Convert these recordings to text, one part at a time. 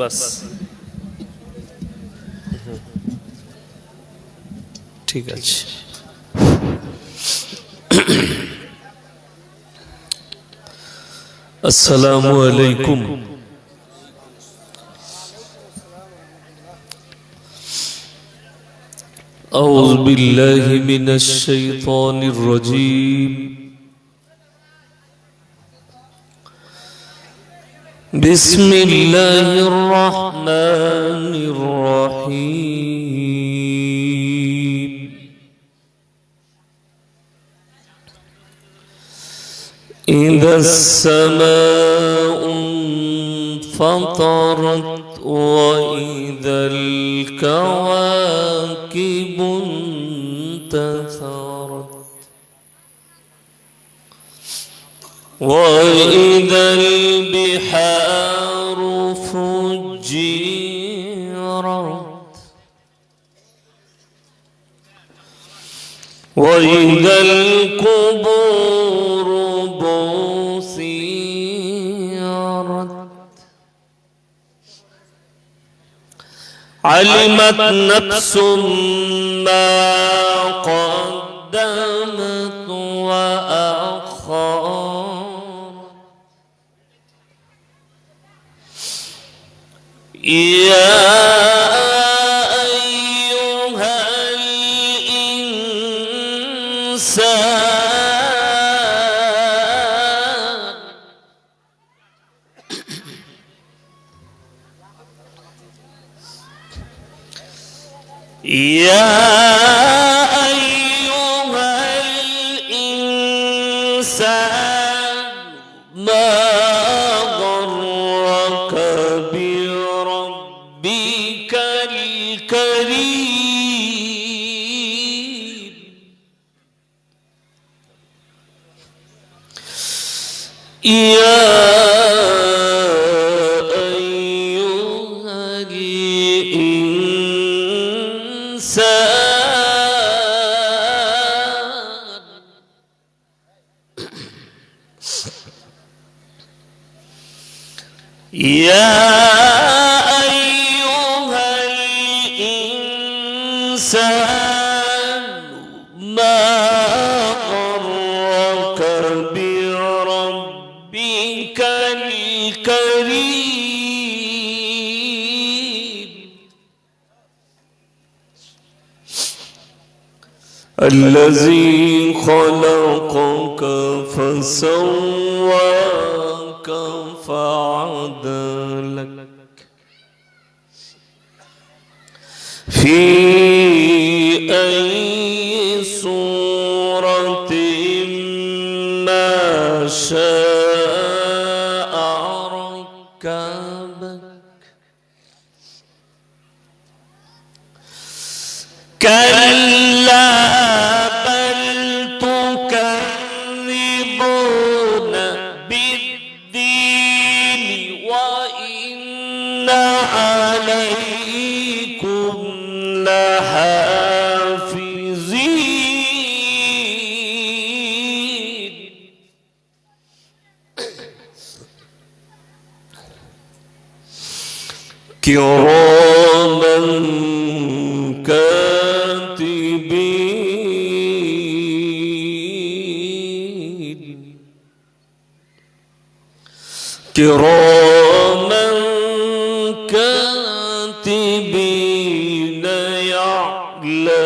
বাস ঠিক আছে। আসসালামু আলাইকুম। أعوذ بالله من الشيطان الرجيم. بسم الله الرحمن الرحيم. إذا السماء انفطرت وإذا الكواكب انتثرت وإذا البحار فجرت وإذا القبور بعثرت علمت نفس ما قدمت وأخرت يا أيها الإنسان يا أيها الإنسان ما غرك بربك الكريم يا يا أيها الإنسان ما غرك بربك الكريم الذي خلقك فسواك فعدلك في أي صورة ما شاء ركبك كلا بل تكذبون بالدين وإن عليكم لحافظين كراما كاتبين كراما كاتبين يعلمون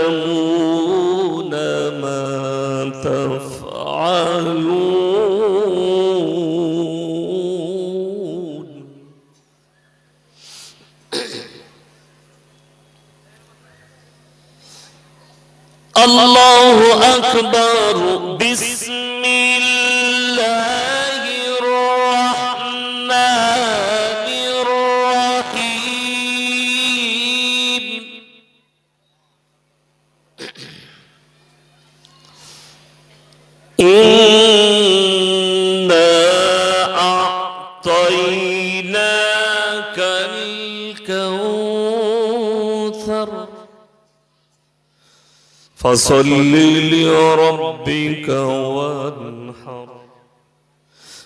ما تفعلون الله أكبر بسم الله الرحمن الرحيم إنا أعطيناك الكوثر فصل لربك وانحر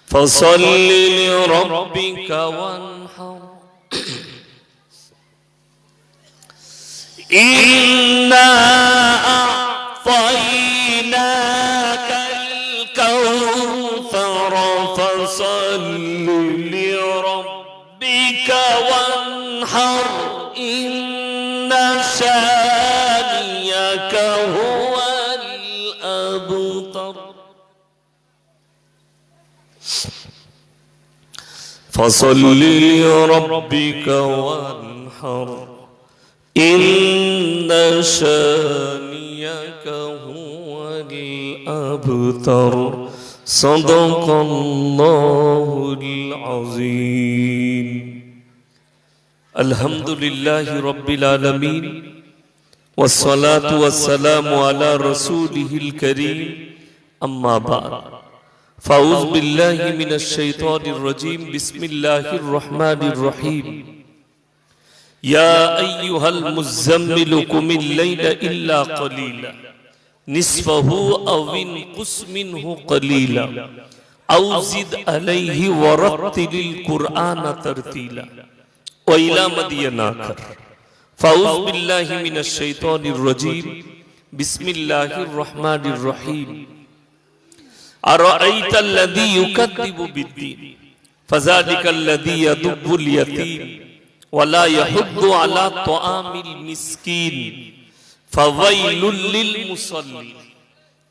فصل لربك وانحر إنا أعطيناك الكوثر فصل لربك وانحر إن شانئك هو الأبتر فصل لربك وانحر إن شانئك هو الأبتر صدق الله العظيم الحمد لله رب العالمين والصلاة والسلام على رسوله الكريم أما بعد فأعوذ بالله من الشيطان الرجيم بسم الله الرحمن الرحيم يا أيها المزمل قم الليل إلا قليلا نصفه أو انقص منه قليلا أو زد عليه ورتل القرآن ترتيلا وإلى مدين آخر فأعوذ بالله من الشيطان الرجيم بسم الله الرحمن الرحيم أرأيت الذي يكذب بالدين فذلك الذي يدب اليتيم ولا يحض على طعام المسكين فويل للمصلين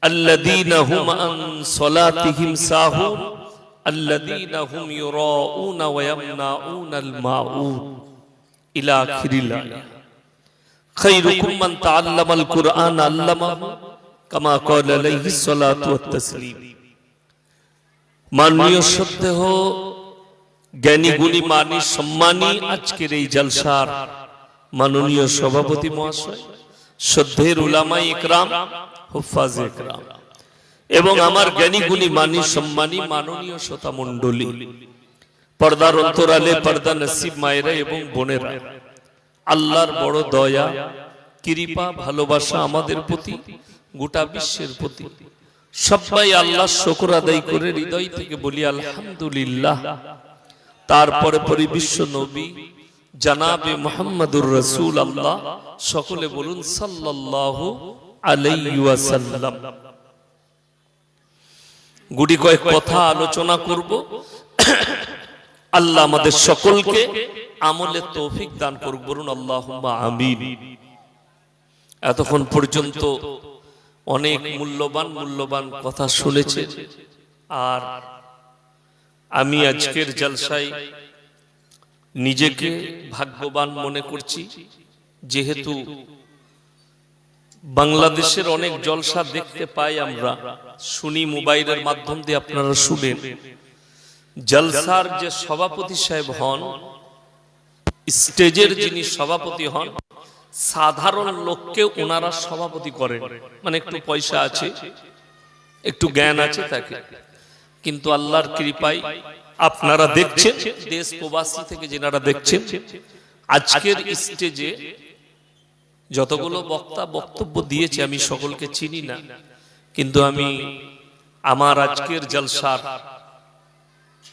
الذين هم عن صلاتهم ساهون الذين هم يراءون ويمنعون الماعون إلى آخر الآية خيركم من تعلم القرآن علمه كما قال عليه الصلاة والتسليم মাননীয় শ্রদ্ধেয় জ্ঞানী গুণী মানী সম্মানী আজকের এই জলসার মাননীয় সভাপতি মহাশয় শ্রদ্ধের উলামায়ে ইকরাম হুফাজে ইকরাম এবং আমার জ্ঞানী গুণী মানী সম্মানী মাননীয় শ্রোতা মণ্ডলী পর্দার অন্তরালে পর্দা নসিব মায়েরা এবং বোনেরা আল্লাহর বড় দয়া কৃপা ভালোবাসা আমাদের প্রতি গোটা বিশ্বের প্রতি সবাই আল্লাহর শুকর আদায় করে হৃদয় থেকে বলি আলহামদুলিল্লাহ তারপরে পরে বিশ্ব নবী জনাবে মুহাম্মদুর রাসূলুল্লাহ সকলে বলুন সাল্লাল্লাহু আলাইহি ওয়াসাল্লাম গুটি কয়েক কথা আলোচনা করব আল্লাহ আমাদের সকলকে আমলে তৌফিক দান করুন বলুন আল্লাহুম্মা আমিন এতক্ষণ পর্যন্ত অনেক মূল্যবান কথা শুনেছে আর আমি আজকের জলসায় নিজেকে ভাগ্যবান মনে করছি যেহেতু বাংলাদেশের অনেক জলসা দেখতে পাই আমরা শুনি মোবাইলের মাধ্যম দিয়ে আপনারা শুনেন জলসার যে সভাপতি সাহেব হন স্টেজের যিনি সভাপতি হন সাধারণ লোককে ওনারা সভাপতি করেন মানে একটু পয়সা আছে একটু জ্ঞান আছে তাকে কিন্তু আল্লাহর কৃপায় আপনারা দেখছেন দেশ প্রবাসী থেকে যারা দেখছেন আজকের স্টেজে যতগুলো বক্তা বক্তব্য দিয়েছে আমি সকলকে চিনি না কিন্তু আমি আমার আজকের জলসার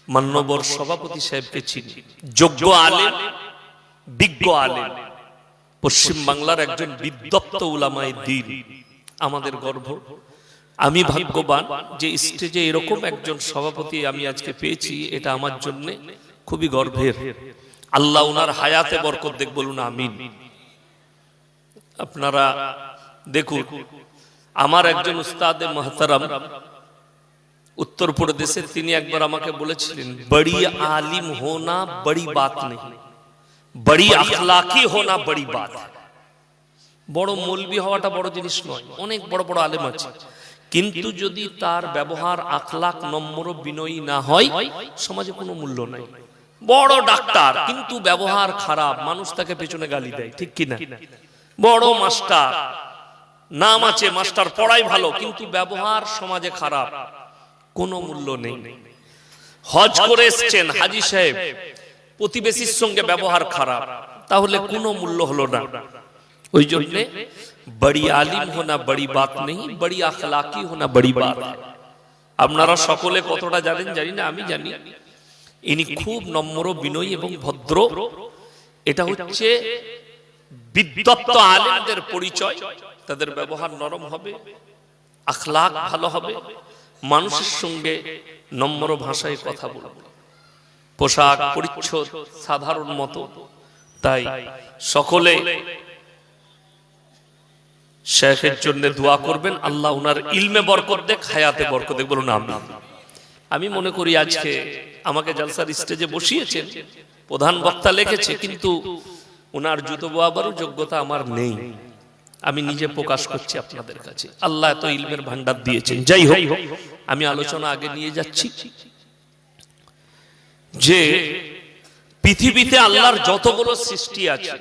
মান্যবর সভাপতি সাহেবকে চিনি যোগ্য আলেম বিজ্ঞ আলেম পশ্চিম বাংলার একজন বিদ্বত্ত উলামায়ে দ্বীন আমাদের গর্ব আমি ভাগ্যবান যে স্টেজে এরকম একজন সভাপতি আমি আজকে পেয়েছি এটা আমার জন্য খুবই গর্বের আল্লাহ ওনার হায়াতে বরকত দেখ বলুন আমিন আপনারা দেখুন আমার একজন উস্তাদে মুহতারাম উত্তরপ্রদেশে তিনি একবার আমাকে বলেছিলেন বড়ি আলিম হোনা বড়ি বাত নেই বড়ি আখলাকি হোনা বড়ি বাত বড় মৌলবি হওয়াটা বড় জিনিস নয় অনেক বড় বড় আলেম আছে কিন্তু যদি তার ব্যবহার আখলাক নম্র বিনয়ী না হয় সমাজে কোনো মূল্য নাই বড় ডাক্তার কিন্তু ব্যবহার খারাপ মানুষ তাকে পেছনে গালি দেয় ঠিক কি না বড় মাস্টার নাম আছে মাস্টার পড়াই ভালো কিন্তু ব্যবহার সমাজে খারাপ কোনো মূল্য নেই হজ করে এসেছেন হাজী সাহেব প্রতিবেশীর সঙ্গে ব্যবহার খারাপ তাহলে কোনো মূল্য হলো না ওই জন্য বড়ি আলিম হোনা বড়ি বাত নেই বড়ি আখলাকি হোনা বড়ি বাত আপনারা সকলে কতটা জানেন জানি না আমি জানি ইনি খুব নম্র বিনয়ী এবং ভদ্র এটা হচ্ছে বিদ্বত্ত আলেমদের পরিচয়, তাদের ব্যবহার নরম হবে, আখলাক ভালো হবে, মানুষের সঙ্গে নম্র ভাষায় কথা বলবে, পোশাক পরিচ্ছদ সাধারণ মতো। তাই সকলে শেখের জন্য দোয়া করবেন, আল্লাহ উনার ইলমে বরকত দেখ, হায়াতে বরকত দেখ, বলুন আমিন। আমি মনে করি আজকে আমাকে জালসার স্টেজে বসিয়েছেন, প্রধান বক্তা লিখেছে, কিন্তু উনার জুতো বোয়াবারও যোগ্যতা আমার নেই। আমি নিজে প্রকাশ করছি আপনাদের কাছে, আল্লাহ এত ইলমের ভান্ডার দিয়েছেন। যাই হোক, আমি আলোচনা আগে নিয়ে যাচ্ছি যে পৃথিবীতে আল্লাহর যতগুলো সৃষ্টি আছে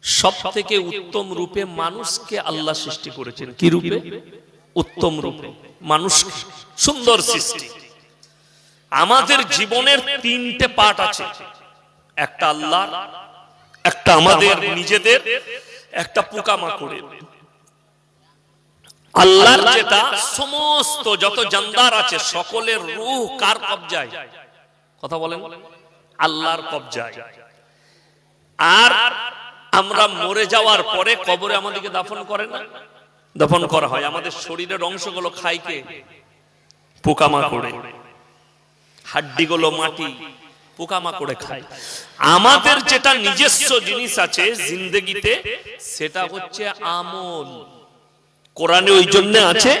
সব থেকে উত্তম রূপে মানুষকে আল্লাহ সৃষ্টি করেছেন। কি রূপে? উত্তম রূপে মানুষ, সুন্দর সৃষ্টি। আমাদের জীবনের তিনটে পার্ট আছে, একটা আল্লাহ, একটা আমাদের নিজেদের, একটা পোকামাকড়ের। আল্লাহর যেটা সমস্ত যত জানদার আছে সকলের রূহ কার কবজায়? কথা বলেন, আল্লাহর কবজায়। আর আমরা মরে যাওয়ার পরে কবরে আমাদেরকে দাফন করে না? দাফন করা হয়। আমাদের শরীরের অংশগুলো খায় কে? পোকামাকড়ে। হাড্ডিগুলো মাটি, পোকামাকড়ে খায়। আমাদের যেটা নিজস্ব জিনিস আছে জিন্দেগিতে, সেটা হচ্ছে আমল। কোরআনে ওই জন্য আছে,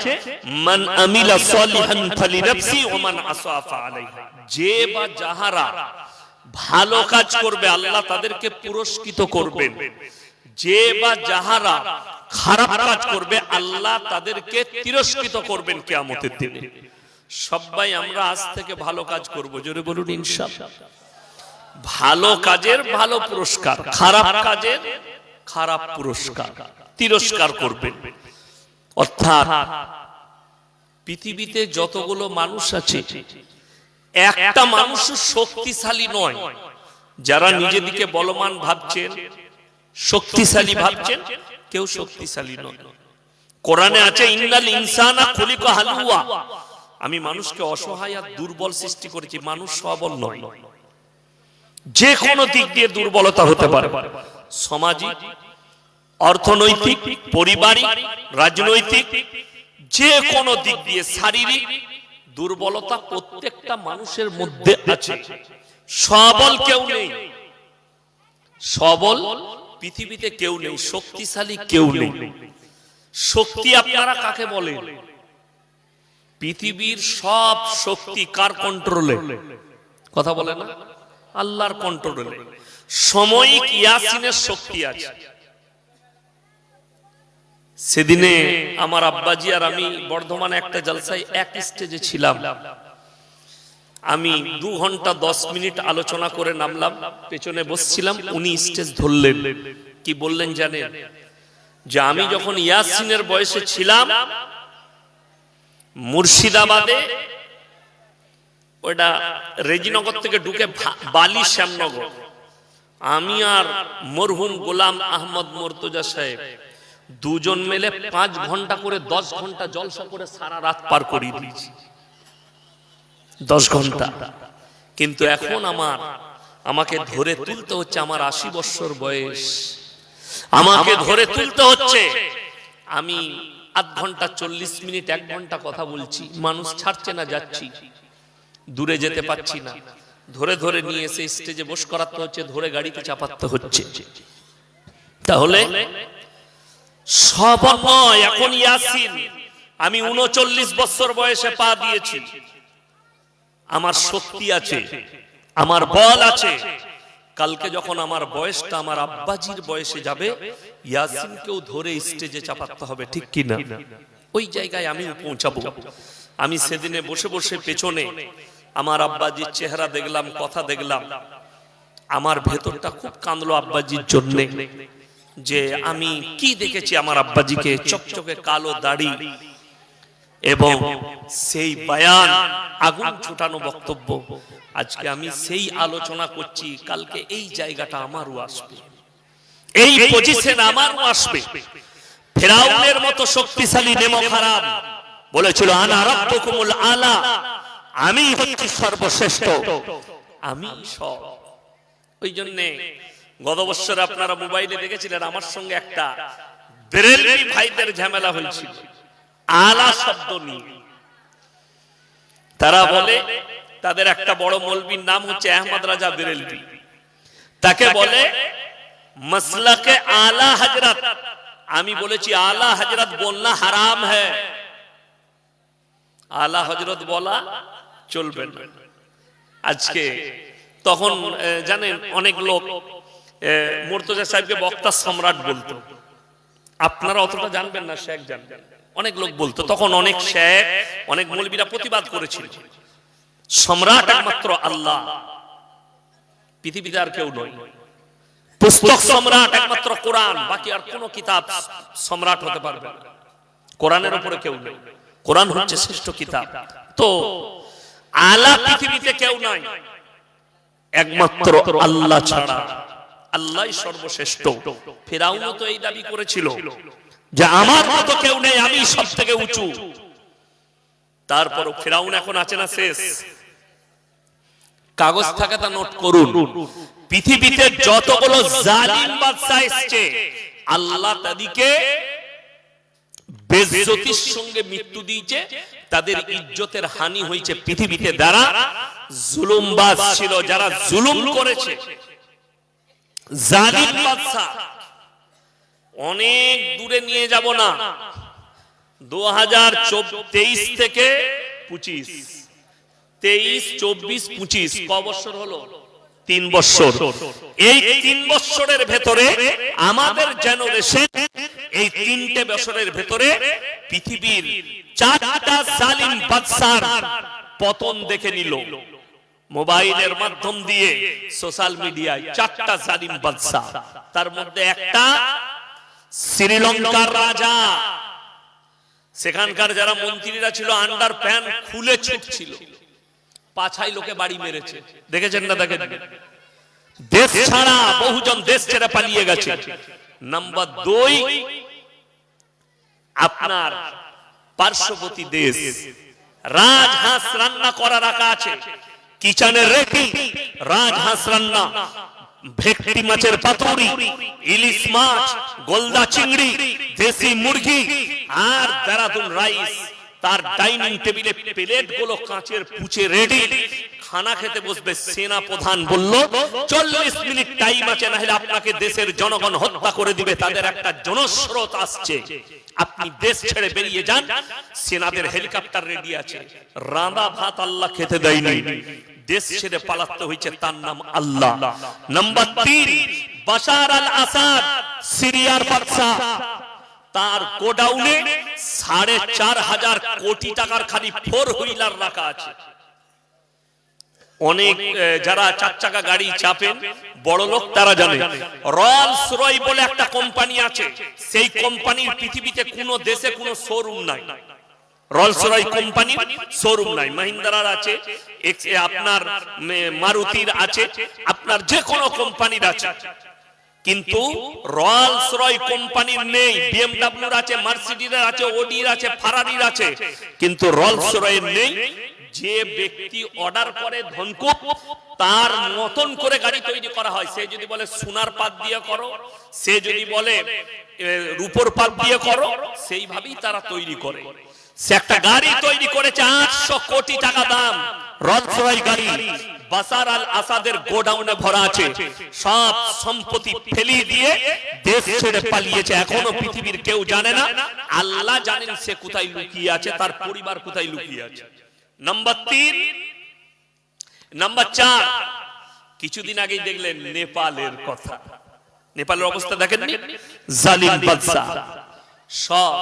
মান আমিলা সালিহান ফালিনাফসি ওয়া মান আসা ফাআলাইহা। যে বা যাহারা ভালো কাজ করবে আল্লাহ তাদেরকে পুরস্কৃত করবেন, যে বা যাহারা খারাপ কাজ করবে আল্লাহ তাদেরকে তিরস্কৃত করবেন কিয়ামতের দিনে। সবাই আমরা আজ থেকে ভালো কাজ করব, জোরে বলুন ইনশাআল্লাহ। ভালো কাজের ভালো পুরস্কার, খারাপ কাজের খারাপ পুরস্কার, তিরস্কার করবেন। অর্থাৎ পৃথিবীতে যতগুলো মানুষ আছে একটা মানুষ শক্তিশালী নয়। যারা নিজেদিকে বলবান ভাবছেন, শক্তিশালী ভাবছেন, কেউ শক্তিশালী নয়। কোরআনে আছে, ইন্নাল ইনসানা খুলিকা হালুয়া। আমি মানুষকে অসহায় আর দুর্বল সৃষ্টি করেছি, মানুষ সবল নয়। যে কোনো দিক দিয়ে দুর্বলতা হতে পারে, সামাজিক, অর্থনৈতিক, পারিবারিক, রাজনৈতিক, যে কোনো দিক দিয়ে শারীরিক দুর্বলতা প্রত্যেকটা মানুষের মধ্যে আছে। সবল কেউ নেই, সবল পৃথিবীতে কেউ নেই, শক্তিশালী কেউ নেই। শক্তি আপনারা কাকে বলেন? পৃথিবীর সব শক্তি কার কন্ট্রোলে? কথা বলে না? আল্লাহর কন্ট্রোলে। সাময়িক ইয়াসিনের শক্তি আছে। সেদিনে আমার আব্বাজি আর আমি বর্ধমানে একটা জলসায় এক স্টেজে ছিলাম। আমি 2 ঘন্টা 10 মিনিট আলোচনা করে নামলাম, পেছনে বসছিলাম, উনি স্টেজ ধরলেন। কি বললেন জানেন? যে আমি যখন ইয়াসিনের বয়সে ছিলাম মুর্শিদাবাদে, ওটা রেজিনগর থেকে ঢুকে বালি শ্যামনগর, আমি আর মরহুম গোলাম আহমদ মুর্তজা সাহেব দুজন মিলে 5 ঘন্টা করে 10 ঘন্টা জলসা করে সারা রাত পার করিয়ে দিয়েছি। 10 ঘন্টা। কিন্তু এখন আমাকে ধরে তুলতে হচ্ছে, আমার 80 বছর বয়স, আমাকে ধরে তুলতে হচ্ছে। আমি আধ ঘন্টা 40 মিনিট 1 ঘন্টা কথা বলছি, মানুষ ছাড়ছে না, যাচ্ছি, দূরে যেতে পারছি না, ধরে ধরে নিয়ে এসে স্টেজে বস করাতে হচ্ছে, ধরে গাড়িতে চাপাতে হচ্ছে। তাহলে সব নয়। এখন ইয়াসিন আমি 39 বছর বয়সে পা দিয়েছি, আমার শক্তি আছে, আমার বল আছে। কালকে যখন আমার বয়সটা আমার আব্বাজির বয়সে যাবে, ইয়াসিনকেও ধরে স্টেজে চাপাতে হবে, ঠিক কি না? ওই জায়গায় আমি পৌঁছাবো। আমি সেদিনে বসে বসে পেছনে আমার আব্বাজির চেহারা দেখলাম, কথা দেখলাম, আমার ভেতরটা খুব কাঁদলো আব্বাজির জন্য। যে আমি কি দেখেছি আমার আব্বাজিকে, চকচকে কালো দাড়ি এবং সেই বয়ান, আগুন ছুটানো বক্তব্য। আজকে আমি সেই আলোচনা করছি, কালকে এই জায়গাটা আমারও আসবে, এই পজিশন আমারও আসবে। ফিরাউনের মতো শক্তিশালী নেমখারাম বলেছিল, আনা রাব্বুকুমুল আলা, আমি হচ্ছি সর্বশ্রেষ্ঠ, আমি সব। ওই জন্য গত বছর আপনারা মোবাইলে দেখেছিলেন আমার সঙ্গে একটা বেরেলভি ভাইদের ঝামেলা হয়েছিল আলা শব্দ নিয়ে। তারা বলে তাদের একটা বড় মৌলবীর নাম হচ্ছে আহমদ রাজা বেরেলভি, তাকে বলে মাসলাকে আলা হযরত। আমি বলেছি আলা হযরত বলনা হারাম হ্যায়, আলা হযরত বলা চলবে না। আজকে তখন জানেন অনেক লোক মুর্তজা সাহেবকে বক্তা সম্রাট বলতো, আপনারা অতটা জানবেন না, শেখ জানবেন। অনেক লোক বলতো তখন, অনেক শেখ অনেক মৌলবীরা প্রতিবাদ করেছিল, সম্রাট একমাত্র আল্লাহ, পৃথিবীতে আর কেউ নয়। পুস্তক সম্রাট একমাত্র কোরআন, বাকি আর কোন কিতাব সম্রাট হতে পারবে না, কোরআনের উপরে কেউ নেই, কোরআন হচ্ছে শ্রেষ্ঠ কিতাব। তো আলা পৃথিবীতে কেউ নয়, একমাত্র আল্লাহ ছাড়া, আল্লাহই সর্বশ্রেষ্ঠ। ফিরাউন তো এই দাবি করেছিল যে আমার মতো কেউ নেই, আমি সবথেকে উঁচু। তারপর ফিরাউন এখন আছে না শেষ, কাগজ থাকে তা নোট করুন, পৃথিবীতে যতগুলো জালিম বাদশা এসেছে আল্লাহ তাদেরকে বেইজ্জতির সঙ্গে মৃত্যু দিয়েছে, তাদের ইজ্জতের হানি হয়েছে পৃথিবীতে। যারা জুলুমবাজ ছিল, যারা জুলুম করেছে, জালিম বাদশা। অনেক দূরে নিয়ে যাব না, 2023 থেকে 25, 23, 24, 25 ক বছর হলো? 3 বছর। এই 3 বছরের ভেতরে আমাদের জেনারেশন, এই 3টে বছরের ভেতরে পৃথিবীর 4টা জালিম বাদশার পতন দেখে নিল। মোবাইলের মাধ্যম দিয়ে, সোশ্যাল মিডিয়ায় 4টা জালিম বাদশা। তার মধ্যে একটা শ্রীলঙ্কার রাজা, সেখানকার যারা মন্ত্রীরা ছিল আন্ডার প্যান্ট খুলে ছুটছিল, পাছাই লোকে বাড়ি মেরেছে, দেখেছেন না? দেখেন, দেশ ছাড়া বহুজন দেশ ছেড়ে পালিয়ে গেছে। নাম্বার 2, আপনার পার্শ্ববর্তী দেশ, রাজহাঁস রান্না করা রাখা আছে কিচেনে রেখে, রাজহাঁস রান্না, ভেটকি মাছের পাতুরি, ইলিশ মাছ, গোলদা চিংড়ি, দেশি মুরগি আর দেরাদুন রাইস। তার ডাইনিং টেবিলে প্লেট গুলো কাঁচের পুচে রেডি, খানা খেতে বসবে। সেনা প্রধান বলল 40 মিনিট টাইম আছে, না হলে আপনাকে দেশের জনগণ হত্যা করে দিবে, তাদের একটা জনস্রোত আসছে, আপনি দেশ ছেড়ে বেরিয়ে যান। সেনাদের হেলিকপ্টার রেডি আছে, রাঁধা ভাত আল্লাহ খেতে দেয়নি, দেশ ছেড়ে পালাতে হয়েছে, তার নাম আল্লাহ। নাম্বার 3, বাশার আল আসাদ, সিরিয়ার বাদশা, তার গোডাউনে 4,500 কোটি টাকার খালি 4 হুইলার রাখা আছে। অনেক যারা 4 চাকা গাড়ি চাপেন, বড় লোক, তারা জানে রয়্যালস রয় বলে একটা কোম্পানি আছে, সেই কোম্পানির পৃথিবীতে কোন দেশে কোন শোরুম নাই। রয়্যালস রয় কোম্পানি শোরুম নাই, মহিন্দ্রার আছে, আপনার মারুতির আছে, আপনার যে কোনো কোম্পানির আছে, কিন্তু রয়্যালস রয় কোম্পানির নেই। বিএমডব্লিউর আছে, মার্সিডিজের আছে, ওডির আছে, ফারারির আছে, কিন্তু রয়্যালস রয়ের নেই। যে ব্যক্তি অর্ডার করে ধনকুপ, তার মতন করে গাড়ি তৈরি করা হয়। সে যদি বলে সোনার পাত দিয়ে করো, সে যদি বলে রূপোর পাত দিয়ে করো, সেইভাবেই তারা তৈরি করে। সে একটা গাড়ি তৈরি করেছে 800 কোটি টাকা দাম, রয়্যালস রয় গাড়ি। বাশার আল আসাদের গোডাউনে ভরা আছে, সব সম্পত্তি ফেলি দিয়ে দেশ ছেড়ে পালিয়েছে। এখনো পৃথিবীর কেউ জানে না, আল্লাহ জানেন সে কোথায় লুকিয়ে আছে, তার পরিবার কোথায় লুকিয়ে আছে। নাম্বার 3, নাম্বার 4, কিছুদিন আগেই দেখলেন নেপালের কথা। নেপালের অবস্থা দেখেননি? জালিম বাদশা সব,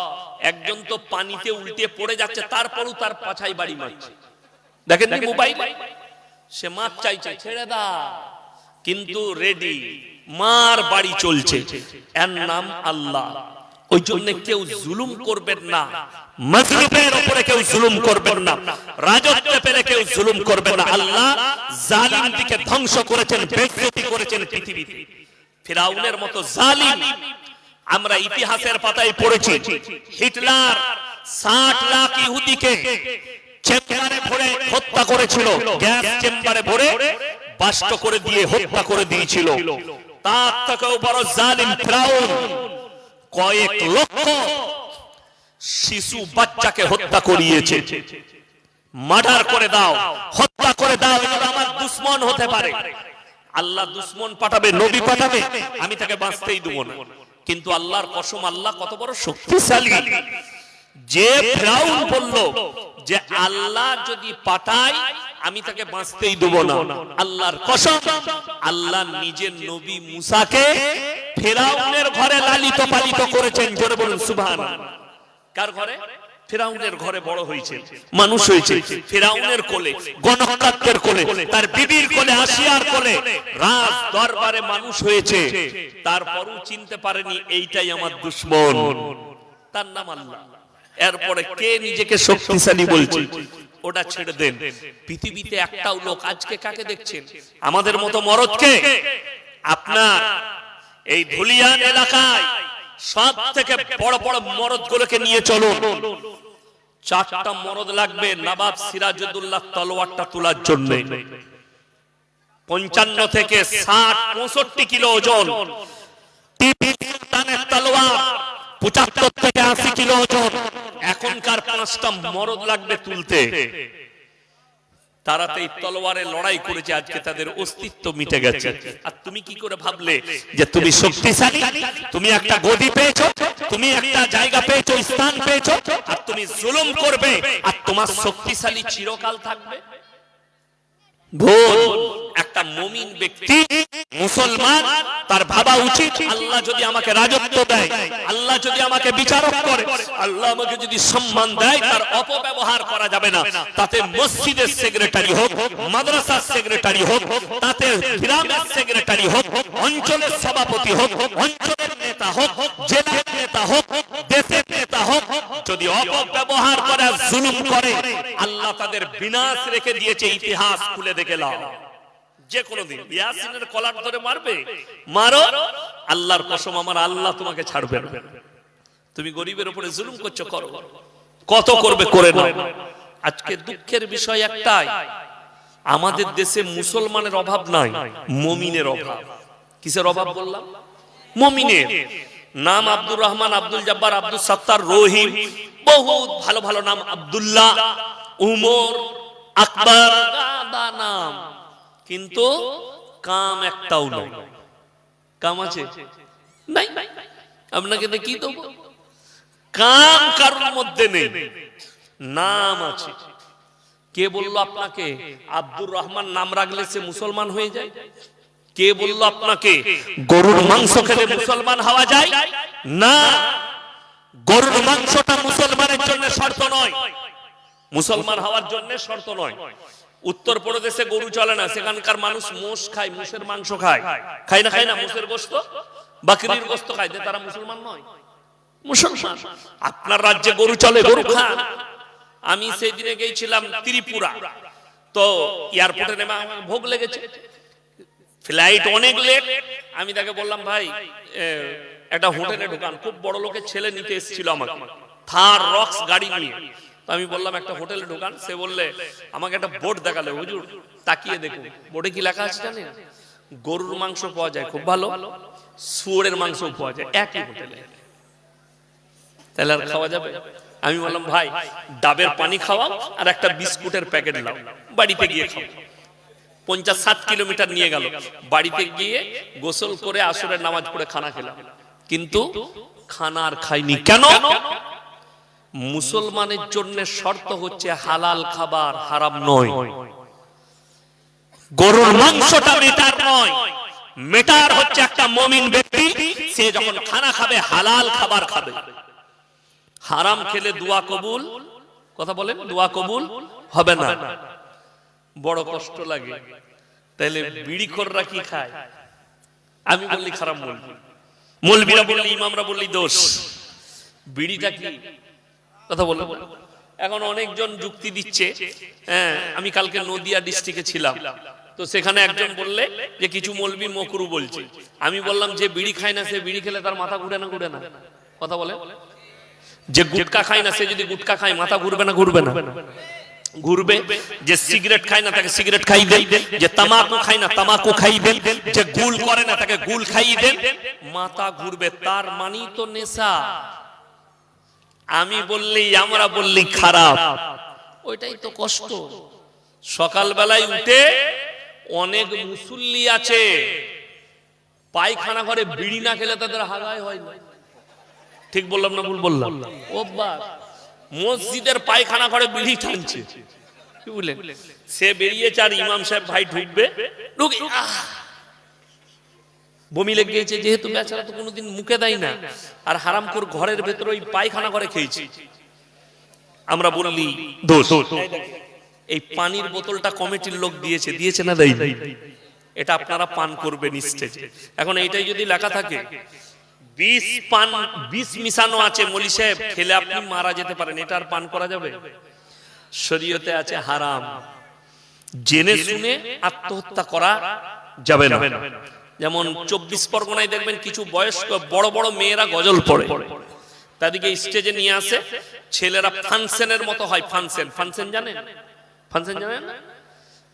একজন তো পানিতে উল্টে পড়ে যাচ্ছে, তারপরও তার পাছায় বাড়ি মারছে, দেখেননি মোবাইলে? সে মাছ চাইছে, ছেড়ে দাও, কিন্তু রেডি, মার বাড়ি চলছে। এর নাম আল্লাহ। ওই জন্য কেউ জুলুম করবেন না, মাজলুমের উপরে কেউ জুলুম করবেন না, রাজত্ব পেলে কেউ জুলুম করবেন না। আল্লাহ জালিমকে ধ্বংস করেছেন, বেইজ্জতি করেছেন পৃথিবীতে। ফিরাউনের মতো জালিম আমরা ইতিহাসের পাতায় পড়েছি। হিটলার 60 লাখ ইহুদিকে চেম্বারে ভরে হত্যা করেছিল, গ্যাস চেম্বারে ভরে বাস্ট করে দিয়ে হত্যা করে দিয়েছিল। তার থেকেও বড় জালিম ফিরাউন কয়েক লক্ষ শিশু বাচ্চাকে হত্যা করিয়েছে। মার্ডার করে দাও, হত্যা করে দাও, এরা আমার দুশমন হতে পারে। আল্লাহ দুশমন পাঠাবে, নবী পাঠাবে, আমি তাকে বাঁচতেই দেব না। কিন্তু আল্লাহর কসম, আল্লাহ কত বড় শক্তিশালী, যে ফিরাউন বলল যে আল্লাহ যদি পাঠায় আমি তাকে বাঁচতেই দেব না, আল্লাহর কসম আল্লাহ নিজের নবী মুসাকে ফিরাউনের ঘরে লালিত পালিত করেছেন। জোরে বলুন সুবহানাল্লাহ। কার ঘরে? ফিরাউনের ঘরে বড় হয়েছে, মানুষ হয়েছে ফিরাউনের কোলে, গণহত্যার কোলে, তার বিবির কোলে, আসিয়ার কোলে, রাজ দরবারে মানুষ হয়েছে। তারপরও চিনতে পারেনি এইটাই আমার দুশমন, তার নাম আল্লাহ। এরপরে কে নিজেকে শক্তিশালী বলছে ওটা ছেড়ে দেন। পৃথিবীতে একটাও লোক আজকে কাকে দেখছেন? আমাদের মতো মরদকে। আপনার এই ধুলিয়ান এলাকায় সব থেকে বড় বড় মরদ গুলোকে নিয়ে চলুন। 4টা মরদ লাগবে নবাব সিরাজউদ্দৌলা তলোয়ারটা তোলার জন্য। 55 থেকে 60-65 কিলো ওজন। টিপু সুলতানের তলোয়ার 75 থেকে 80 কিলো ওজন। এখনকার 5টা মরদ লাগবে তুলতে। তারাতেই তলোয়ারে লড়াই করেছে, আজকে তাদের অস্তিত্ব মিটে গেছে। আর তুমি কি করে ভাবলে যে তুমি শক্তিশালী? তুমি একটা গদি পেয়েছো, তুমি একটা জায়গা পেয়েছো, স্থান পেয়েছো, আর তুমি জুলুম করবে আর তোমার শক্তিশালী চিরকাল থাকবে? ভুল। একটা মুমিন ব্যক্তি, মুসলমান, তার ভাবা উচিত আল্লাহ যদি আমাকে রাজত্ব দেয়, আল্লাহ যদি আমাকে বিচারক করে, আল্লাহ আমাকে যদি সম্মান দেয়, তার অপব্যবহার করা যাবে না। তাতে মসজিদের সেক্রেটারি হোক, মাদ্রাসার সেক্রেটারি হোক, তাতে গ্রামের সেক্রেটারি হোক, অঞ্চলের সভাপতি হোক, অঞ্চলের নেতা হোক, জেলার নেতা হোক, দেশের নেতা হোক, যদি অপব্যবহার করে, জুলুম করে, আল্লাহ তাদের বিনাশ রেখে দিয়েছে। ইতিহাস খুলে দেখে নাও। যে কোনো দিন ইয়াসিনের কলার ধরে মারবে, মারো, আল্লাহর কসম আমার আল্লাহ তোমাকে ছাড়বে না। তুমি গরিবের উপরে জুলুম করছো, করো, কত করবে করে নাও। আজকে দুঃখের বিষয় একটাই, আমাদের দেশে মুসলমানের অভাব নাই, মুমিনের অভাব। কিসের অভাব বললাম? মুমিনের। নাম আব্দুর রহমান, আব্দুল জব্বার, আব্দুল সত্তার, রহিম, বহুত ভালো ভালো নাম, আব্দুল্লাহ, উমর, আকবর, গাদা নাম, কিন্তু কাম একটাও নয়। কাম আছে? নাই। আপনাকে কি দেবো? কাম কারোর মধ্যে নেই, নাম আছে। কে বললো আপনাকে আব্দুর রহমান নাম রাখলে সে মুসলমান হয়ে যায়? কে বললো আপনাকে গরুর মাংস খেলে মুসলমান হওয়া যায়? না, গরুর মাংসটা মুসলমানের জন্য শর্ত নয়, মুসলমান হওয়ার জন্য শর্ত নয়। উত্তরপ্রদেশে গরু চলে না, সেখানকার মানুষ মোষ খায়, মোষের মাংস খায়। খায় না? খায় না? মোষের গোশত, বকরির গোশত খায়, তারা মুসলমান নয়? মুসলমান। আপনার রাজ্যে গরু চলে, গরু খান। আমি সেই দিনে গিয়েছিলাম ত্রিপুরা, তো এয়ারপোর্টে নেমে আমার ভোগ লেগেছে, ফ্লাইট অনেক লেট। আমি তাকে বললাম, ভাই একটা হোটেলে ঢোকান। খুব বড় লোকের ছেলে নিতে এসেছিল আমাকে, থার রক্স গাড়ি নিয়ে। আমি বললাম একটা হোটেলে ঢোকান। সে বললে, আমাকে একটা বোর্ড দেখালে, হুজুর তাকিয়ে দেখুন, বোর্ডে কি লেখা আছে জানেন? গরুর মাংস পাওয়া যায় খুব ভালো, শুয়োরের মাংস পাওয়া যায় একই হোটেলে, তাহলে আর খাওয়া যাবে? আমি বললাম, ভাই ডাবের পানি খাওয়াও আর একটা বিস্কুটের প্যাকেট নাও, বাড়িতে গিয়ে খাও। 50-60 কিলোমিটার নিয়ে গেল। বাড়িতে গিয়ে গোসল করে আসরের নামাজ পড়ে খানা খেলাম, কিন্তু খানা আর খাইনি। কেন? মুসলমানের জন্য শর্ত হচ্ছে হালাল খাবার, হারাম নয়। গরুর মাংসটা মেটার নয়, মেটার হচ্ছে একটা মুমিন ব্যক্তি, সে যখন খানা খাবে হালাল খাবার খাবে। হারাম খেলে দোয়া কবুল, কথা বলেন, দোয়া কবুল হবে না। বড় কষ্ট লাগে। তাহলে বিড়িখোররা কি খায়? আমি বললি খারাপ বলবি, মৌলবীরা বললি, ইমামরা বললি দোষ। বিড়িটা কি? কথা বলে। এখন অনেকজন যুক্তি দিচ্ছে। হ্যাঁ, আমি কালকে নদিয়া ডিস্ট্রিক্টে ছিলাম, তো সেখানে একজন বললে যে কিছু মৌলবী মকরু বলছে। আমি বললাম, যে বিড়ি খায় না সে বিড়ি খেলে তার মাথা ঘুরে না? ঘুরে না? কথা বলে। যে গুটকা খায় না সে যদি গুটকা খায় মাথা ঘুরবে না? ঘুরবে না? ঘুরবে, যে সিগারেট খায় না তাকে সিগারেট খাইয়ে দেন, যে তামাকু খায় না তামাকু খাইয়ে দেন, যে গুল করে না তাকে গুল খাইয়ে দেন, মাথা ঘুরবে। তার মানেই তো নেশা। আমি বললি আমরা বললি খারাপ, ওইটাই তো কষ্ট। সকালবেলায় উঠে অনেক মুসল্লি আছে পায়খানা ঘরে বিড়ি না খেলে তাদের হাগায় হয় না। ঠিক বললাম না ভুল বললাম? ও বাবা, মসজিদের পায়খানা ঘরে বিড়ি টানছে, কি বলেন? সে বেরিয়েছে আর ইমাম সাহেব ভাই ঢুকবে, বমি লেগে গেছে, যেহেতু বেচারা তো কোনোদিন মুখে দেয় না, আর হারামখোর ঘরের ভেতরে ওই পায়খানা ঘরে খেয়েছে। আমরা বললি দোষ। এই পানির বোতলটা কমিটির লোক দিয়েছে, দিয়েছে না দেয়? এটা আপনারা পান করবেন স্টেজে। এখন এইটাই যদি লেখা থাকে বিষ মিশানো আছে, মৌলী সাহেব খেলে আপনি মারা যেতে পারেন, এটা আর পান করা যাবে? শরীয়তে আছে হারাম। জেনে শুনে আত্মহত্যা করা যাবে না। যেমন 24 পরগনায় দেখবেন কিছু বয়স্ক বড় বড় মেয়েরা গজল পড়ে, তাদেরকে স্টেজে নিয়ে আসে, ছেলেরা ফাংশনের মতো হয়। ফাংশন জানেন? ফাংশন জানেন না?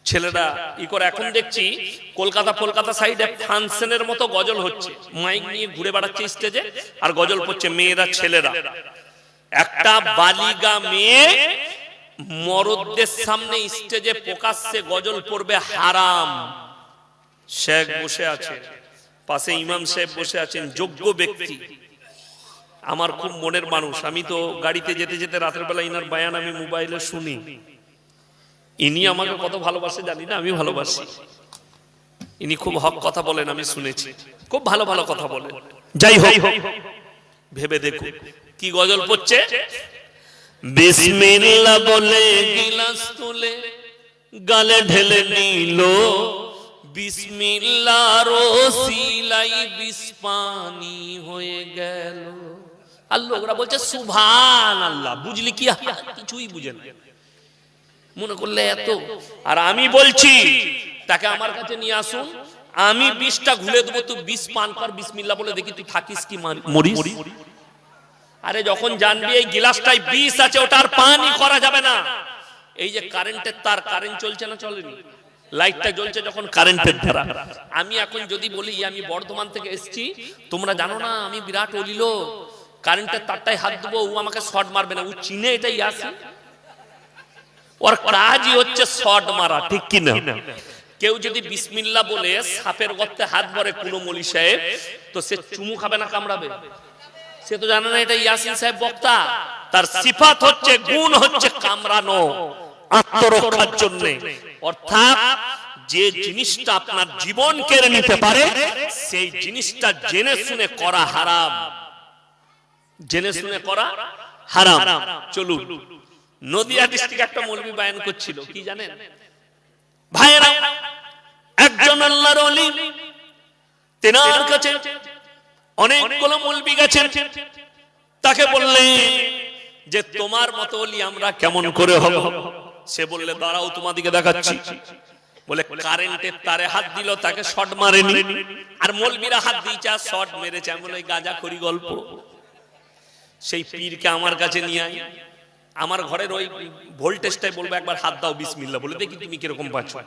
ছেলেরা ই করে। এখন দেখছি কলকাতা সাইডে ফাংশনের মতো গজল হচ্ছে, মাইক নিয়ে ঘুরে বেড়াচ্ছে স্টেজে আর গজল পড়ছে মেয়েরা ছেলেরা। একটা বালিগা মেয়ে মরদদের সামনে স্টেজে প্রকাশ্যে গজল পড়বে, হারাম। শেখ বসে আছে পাশে, ইমাম সাহেব বসে আছেন, যোগ্য ব্যক্তি। আমার খুব মনের মানুষ, আমি তো গাড়িতে যেতে যেতে রাতের বেলা ইনার বায়ান আমি মোবাইলে শুনি। ইনি আমাকে কত ভালোবাসে জানি না, আমি ভালোবাসি। ইনি খুব হক কথা বলেন, আমি শুনেছি, খুব ভালো ভালো কথা বলেন। যাই হোক, ভেবে দেখো কি গজল পড়ছে। বিসমিল্লাহ বলে গিলাস তুলে গালে ঢেলে নিল, বিসমিল্লাহর ওসিলাই বিষ পানি হয়ে গেল। আর লোকরা বলছে সুবহানাল্লাহ। বুঝলি কি? কিছুই বুঝে না, মনে করলে এত। আর আমি বলছি তাকে আমার কাছে নিয়ে আসুন, আমি বিষটা ঘুলে দেবো, তুই বিষ পান কর, বিসমিল্লাহ বলে দেখি তুই থাকিস কি মরিস। আরে যখন জানবি এই গিলাসটাই বিষ আছে, ওটা আর পানি করা যাবে না। এই যে কারেন্টের তার, কারেন্ট চলছে না চলেনি? লাইটটা জ্বলছে যখন কারেন্টের দ্বারা। আমি এখন যদি বলি আমি বর্ধমান থেকে এসেছি, তোমরা জানো না আমি বিরাট অলিল, কারেন্টের তারটাই হাত দেবো, ও আমাকে শর্ট মারবে না, ও চিনে এটাই আসে। ওর কাজই হচ্ছে শর্ট মারা, ঠিক কি না? কেউ যদি বিসমিল্লাহ বলে সাপের গর্তে হাত ভরে কোনো মৌলী সাহেব, তো সে চুমু খাবে না কামড়াবে? সে তো জানে না এটা ইয়াসিন সাহেব বক্তা। তার সিফাত হচ্ছে, গুণ হচ্ছে কামড়ানো, আত্মরক্ষার জন্য। অর্থাৎ যে জিনিসটা আপনার জীবন কেড়ে নিতে পারে সেই জিনিসটা জেনে শুনে করা হারাম, জেনে শুনে করা হারাম। চলুন, নদিয়া ডিস্ট্রিক্ট একটা মৌলবি বায়ান করছিল, কি জানেন ভাইয়েরা? একজন আল্লাহর ওলি, তেনার কাছে অনেকগুলো মৌলবি গেছেন, তাকে বললেন যে তোমার মতো ওলি আমরা কেমন করে হব? সে বললে দাঁড়াও তোমাদিকে দেখাচ্ছি। বলে কারেন্টের তারে হাত দিল, তাকে শর্ট মারেনি, আর মৌলবিরা হাত দিয়েছে আর শর্ট মেরেছে। আমি বলে গাঁজাখড়ি গল্প। সেই পীরকে আমার কাছে নিয়ে আয়, আমার ঘরের ওই ভোল্টেজটাই বলবো একবার হাত দাও বিসমিল্লাহ বলে, দেখি তুমি কিরকম পাচ্ছো।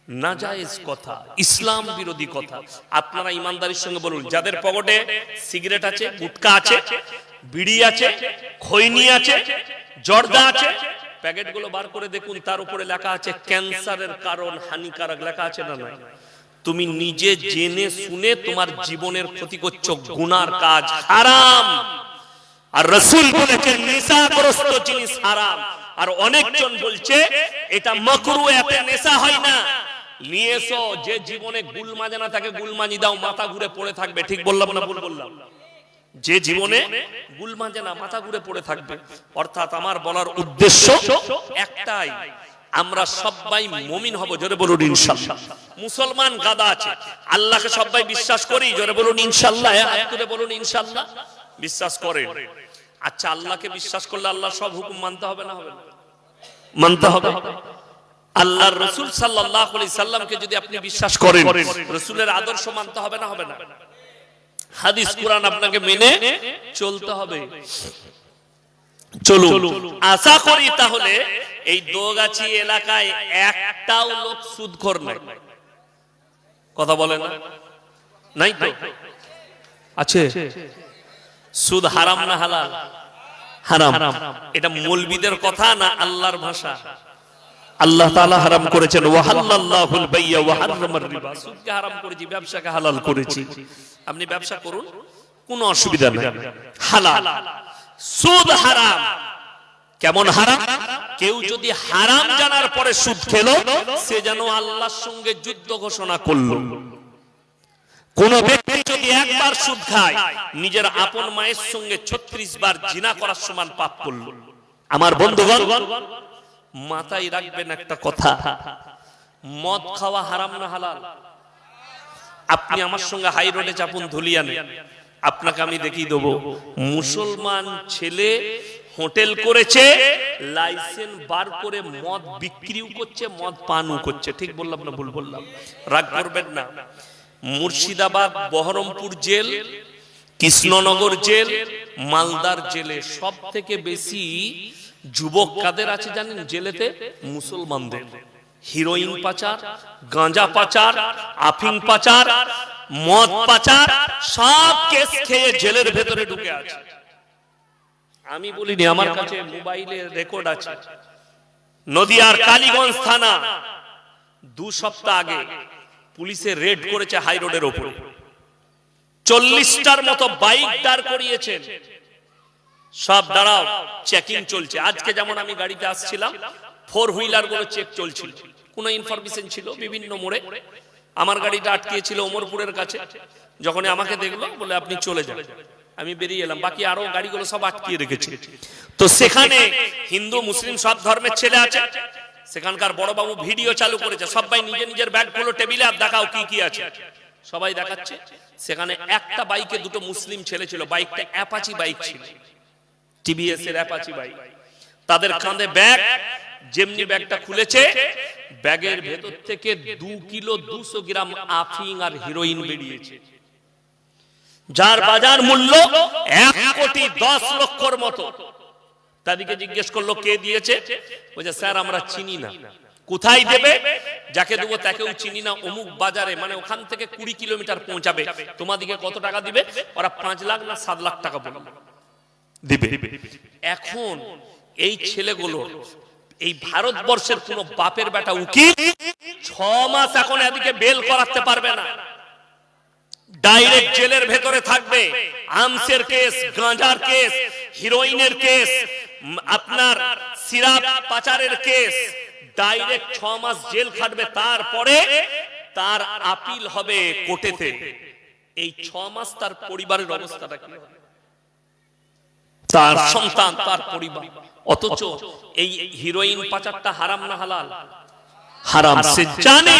নাজায়েজ কথা, ইসলাম বিরোধী কথা। আপনারা ইমানদারির সঙ্গে বলুন, যাদের পকেটে সিগারেট আছে, গুটকা আছে, বিড়ি আছে, খৈনি আছে, জর্দা আছে, প্যাকেটগুলো বার করে দেখুন, তার উপরে লেখা আছে ক্যান্সারের কারণ, হানিকারক লেখা আছে না নাই? তুমি নিজে জেনে শুনে তোমার জীবনের ক্ষতি করছো, গুনার কাজ, হারাম। আর রাসূল বলেছেন নেশাগ্রস্ত জিনিস হারাম। আর অনেকজন বলছে এটা মাকরুহ, এতে নেশা হয় না। নিয়ে এসো, যে জীবনে গুল মাজে না তাকে গুল মাজি দাও, মাথা ঘুরে পড়ে থাকবে। ঠিক বললাম না ভুল বললাম? যে জীবনে গুল মাজে না মাথা ঘুরে পড়ে থাকবে। অর্থাৎ আমার বলার উদ্দেশ্য একটাই, আমরা সবাই মুমিন হব, জোরে বলুন ইনশাআল্লাহ। মুসলমান গাদা আছে, আল্লাহকে সবাই বিশ্বাস করি, জোরে বলুন ইনশাআল্লাহ। হাত তুলে বলুন ইনশাআল্লাহ বিশ্বাস করেন। আচ্ছা, আল্লাহকে বিশ্বাস করলে আল্লাহর সব হুকুম মানতে হবে না? হবে না? মানতে হবে। আল্লাহর রাসূল সাল্লাল্লাহু আলাইহি সাল্লামকে যদি আপনি বিশ্বাস করেন, রাসূলের আদর্শ মানতে হবে না? হবে না? হাদিস কুরআন আপনাকে মেনে চলতে হবে। চলুন, আশা করি তাহলে এই দোগাছি এলাকায় একটাও লোক সুদখোর নাই। কথা বলে না? নাই তো? আছে? সুদ হারাম না হালাল? হারাম। এটা মৌলবীদের কথা না আল্লাহর ভাষা? আল্লাহ তাআলা হারাম করেছেন, ওয়াহাল্লাল্লাহুল বাইয়া ওয়া হাররামার রিবা। সুদকে হারাম করেছি, ব্যবসাকে হালাল করেছি। আপনি ব্যবসা করুন, কোনো অসুবিধা নেই, হালাল। সুদ হারাম। কেমন হারাম? কেউ যদি হারাম জানার পরে সুদ খেলো, সে যেন আল্লাহর সঙ্গে যুদ্ধ ঘোষণা করলো। কোন ব্যক্তি যদি একবার সুদ খায়, নিজের আপন মায়ের সঙ্গে 36 বার জিনা করার সমান পাপ করলো। আমার বন্ধুগণ, মাথায় রাখবেন একটা কথা, মদ খাওয়া হারাম না হালাল? আপনি আমার সঙ্গে হাই রোডে চাপুন ধুলিয়ানে, আপনাকে আমি দেখিয়ে দেবো মুসলমান ছেলে হোটেল করেছে, লাইসেন্স বার করে মদ বিক্রিও করছে, মদ পানও করছে। ঠিক বললাম না ভুল বললাম? রাগ করবেন না। মুর্শিদাবাদ, বহরমপুর জেল, কৃষ্ণনগর জেল, মালদার জেলে সব থেকে বেশি যুবক কাদের আছে জানেন? জেলেতে মুসলমানদের। হিরোইন পাচার, গাঁজা পাচার, আফিং পাচার, মদ পাচার, সব কেস খেয়ে জেলের ভেতরে ঢুকে আছে। আমি বলিনি, আমার কাছে মোবাইলে রেকর্ড আছে। নদিয়ার কালীগঞ্জ থানা 2 সপ্তাহ আগে পুলিশে রেড করেছে হাই রোডের উপরে। 40টার মতো বাইক দাঁড় করিয়েছেন, সব দাঁড়াও, চেকিং চলছে। আজকে যেমন আমি গাড়িতে আসছিলাম, 4 হুইলার গুলো চেক চলছিল। কোন ইনফরমেশন ছিল বিভিন্ন মোড়ে, আমার গাড়িটা আটকিয়েছিল ওমরপুরের কাছে। যখন আমাকে দেখলো, বলে আপনি চলে যান। আমি বেরিয়ে এলাম, বাকি আরো গাড়িগুলো সব আটকিয়ে রেখেছে। তো সেখানে হিন্দু মুসলিম সব ধর্মের ছেলে আছে। সেখানকার বড় বাবু ভিডিও চালু করেছে, সবাই নিজের নিজের ব্যাগগুলো টেবিলে আর দেখাও কি কি আছে। সবাই দেখাচ্ছে। সেখানে একটা বাইকে 2টো মুসলিম ছেলে ছিল, বাইকটা অ্যাপাচি বাইক ছিল, টিভিএস এর অ্যাপাচি বাইক। তাদের কাঁধে ব্যাগ, যেমনি ব্যাগটা খুলেছে, ব্যাগের ভেতর থেকে 2 কিলো 200 গ্রাম আফিং আর হিরোইন বেরিয়েছে, যার বাজার মূল্য 1,10,00,000 মতো। তাদেরকে জিজ্ঞেস করলো কে দিয়েছে, বলছে স্যার আমরা চিনি না। কোথায় দেবে? যাকে দেবো তাকেও চিনি না, অমুক বাজারে, মানে ওখান থেকে 20 কিলোমিটার পৌঁছাবে। তোমাদেরকে কত টাকা দিবে? ওরা 5 লাখ না 7 লাখ টাকা বলল দিবে। এখন এই ছেলেগুলো, এই ভারতবর্ষের কোন বাপের বেটা উকিল 6 মাস এখন এদিকে বেল করাতে পারবে না, ডাইরেক্ট জেলের ভেতরে থাকবে। আর্মসের কেস, গাঁজার কেস, হিরোইনের কেস, আপনার সিরাপ পাচারের কেস, ডাইরেক্ট 6 মাস জেল খাটবে। তারপরে তার আপিল হবে কোর্টেতে। এই 6 মাস তার পরিবারের অবস্থাটা কি হবে? তার সন্তান, তার পরিবার। অথচ এই হিরোইন পাচারটা হারাম না হালাল? হারাম। সে জানে,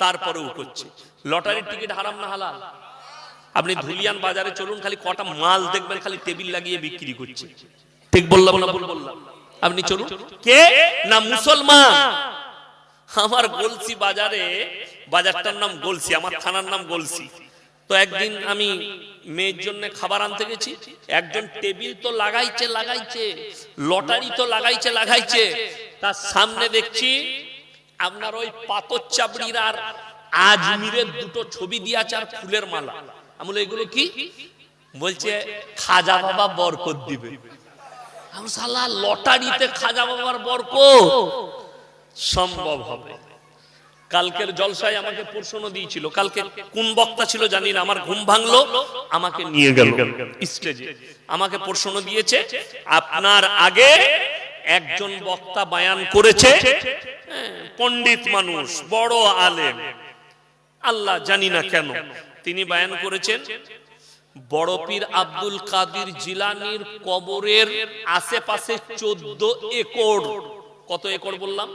তারপরেও করছে। লটারির টিকিট হারাম না হালাল? আপনি ধুলিয়ান বাজারে চলুন, খালি কটা মাল দেখবেন খালি টেবিল লাগিয়ে বিক্রি করছে। ঠিক বললাম না ভুল বললাম? আপনি চলুন, কে না মুসলমান। আমার গলসি বাজারে, বাজারটার নাম গলসি, আমার থানার নাম গলসি। তো একদিন আমি মেয়ের জন্য খাবার আনতে গেছি, একজন টেবিল তো লাগাইছে, লটারি তো লাগাইছে, তার সামনে দেখছি আপনার ওই পাথর চাবড়ির আর আজমিরের 2টো ছবি দিয়েছে আর ফুলের মালা। আমি বলি এগুলো কি? বলছে খাজা বাবা বরকত দিবে। আমি শালা লটারিতে খাজা বাবার বরকত সম্ভব হবে? কালকের জলসায় আমাকে প্রশ্ন দিয়েছিল, কালকে কোন বক্তা ছিল জানি না, আমার ঘুম ভাঙলো, আমাকে নিয়ে গেল স্টেজে, আমাকে প্রশ্ন দিয়েছে। আপনার আগে একজন বক্তা বায়ান করেছে, পণ্ডিত মানুষ, বড় আলেম, আল্লাহ জানি না কেন তিনি বায়ান করেছেন, বড় পীর আব্দুল কাদের জিলানীর কবরের আশেপাশে 14 একর, কত একর বললাম?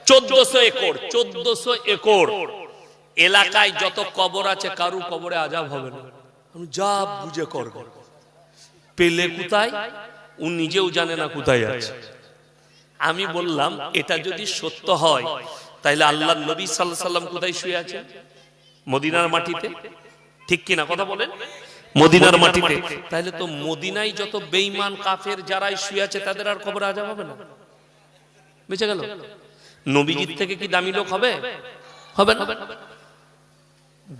1400 একর, 1400 একর এলাকায় যত কবর আছে কারু কবরে আযাব হবে না। যা বুঝে করবে, পেলে কোথায় ও নিজেও জানে না কোথায় আছে। আমি বললাম এটা যদি সত্য হয় তাহলে আল্লাহর নবী সাল্লাল্লাহু আলাইহি সাল্লাম কোথায় শুয়ে আছেন? মদিনার মাটিতে, ঠিক কিনা কথা বলেন? মদিনার মাটিতে। তাহলে তো মদিনায় যত বেঈমান কাফের যারাই শুয়ে আছে তাদের আর কবরে আযাব হবে না? বেঁচে গেল। নবীজির থেকে কি দামি লোক হবে? হবে না।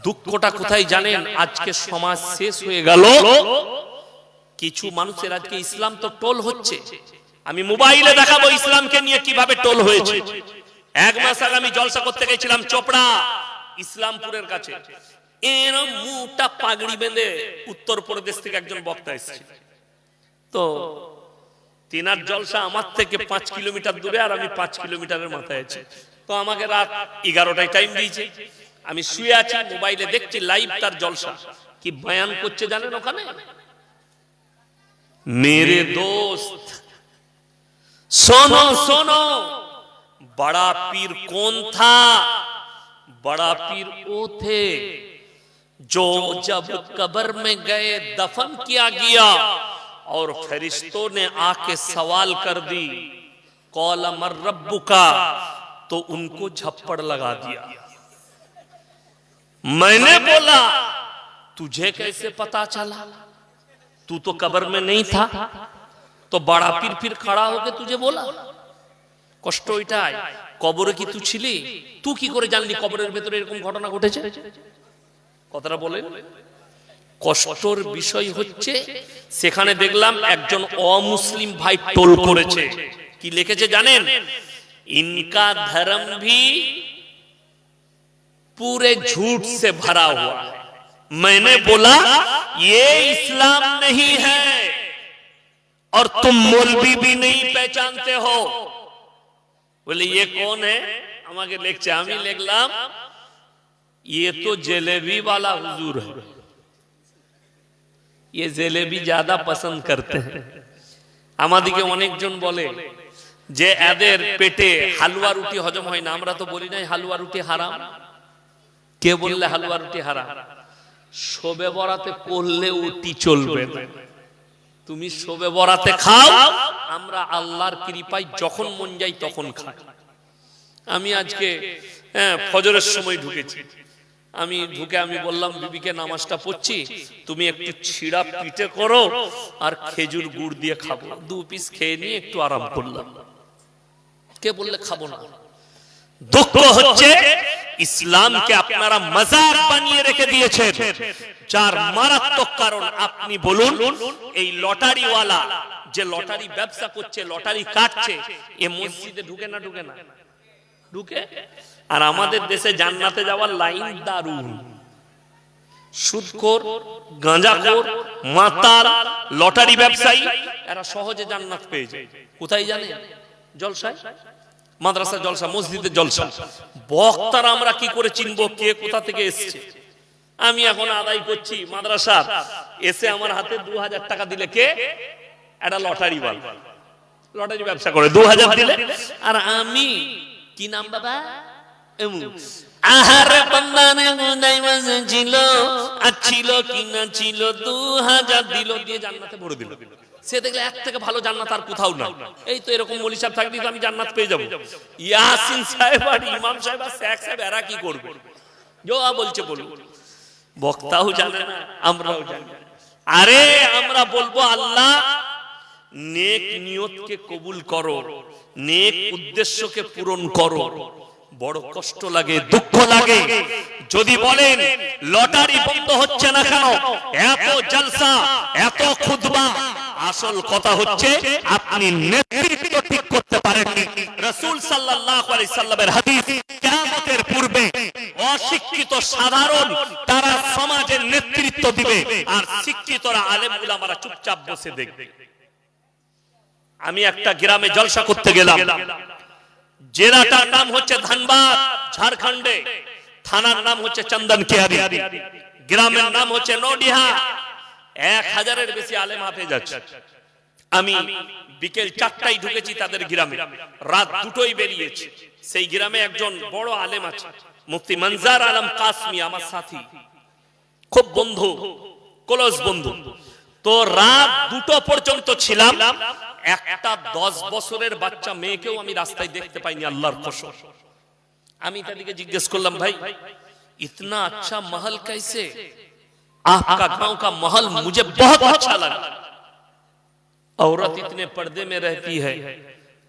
দুঃখটা কোথায় জানেন? আজকে সমাজ শেষ হয়ে গেল। কিছু মানুষের আজকে ইসলাম তো টোল হচ্ছে। আমি মোবাইলে দেখাবো ইসলামকে নিয়ে কিভাবে টোল হয়েছে। এক মাস আগে আমি জলসা করতে গেছিলাম চোপড়া ইসলামপুরের কাছে। এরম মুটা পাগড়ি বেঁধে উত্তরপ্রদেশ থেকে একজন বক্তা এসেছিল। তো তিনার জলসা আমার থেকে 5 কিলোমিটার দূরে, আর আমি 5 কিলোমিটারের মাথায় আছি। তো আমাকে রাত 11টায় টাইম দিয়েছে। আমি শুয়ে আছি, মোবাইলে দেখছি লাইভ তার জলসা। কি বয়ান করছে জানেন ওখানে? मेरे दोस्त सुनो सुनो, बड़ा पीर कौन था? बड़ा पीर वो थे जो जब कब्र में गए दफन किया गया और फरिश्तों ने आके सवाल कर दी कौल मर रब्बुका, तो उनको झप्पड़ लगा दिया। मैंने बोला तुझे कैसे पता चला? तू तो कब्र में नहीं था। तो बड़ा पीर फिर खड़ा होके तुझे बोला। কষ্ট এটাই, কবরে কি তুই ছিলি? তুই কি করে জানলি কবরের ভেতরে এরকম ঘটনা ঘটেছে? কথাটা বলেন। কষ্টর বিষয় হচ্ছে সেখানে দেখলাম একজন অমুসলিম ভাই টোল করেছে। কি লিখেছে জানেন? इनका धर्म भी पूरे झूठ से भरा हुआ है। मैंने बोला ये इस्लाम नहीं है और तुम मौलवी भी नहीं पहचानते हो। बोले ये कौन है? আমাকে লিখছে, আমি লিখলাম ये तो जलेबी वाला हुजूर है। ये जलेबी ज्यादा पसंद करते हैं। আমাদেরকে অনেকজন বলে যে এদের পেটে হালুয়া রুটি হজম হয় না। আমরা তো বলি নাই হালুয়া রুটি হারাম। কে বললে হালুয়া রুটি হারাম? শোবে বরাতে করলে উটি চলবে না। তুমি শোবে বরাতে খাও, আমরা আল্লাহর কৃপায় যখন মন যাই তখন খাই। আমি আজকে ফজরের সময় ঢুকেছি। আমি ঢুকে আমি বললাম বিবিকে নামাজটা পড়ছি, তুমি একটু ছিড়া পিঠে করো আর খেজুর গুড় দিয়ে খাবো। 2 পিস খেয়ে নিয়ে একটু আরাম করলাম। কে বললে খাবো না? দুঃখ হচ্ছে ইসলামকে আপনারা মাজার বানিয়ে রেখে দিয়েছেন, যার মারাত্মক কারণ আপনি বলুন। এই লটারিওয়ালা যে লটারি ব্যবসা করছে, লটারি কাটছে, এ মসজিদে ঢুকে না? ঢুকে না? ঢুকে। আর আমাদের দেশে জান্নাতে যাওয়ার লাইন দারুণ। সুদখোর, গাঁজাখোর, মাতাল, লটারি ব্যবসায়ী এরা সহজে জান্নাত পেয়ে যায়। কোথায় জানেন? জলসায়, মাদ্রাসা জলসা, মসজিদে জলসা। বক্তারা আমরা কি করে চিনবো কে কোথা থেকে এসেছে? আমি এখন আদায় করছি মাদ্রাসা, এসে আমার হাতে 2000 টাকা দিলে কে? একটা লটারি বাল, লটারি ব্যবসা করে 2000 দিলে। আর আমি কি নাম বাবা? আহারে বান্দানে গুনাই মাঝে ছিল, আর ছিল কি না ছিল, 2000 দিল, দিয়ে জান্নাতে ভরে দিল। সে দেখলে এক থেকে ভালো জান্নাত আর কোথাও না। এই তো এরকম মৌলী সাহেব থাকলে তো আমি জান্নাত পেয়ে যাবো। ইয়াসিন সাহেব আর ইমাম সাহেব আর শেখ সাহেব এরা কি করবে? যা বলছে বলুন। বক্তাও জানে না, আমরাও জানি। আরে আমরা বলবো আল্লাহ নেক নিয়তকে কবুল করো, নেক উদ্দেশ্যকে পূরণ করো। বড় কষ্ট লাগে, দুঃখ লাগে যদি বলেন লটারি বন্ধ হচ্ছে না কেন, এত জলসা, এত খুতবা। আসল কথা হচ্ছে আপনি নেতৃত্ব ঠিক করতে পারেননি। রাসূল সাল্লাল্লাহু আলাইহি সাল্লামের হাদিস, কিয়ামতের পূর্বে অশিক্ষিত সাধারণ তারা সমাজের নেতৃত্ব দিবে, আর শিক্ষিতরা আলেম উলামারা চুপচাপ বসে দেখবে। আমি একটা গ্রামে জলসা করতে গেলাম। জেলাটার নাম হচ্ছে ধানবাদ, ঝাড়খণ্ডে। থানার নাম হচ্ছে চন্দন কিয়ারি, গ্রামের নাম হচ্ছে নডিহা। 1000-এর বেশি আলেম হাফেজ আছে। আমি বিকেল 4টায় ঢুকেছি তাদের গ্রামে, রাত 2টোয় বেরিয়েছি। সেই গ্রামে একজন বড় আলেম আছে, মুফতি মনজার আলম কাসমি, আমার সাথী, খুব বন্ধু, ক্লোজ বন্ধু। তো রাত 2টো পর্যন্ত ছিলাম। একটা 10 বছরের বাচ্চা মেয়েকেও আমি রাস্তায় দেখতে পাইনি, আল্লাহর কসম। আমি তাদেরকে জিজ্ঞেস করলাম, ভাই इतना अच्छा महल कैसे? आपका गांव का महल मुझे बहुत अच्छा लगा। औरत इतने पर्दे में रहती है,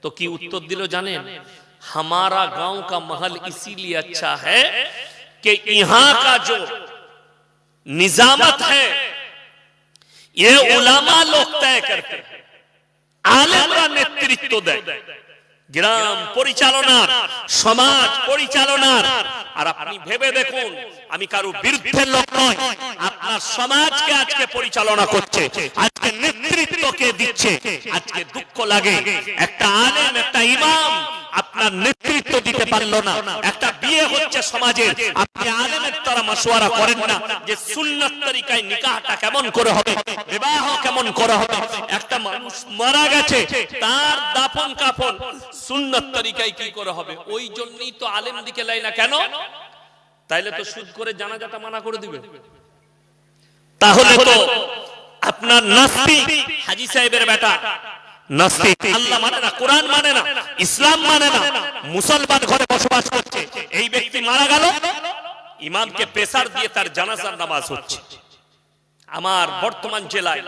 तो की उत्तर दिलो जाने, हमारा गांव का महल इसीलिए अच्छा है कि यहाँ का जो निजामत है ये उलामा लोग तय करते हैं, आलेमरा नेतृत्व देয়, গ্রাম পরিচালনার, সমাজ পরিচালনার। আর আপনি ভেবে দেখুন, আমি কারো বিরুদ্ধে লোক নয়, আপনার সমাজকে আজকে পরিচালনা করছে, আজকে নেতৃত্বকে দিচ্ছে। আজকে দুঃখ লাগে একটা আলেম, একটা ইমাম আপনার নেতৃত্ব দিতে পারলো না। একটা বিয়ে হচ্ছে সমাজে, আপনি আলেমের দ্বারা মাশওয়ারা করেন না যে সুন্নাত তরিকায় নিকাহটা কেমন করে হবে, বিবাহ কেমন করে হবে। একটা মানুষ মারা গেছে, তার দাফন কাফন সুন্নাত তরিকায় কি করে হবে। ওই জন্যই তো আলেম দিকে লাই না কেন? তাইলে তো সুদ করে জানাজাটা মানা করে দিবে। তাহলে তো আপনার নাস্তিক হাজী সাহেবের বেটা নাস্তিক, আল্লাহ মানে না, কোরআন মানে না, ইসলাম মানে না, মুসলমান ঘরে বসবাস করছে, এই ব্যক্তি মারা গেল, ইমামকে প্রেসার দিয়ে তার জানাজার নামাজ হচ্ছে। আমার বর্তমান জেলায়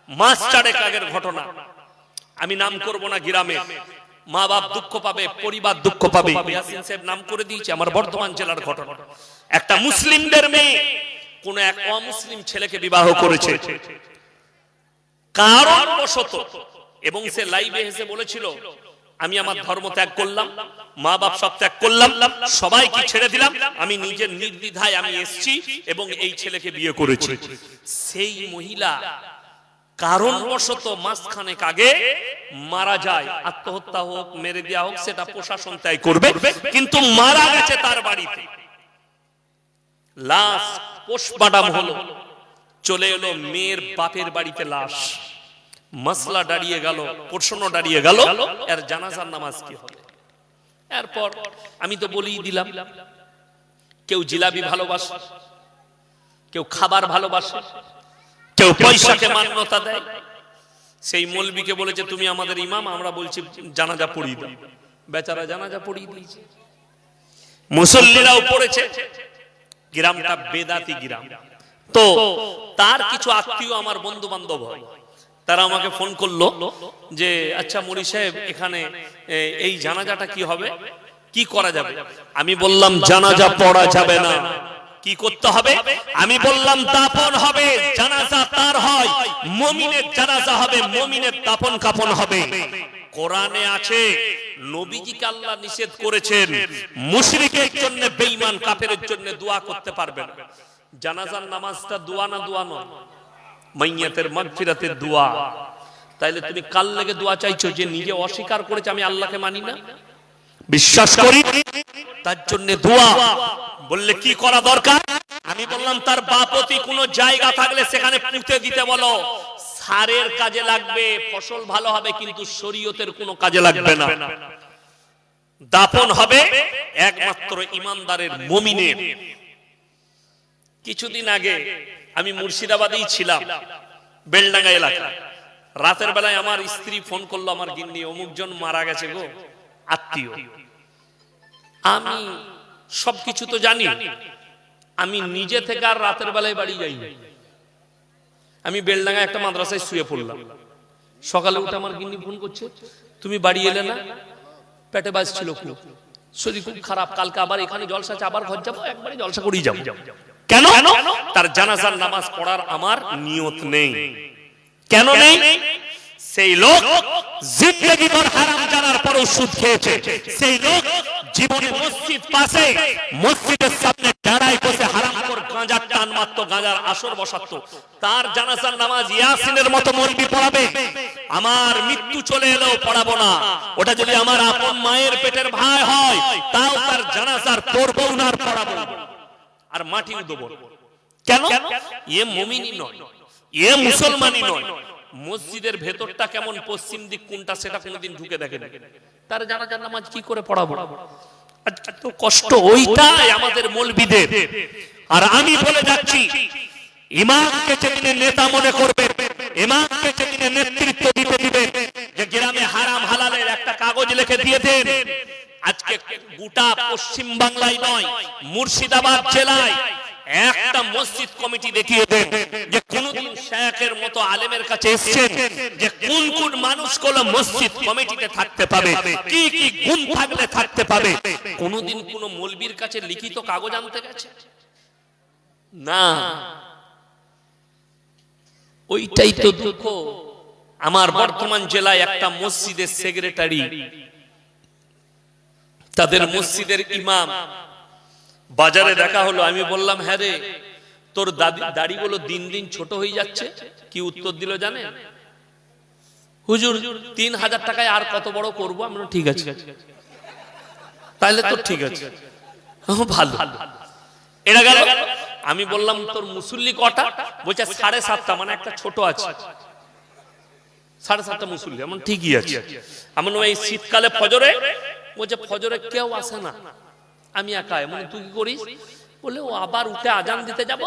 মাস চারেক আগের ঘটনা, আমি নাম করব না গ্রামে, মা বাপ দুঃখ পাবে, পরিবার দুঃখ পাবে, ইয়াসিন সাহেব নাম করে দিয়েছে, আমার বর্তমান জেলার ঘটনা। একটা মুসলিমদের মেয়ে কোন এক অমুসলিম ছেলেকে বিবাহ করেছে কারণবশত, এবং সে লাইভে এসে বলেছিল আমি আমার ধর্ম ত্যাগ করলাম, মা বাপ সব ত্যাগ করলাম, সবাইকে ছেড়ে দিলাম, আমি নিজের নির্দ্বিধায় আমি এসেছি এবং এই ছেলেকে বিয়ে করেছি। সেই মহিলা কারণবশত মাসখানেক আগে মারা যায়, আত্মহত্যা হোক, মেরে দেওয়া হোক, সেটা প্রশাসন তাই করবে, কিন্তু মারা গেছে তার বাড়িতে। লাশ পোস্টমর্টম হলো, চলে এলো মেয়ের বাপের বাড়িতে লাশ। মাসলা দাঁড়িয়ে গেল, প্রশ্ন দাঁড়িয়ে গেল, এর জানাজার নামাজ কি হবে। এরপর আমি তো বলেই দিলাম, কেউ জিলাপি ভালোবাসে, কেউ খাবার ভালোবাসে, কেউ পয়সাকে মান্যতা দেয়। সেই মৌলবীকে বলেছে তুমি আমাদের ইমাম, আমরা বলছি জানাজা পড়িয়ে দাও। বেচারা জানাজা পড়িয়ে দিয়েছে, মুসল্লিরাও পড়েছে। গ্রামটা বেদাতি গ্রাম, তো তার কিছু আত্মীয় আমার বন্ধু বান্ধব হয়, তারা আমাকে ফোন করলো যে আচ্ছা মৌলী সাহেব, এখানে এই জানাজাটা কি হবে, কি করা যাবে। আমি বললাম জানাজা পড়া যাবে না, কি করতে হবে? আমি বললাম দাফন হবে, জানাজা তার হয়, মুমিনের জানাজা হবে, মুমিনের দাফন কাফন হবে। কোরআনে আছে, নবীজিকে আল্লাহ নিষেধ করেছেন মুশরিকের জন্য, বেঈমান কাফেরের জন্য দোয়া করতে পারবে না। জানাজার নামাজটা দোয়া না, দোয়া নয়, মাইয়াতের মাগফিরাতের দোয়া। তাইলে তুমি কাল লেগে দোয়া চাইছো যে নিজে অস্বীকার করেছে আমি আল্লাহকে মানি না, বিশ্বাস করি, তার জন্য দোয়া। বললে কি করা দরকার? আমি বললাম তার বাপতি কোনো জায়গা থাকলে সেখানে পুঁতে দিতে বলো, সারের কাজে লাগবে, ফসল ভালো হবে, কিন্তু শরীয়তের কোনো কাজে লাগবে না। দাফন হবে একমাত্র ইমানদারের, মুমিনের। কিছুদিন আগে আমি মুর্শিদাবাদেই ছিলাম, বেলডাঙ্গা এলাকা। রাতের বেলায় আমার স্ত্রী ফোন করলো, আমার গিন্নি অমুকজন মারা গেছে গো, আত্মীয়। আমি সবকিছু তো জানি, আমি নিজে থেকে আর রাতের বেলায় বাড়ি যাই। আমি বেলডাঙ্গা একটা মাদ্রাসায় শুয়ে পড়লাম। সকালে উঠে আমার গিন্নি ফোন করছে, তুমি বাড়ি এলে না, পেটে বাজছিল খুব, শরীর খুব খারাপ, কালকে আবার এখানে জলসা আছে, আবার ঘর যাবো, একবারে জলসা করেই যাবো। কেন? তার জানাজার নামাজ পড়ার আমার নিয়ত নেই। কেন নেই? সেই লোক জিন্দেগি ভর হারাম জানার পরও সুদ খেয়েছে। সেই লোক জীবনে মসজিদ পাশে, মসজিদের সামনে দাঁড়ায় বসে হারামখোর গাঁজার টান মারতো, গাঁজার আসর বসাতো। তার জানাজার নামাজ ইয়াসিনের মতো মৌলবি পড়াবে। আমার মৃত্যু চলে এলেও পড়াবো না। ওটা যদি আমার আপন মায়ের পেটের ভাই হয়, তাও তার জানাজার পড়বো না, আর পড়াবো না, আর মাটিও দেবো। কেন? এ মুমিনই নয়, এ মুসলমানই নয়। মসজিদের ভেতরটা কেমন, পশ্চিম দিক কোনটা, সেটা কোনোদিন ঢুকে দেখে না। তার জানাজার নামাজ কি করে পড়াবো? আজকে তো কষ্ট ওইটাই আমাদের মৌলবীদের। আর আমি বলে যাচ্ছি, ইমামকে যেদিনে নেতা মনে করবে, ইমামকে যেদিনে নেতৃত্ব দিতে দিবে, যে গ্রামে হারাম হালালের একটা কাগজ লিখে দিয়ে দেন। আজকে গোটা পশ্চিম বাংলায় নয়, মুর্শিদাবাদ জেলায় একটা মসজিদ কমিটি দেখিয়ে দেন যে কোনদিন শেখের মতো আলেমের কাছে এসেছেন যে কোন কোন মানুষগুলো মসজিদ কমিটিতে থাকতে পাবে, কি কি গুণ থাকলে থাকতে পাবে। কোনদিন কোন মৌলবীর কাছে লিখিত কাগজ আনতে গেছে না। ওইটাই তো দুঃখ। আমার বর্তমান জেলায় একটা মসজিদের সেক্রেটারি, তাদের মসজিদের ইমাম, বাজারে দেখা হলো। আমি বললাম, হ্যাঁ রে, তোর দাড়িগুলো দিন দিন ছোট হয়ে যাচ্ছে। কি উত্তর দিল জানেন? হুজুর 3000 টাকায় আর কত বড় করবো? আমরা ঠিক আছে, তাহলে তো ঠিক আছে, ভালো। এরা গেল। আমি বললাম, তোর মুসল্লি কটা? বলছে 7.5টা, মানে একটা ছোট আছে। 7.5টা মুসল্লি, এমন ঠিকই আছে। এমন এই শীতকালে ফজরে, বলছে ফজরে কেউ আসে না, আমি একা। এমন তুই কি করিস? বলে, ও আবার উঠে আজান দিতে যাব,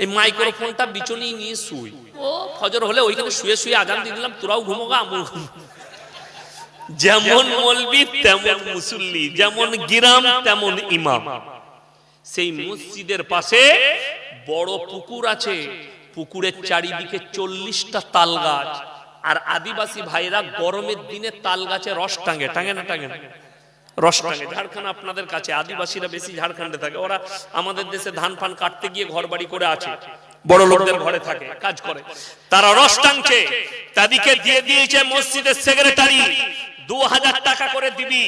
এই মাইক্রোফোনটা বিচনি নিয়ে শুই। ও ফজর হলে ওইখানে শুয়ে শুয়ে আজান দিয়ে দিলাম, তোরাও ঘুমোগা আমরাও ঘুমো। যেমন মৌলবি তেমন মুসল্লি, যেমন গিরাম তেমন ইমাম। সেই মসজিদের পাশে বড় পুকুর আছে, পুকুরের চারিদিকে 40টা তাল গাছ। আর আদিবাসী ভাইরা গরমের দিনে তাল গাছে রস টাঙে, টাঙে না টাঙে না? রস টাঙে। ঝাড়খণ্ড আপনাদের কাছে, আদিবাসীরা বেশি ঝাড়খণ্ডে থাকে। ওরা আমাদের দেশে ধান ফান কাটতে গিয়ে ঘর বাড়ি করে আছে, বড় লোকদের ঘরে থাকে, কাজ করে। তারা রস টাঙছে, তাদেরকে দিয়ে দিয়েছে মসজিদের সেক্রেটারি। 2000 টাকা করে দিবি,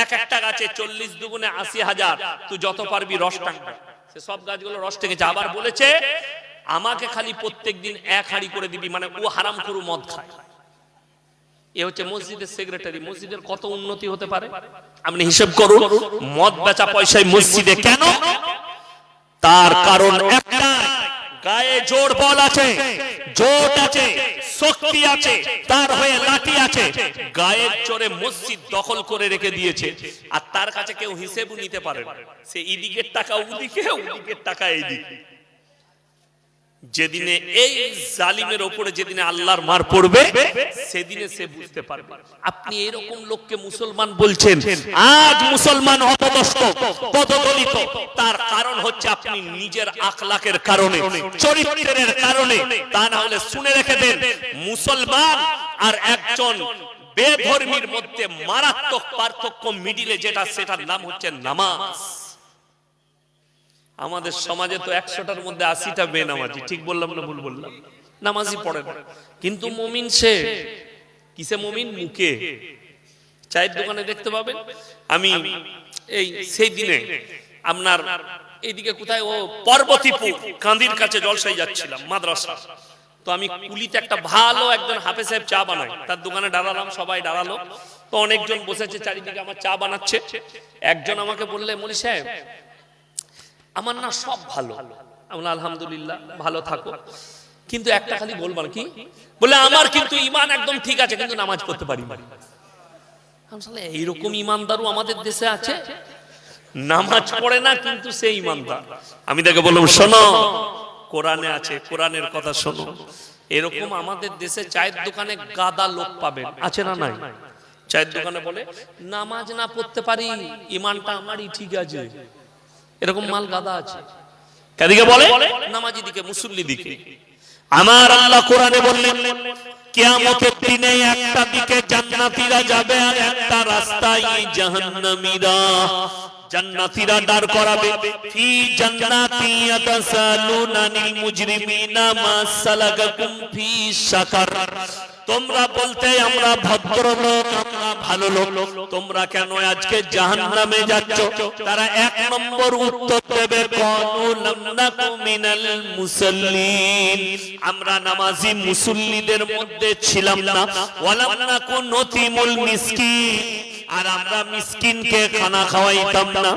এক একটা গাছে 40 দুগুণে 80,000, তুই যত পারবি রস টাঙবে। সে সব গাছগুলো রস টেকেছে। আবার বলেছে, আমাকে খালি প্রত্যেকদিন 1 হাঁড়ি করে দিবি, মানে ও হারাম খুরু মদ খায়। এ হচ্ছে মসজিদের সেক্রেটারি। মসজিদের কত উন্নতি হতে পারে আপনি হিসাব করুন। মদ বেচা পয়সায় মসজিদে কেন? তার কারণ একটা, গায়ে জোর বল আছে, জোট আছে, শক্তি আছে, তার হয়ে লাঠি আছে। গায়ের জোরে মসজিদ দখল করে রেখে দিয়েছে, আর তার কাছে কেউ হিসেবও নিতে পারে না। সে এদিকের টাকা ওদিকে, ওদিকের টাকা এইদিকে। যেদিনে এই জালিমের উপরে যেদিনে আল্লাহর মার পড়বে, সেদিনে সে বুঝতে পারবে। আপনি এরকম লোককে মুসলমান বলছেন, আজ মুসলমান অপদস্থ, পদদলিত, তার কারণ হচ্ছে আপনি নিজের আখলাকের কারণে, চরিত্রের কারণে। তা না হলে শুনে রেখে দেন, মুসলমান আর একজন বেধর্মীর মধ্যে মারাত্মক পার্থক্য মিডিলে যেটা, সেটার নাম হচ্ছে নামাজ। আমাদের সমাজে তো 100টার মধ্যে 80টা বেনামাজি। ঠিক বললাম না ভুল বললাম? নামাজি পড়ে না, কিন্তু মুমিন সে। কিসে মুমিন? মুখে। চায়ের দোকানে দেখতে পাবেন। আমি এই সেই দিনে আপনার এইদিকে কোথায়, ও পর্বতীপুর কান্দির কাছে জলসাই যাচ্ছিলাম, মাদ্রাসা। তো আমি কুলিতে একটা ভালো একজন হাফেজ সাহেব চা বানায়, তার দোকানে দাঁড়ালাম, সবাই দাঁড়ালো। তো অনেকজন বসেছে চারিদিকে, আমার চা বানাচ্ছে। একজন আমাকে বললে, মনি সাহেব, আমার না সব ভালো। আমরা আলহামদুলিল্লাহ, ভালো থাকো, কিন্তু একটা খালি বলবার কি, বলে আমার কিন্তু ঈমান একদম ঠিক আছে, কিন্তু নামাজ পড়তে পারি না। এইরকম ঈমানদারও আমাদের দেশে আছে, নামাজ পড়ে না কিন্তু সে ঈমানদার। আমি তাকে বললাম, শোনো, কোরআনে আছে, কোরআনের কথা শোনো। এরকম আমাদের দেশে চায়ের দোকানে গাদা লোক পাবেন, আছে না নাই? চায়ের দোকানে বলে, নামাজ না পড়তে পারি, ঈমানটা আমারই ঠিক আছে। এরকম মাল গাদা আছে। কাদিকে বলে? নামাজি দিকে, মুসল্লি দিকে। আমার আল্লাহ কোরআনে বললেন, কিয়ামতের দিনে একটা দিকে জান্নাতীরা যাবে, আর একটা রাস্তায় জাহান্নামীরা। জান্নাতীরা দাঁড় করাবে, ফি জান্নাতি ইয়াতাসালুনা আনিল মুজরিমিনা মা সালাকাকুম ফি সাকার। তোমরা বলতে আমরা ভদ্রলোক, আমরা ভালো লোক, তোমরা কেন আজকে জাহান্নামে যাচ্ছ? তারা 1 নম্বর উত্তর দেবে, কানু লাম নাকু মিনাল মুসাল্লিন, আমরা নামাজি মুসল্লিদের মধ্যে ছিলাম না। ওয়ালাম নাকু নতিমুল মিসকিন, আর আমরা মিসকিনকে খানা খাওয়াইতাম না।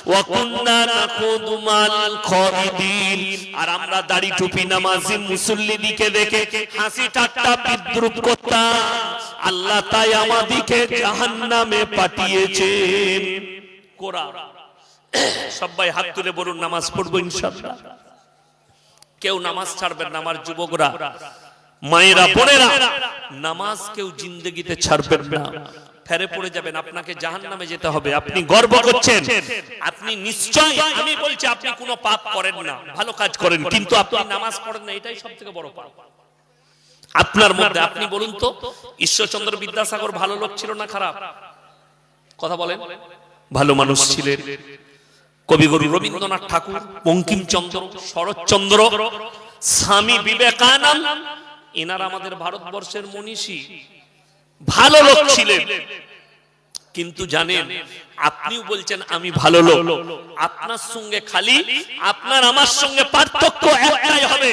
ওয়া কুননা নাকুদু মাল খাইদিন, আর আমরা দাড়ি টুপি নামাজি মুসল্লিদিকে দেখে হাসি ঠাট্টা বিদ্রুপ করতাম। আল্লাহ তাই আমাদিকে জাহান্নামে পাঠিয়েছেন। কোরআন। সবাই হাত তুলে বলুন, নামাজ পড়বো ইনশাআল্লাহ। কেউ নামাজ ছাড়বেন না। আমার যুবকরা, মায়েরা, বোনেরা, নামাজ কেউ জিন্দেগিতে ছাড়বেন না। ফেরে পড়ে যাবেন, আপনাকে জাহান্নামে যেতে হবে। আপনি গর্ব করছেন, আপনি নিশ্চয়, আমি বলছি আপনি কোনো পাপ করেন না, ভালো কাজ করেন, কিন্তু আপনি নামাজ পড়েন না, এটাই সবথেকে বড় পাপ আপনার মধ্যে। আপনি বলুন তো, ঈশ্বরচন্দ্র বিদ্যাসাগর ভালো লোক ছিল না খারাপ? কথা বলেন। ভালো মানুষ ছিলেন। কবিগুরু রবীন্দ্রনাথ ঠাকুর, বঙ্কিমচন্দ্র, শরৎচন্দ্র, স্বামী বিবেকানন্দ, এনারা আমাদের ভারতবর্ষের মনীষী, ভালো লোক ছিলেন। কিন্তু জানেন, আপনিও বলছেন আমি ভালো লোক, আপনার সঙ্গে খালি আপনার আমার সঙ্গে পার্থক্য একটাই হবে,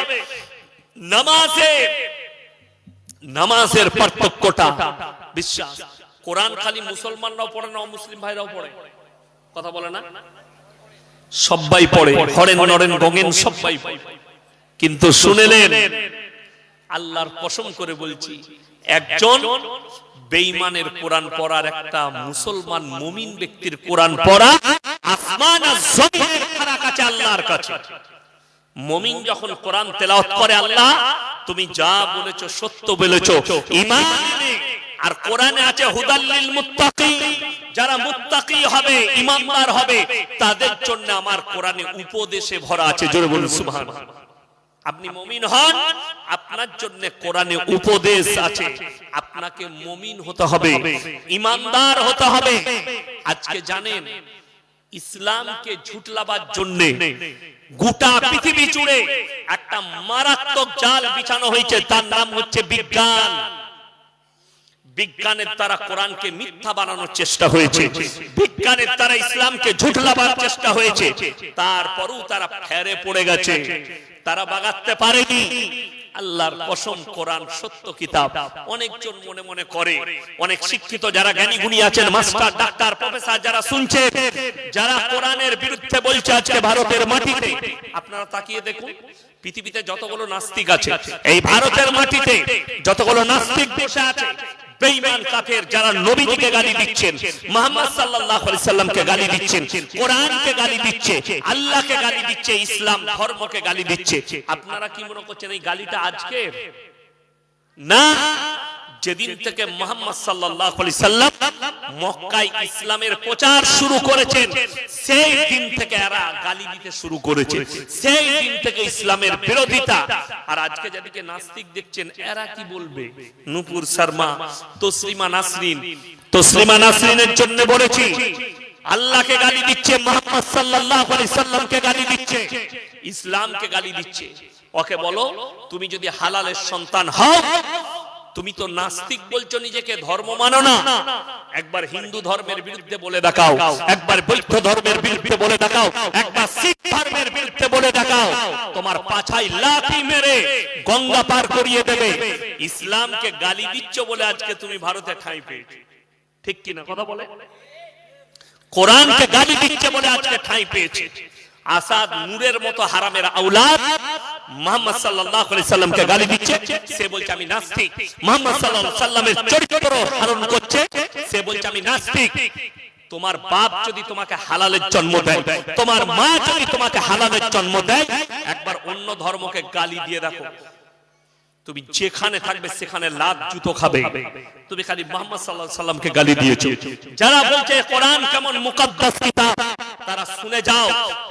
নামাজের পার্থক্যটা। বিশ্বাস, কোরআন খালি মুসলমানরাও পড়ে না, অমুসলিম ভাইরাও পড়ে, কথা বলে না? সবাই পড়ে, হরেন নরেন গঙ্গেন সবাই পড়ে। কিন্তু শুনেলেন, আল্লাহর কসম করে বলছি, একজন বেঈমানের কোরআন পড়ার একটা মুসলমান মুমিন ব্যক্তির কোরআন পড়া আসমান আর জমিনের ফারাক আছে আল্লাহর কাছে। মুমিন যখন কোরআন তেলাওয়াত করে, আল্লাহ তুমি যা বলেছো সত্য বলেছো, ঈমান আর কোরআনে আছে হুদাল্লিল মুত্তাকিন, যারা মুত্তাকি হবে, ঈমানদার হবে, তাদের জন্য আমার কোরআনে উপদেশে ভরা আছে। জোরে বলুন সুবহানাল্লাহ। আপনি মুমিন হন, আপনার জন্য কোরআনে উপদেশ আছে। আপনাকে মুমিন হতে হবে, ঈমানদার হতে হবে। আজকে জানেন, ইসলামকে ঝুটলাবার জন্য গোটা পৃথিবী জুড়ে একটা মারাত্মক জাল বিছানো হয়েছে, তার নাম হচ্ছে বিজ্ঞান। বিজ্ঞানের দ্বারা কোরআনকে মিথ্যা বানানোর চেষ্টা হয়েছে, বিজ্ঞানের দ্বারা ইসলামকে ঝুটলাবার চেষ্টা হয়েছে, তারপরেও তারা ফেরে পড়ে গেছে, তারা বাগাতে পারেনি। আল্লাহর কসম, কোরআন সত্য কিতাব। অনেকজন মনে মনে করে, অনেক শিক্ষিত যারা জ্ঞানী গুণী আছেন, মাস্টার, ডাক্তার, প্রফেসর যারা শুনছে, যারা কোরআনের বিরুদ্ধে বলছে আজকে ভারতের মাটিতে, আপনারা তাকিয়ে দেখুন, পৃথিবীতে যতগুলো নাস্তিক আছে, এই ভারতের মাটিতে যতগুলো নাস্তিক বসে আছে, বেঈমান কাফের, যারা নবীকে গালি দিচ্ছেন, মুহাম্মদ সাল্লাল্লাহু আলাইহি সাল্লামকে গালি দিচ্ছেন, কোরআনকে গালি দিচ্ছে, আল্লাহকে গালি দিচ্ছে, ইসলাম ধর্মকে গালি দিচ্ছে। আপনারা কি মনে করছেন এই গালিটা আজকে? না, যেদিন থেকে মুহাম্মদ সাল্লাল্লাহু আলাইহি সাল্লাম মক্কায় ইসলামের প্রচার শুরু করেছেন, সেই দিন থেকে এরা গালি দিতে শুরু করেছে, সেই দিন থেকে ইসলামের বিরোধিতা। আর আজকে যেদিকে নাস্তিক দেখছেন, এরা কি বলবে? নূপুর শর্মা, তসলিমা নাসরিনের জন্য বলেছি, আল্লাহকে গালি দিচ্ছে, মুহাম্মদ সাল্লাল্লাহু আলাইহি সাল্লামকে গালি দিচ্ছে, ইসলামকে গালি দিচ্ছে। ওকে বলো, তুমি যদি হালালের সন্তান হও, তুমি তো নাস্তিক বলছো, নিজেকে ধর্ম মানো না, একবার হিন্দু ধর্মের বিরুদ্ধে বলে দেখাও, একবার বৌদ্ধ ধর্মের বিরুদ্ধে বলে দেখাও, একবার শিখ ধর্মের বিরুদ্ধে বলে দেখাও, তোমার পাছায় লাথি মেরে গঙ্গা পার করিয়ে দেবে। ইসলামকে গালি দিচ্ছ বলে আজকে তুমি ভারতে ঠাঁই পেয়েছো, ঠিক কিনা কথা বলে? কোরআনকে গালি দিচ্ছে বলে আজকে ঠাঁই পেয়েছে। আসাদ নূরের মতো হারামের আওলাদ মুহাম্মদ সাল্লাল্লাহু আলাইহি সাল্লামকে গালি দিচ্ছে, সে বলছে আমি নাস্তিক। মুহাম্মদ সাল্লাল্লাহু আলাইহি সাল্লামের চরিত্র হরণ করছে, সে বলছে আমি নাস্তিক। তোমার বাপ যদি তোমাকে হালালের জন্ম দেয়, তোমার মা যদি তোমাকে হালালের জন্ম দেয়, একবার অন্য ধর্মকে গালি দিয়ে দেখো, তুমি যেখানে থাকবে সেখানে লাত জুতো খাবে। তুমি খালি মুহাম্মদ সাল্লাল্লাহু আলাইহি সাল্লামকে গালি দিয়েছো। যারা বলছে কোরআন কেমন মুকদ্দাস কিতাব, তারা শুনে যাও,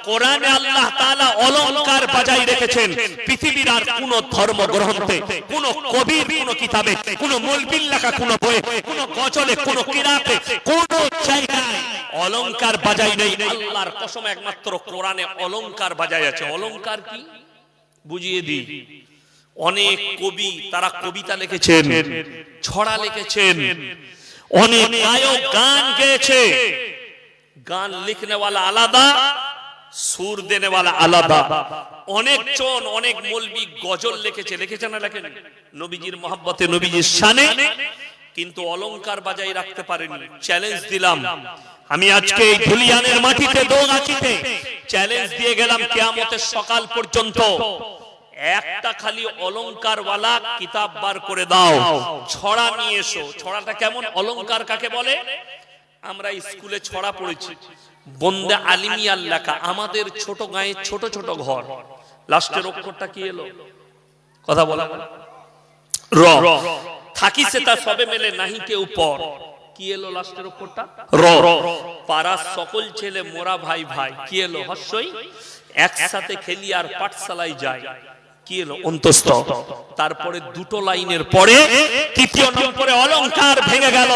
কোরআনে আল্লাহ তাআলা অলংকার বাজাই রেখেছেন। পৃথিবীর আর কোন ধর্ম গ্রন্থে, কোন কবির কোন কিতাবে, কোন মৌলবীর লেখা কোন বইয়ে, কোন গজলে, কোন কিরাতে, কোন জায়গায় অলংকার বাজাই নেই। আল্লাহর কসম, একমাত্র কোরআনে অলংকার বাজাই আছে। অলংকার কি বুঝিয়ে দিই। অনেক কবি, তারা কবিতা লিখেছেন, ছড়া লিখেছেন, অনেক গায়ক গান গেয়েছে। গান লিখনে वाला আলাদা, সুর দেনে वाला আলাদা। অনেক জন, অনেক মৌলবি গজল লিখেছে না লেখেন, নবীজির মহব্বতে, নবীজির শানে, কিন্তু অলংকার বাজাই রাখতে পারেনি। চ্যালেঞ্জ দিলাম আমি আজকে এই ধুলিয়ানের মাটিতে, দোগাছিতে চ্যালেঞ্জ দিয়ে গেলাম, কিয়ামতের সকাল পর্যন্ত একটা খালি অলংকার वाला কিতাব বার করে দাও, ছড়া নিয়ে এসো। ছড়াটা কেমন, অলংকার কাকে বলে? আমরা স্কুলে ছড়া পড়েছি, বন্দে আলিমিয়ার লেখা। আমাদের ছোট গায়ে ছোট ছোট ঘর, লাস্টের অক্ষরটা কি এলো? কথা বলা র, থাকি সে তা সবে মেলে নাহি কেউ পর। কি এলো লাস্টের অক্ষরটা র। পাড়ার সকল ছেলে মোরা ভাই ভাই, কি এলো হস্যই, একসাথে খেলি আর পাঠশালায় যাই, কি এলো অন্তস্থ। তারপরে দুটো লাইনের পরে তৃতীয় নম্বরে অলংকার ভেঙে গেল।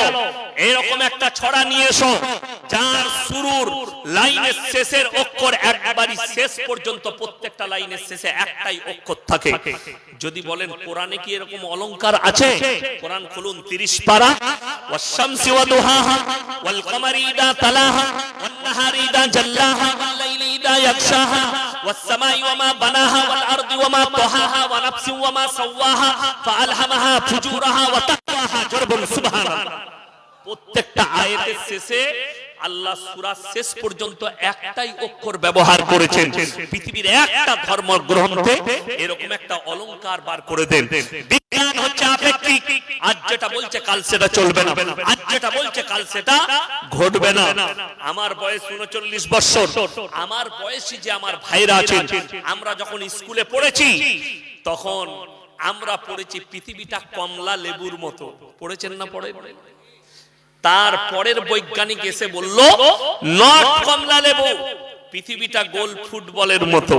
এরকম একটা ছড়া নিয়ে এসো যার শুরুর লাইনের শেষের অক্ষর একবারই শেষ পর্যন্ত প্রত্যেকটা লাইনের শেষে একটাই অক্ষর থাকে। যদি বলেন কোরআনে কি এরকম অলংকার আছে, কোরআন খুলুন 30 পারা। ওয়াশ-শামসি ওয়া দুহাহা ওয়াল কমারি ইযা তালাহা ওয়ান নাহারি ইযা জাল্লাহা ওয়াল লাইলি ইযা ইয়াগশাহা ওয়াস সামাই ওয়া মা বানাহা ওয়াল আরদি ওয়া মা তাহাহা ওয়া নাফসি ওয়া মা সাওয়াহা ফাআলহামাহা ফুজুরাহা ওয়া তাকওয়াহা। জরবুন সুবহানাল্লাহ। প্রত্যেকটা আয়াতের শেষে আল্লাহ সূরা শেষ পর্যন্ত একটাই অক্ষর ব্যবহার করেছেন। পৃথিবীর একটা ধর্মগ্রন্থে এরকম একটা অলংকার বার করে দেন। বিজ্ঞান হচ্ছে আপেক্ষিক, আজ যেটা বলছে কাল সেটা চলবে না, আজ যেটা বলছে কাল সেটা ঘটবে না। আমার বয়স 39 বছর, আমার বয়সী যে আমার ভাইরা আছেন, আমরা যখন স্কুলে পড়েছি তখন আমরা পড়েছি পৃথিবীটা কমলা লেবুর মতো। পড়েছেন না পড়ে? তার পরের বৈজ্ঞানিক এসে বলল নট কমলা লেবু, পৃথিবীটা গোল ফুটবলের মতো।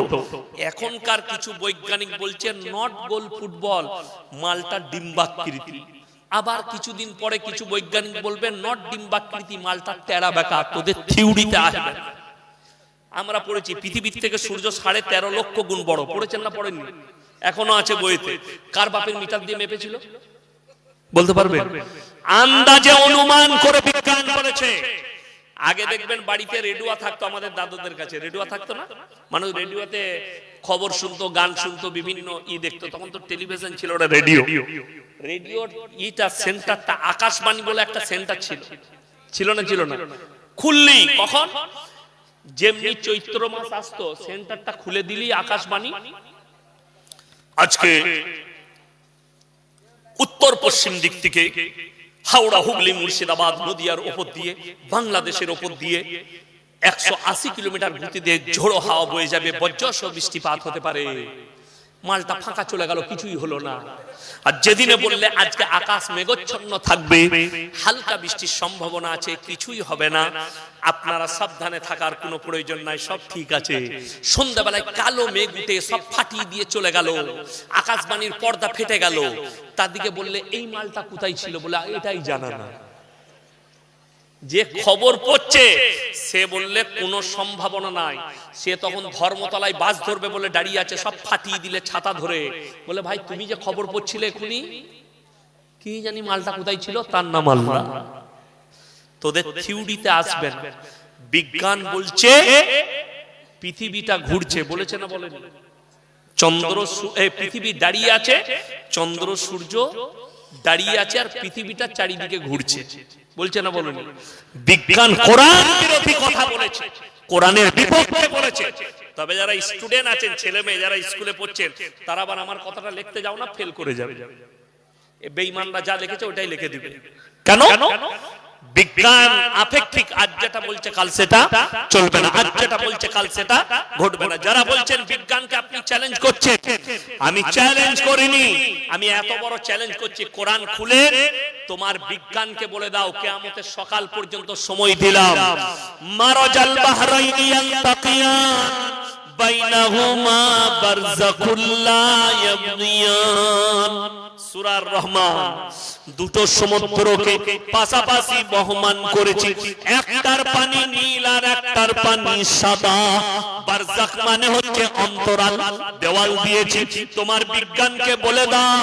এখনকার কিছু বৈজ্ঞানিক বলছে নট গোল ফুটবল, মালটা ডিম্বাকৃতি। আবার কিছুদিন পরে কিছু বৈজ্ঞানিক বলবে নট ডিম্বাকৃতি, মালটা টেরা বেঁকা। তোদের থিওরিতে আসবে। আমরা পড়েছি পৃথিবীর থেকে সূর্য 13.5 লক্ষ গুণ বড়। পড়েছেন না পড়েননি? এখনো আছে বইতে। কার বাপের মিটার দিয়ে মেপেছিল বলতে পারবেন? আন্দাজে অনুমান করে বিজ্ঞান করেছে। আগে দেখবেন বাড়িতে রেডিও থাকতো, আমাদের দাদুদের কাছে রেডিও থাকতো না, মানুষ রেডিওতে খবর শুনতো, গান শুনতো, বিভিন্ন দেখতো। তখন তো টেলিভিশন ছিল না, রেডিও। রেডিওর সেন্টারটা আকাশবাণী বলে একটা সেন্টার ছিল, ছিল না? ছিল না। খুললি কখন? যেমনি চৈত্র মাস আসতো সেন্টারটা খুলে দিলি আকাশবাণী। আজকে উত্তর পশ্চিম দিক থেকে হাওড়া, হুগলি, মুর্শিদাবাদ, নদিয়ার উপর দিয়ে, বাংলাদেশের উপর দিয়ে 180 কিলোমিটার গতিতে ঝোড়ো হাওয়া বয়ে যাবে, বজ্রসহ বৃষ্টিপাত হতে পারে। মালটা ফাঁকা চলে গেল, কিছুই হলো না। আর যেদিনে বললে আজকে আকাশ মেঘাচ্ছন্ন থাকবে, হালকা বৃষ্টির সম্ভাবনা আছে, কিছুই হবে না, আপনারা সাবধানে থাকার কোনো প্রয়োজন নাই, সব ঠিক আছে। সন্ধ্যাবেলায় কালো মেঘ উঠে সব ফাটিয়ে দিয়ে চলে গেল, আকাশবাণীর পর্দা ফেটে গেল। তার দিকে বললে এই মালটা কোথায় ছিল, বলে এটাই জানা না। যে খবর পড়ছে সে বললে কোনো সম্ভাবনা নাই, সে তখন ধর্মতলায় বাস ধরবে বলে দাঁড়িয়ে আছে, সব ফাটিয়ে দিলে ছাতা ধরে। বলে ভাই তুমি যে খবর পড়ছিলে এখুনি, কি জানি মালটা কোথায় ছিল, তার নাম আল্লাহ। তোদের থিওরিতে আসবেন। বিজ্ঞান বলছে পৃথিবীটা ঘুরছে, বলেছে না বলেনি? চন্দ্র পৃথিবী দাঁড়িয়ে আছে, চন্দ্র সূর্য দাঁড়িয়ে আছে, আর পৃথিবীটা চারিদিকে ঘুরছে, বলছে না বলেনি? বিজ্ঞান কোরআন বিরোধী কথা বলেছে, কোরআনের বিপক্ষে বলেছে। তবে যারা স্টুডেন্ট আছেন, ছেলে মেয়ে যারা স্কুলে পড়ছেন, তারা আবার আমার কথাটা লিখতে যাও না, ফেল করে যাবে। বেঈমানরা যা লিখেছে ওটাই লিখে দিবে। কেন? বিজ্ঞান আপেক্ষিক, আজ যেটা বলছে কাল সেটা চলবে না, আজ যেটা বলছে কাল সেটা ঘটবে না। যারা বলছেন বিজ্ঞানকে আপনি চ্যালেঞ্জ করছেন, আমি চ্যালেঞ্জ করিনি, আমি এত বড় চ্যালেঞ্জ করছি, কোরআন খুলে তোমার বিজ্ঞানকে বলে দাও কিয়ামতের সকাল পর্যন্ত সময় দিলাম। মারাজাল বাহরাইনি ইয়ালতাকিয়ান বাইনাহুমা বারযাখুল লা ইয়াবগিয়ান। সূরা রহমান। দুটো সমুদ্রকে পাশাপাশি বহমান করেছি, একটার পানি নীল আর একটার পানি সাদা। বারযাখ মানে হচ্ছে অন্তরাল, দেওয়াল দিয়েছি। তোমার বিজ্ঞানকে বলে দাও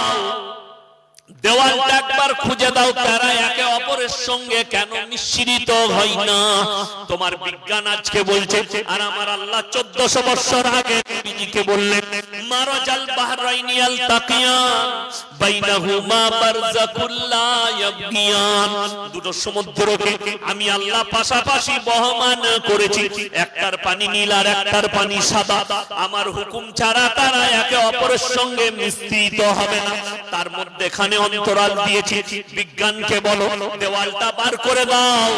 দেওয়ালটা একবার খুঁজে দাও, তারা একে অপরের সঙ্গে কেন মিশ্রিত হয় না। তোমার বিজ্ঞান আজকে বলছে, আর আমার আল্লাহ 1400 বছর আগে নবীজিকে বললেন মারাজাল বাহরাইনি ইয়ালতাকিয়ান বাইনাহুমা বারযাখুল লা ইয়াবগিয়ান। দুটো সমুদ্রকে আমি আল্লাহ পাশাপাশি বহমান করেছি, একটার পানি নীল আর একটার পানি সাদা। আমার হুকুম ছাড়া তারা একে অপরের সঙ্গে মিশ্রিত হবে না, তার মধ্যে এখানে অন্তরাল দিয়েছি। বিজ্ঞানকে বলো দেওয়ালটা বার করে দাও,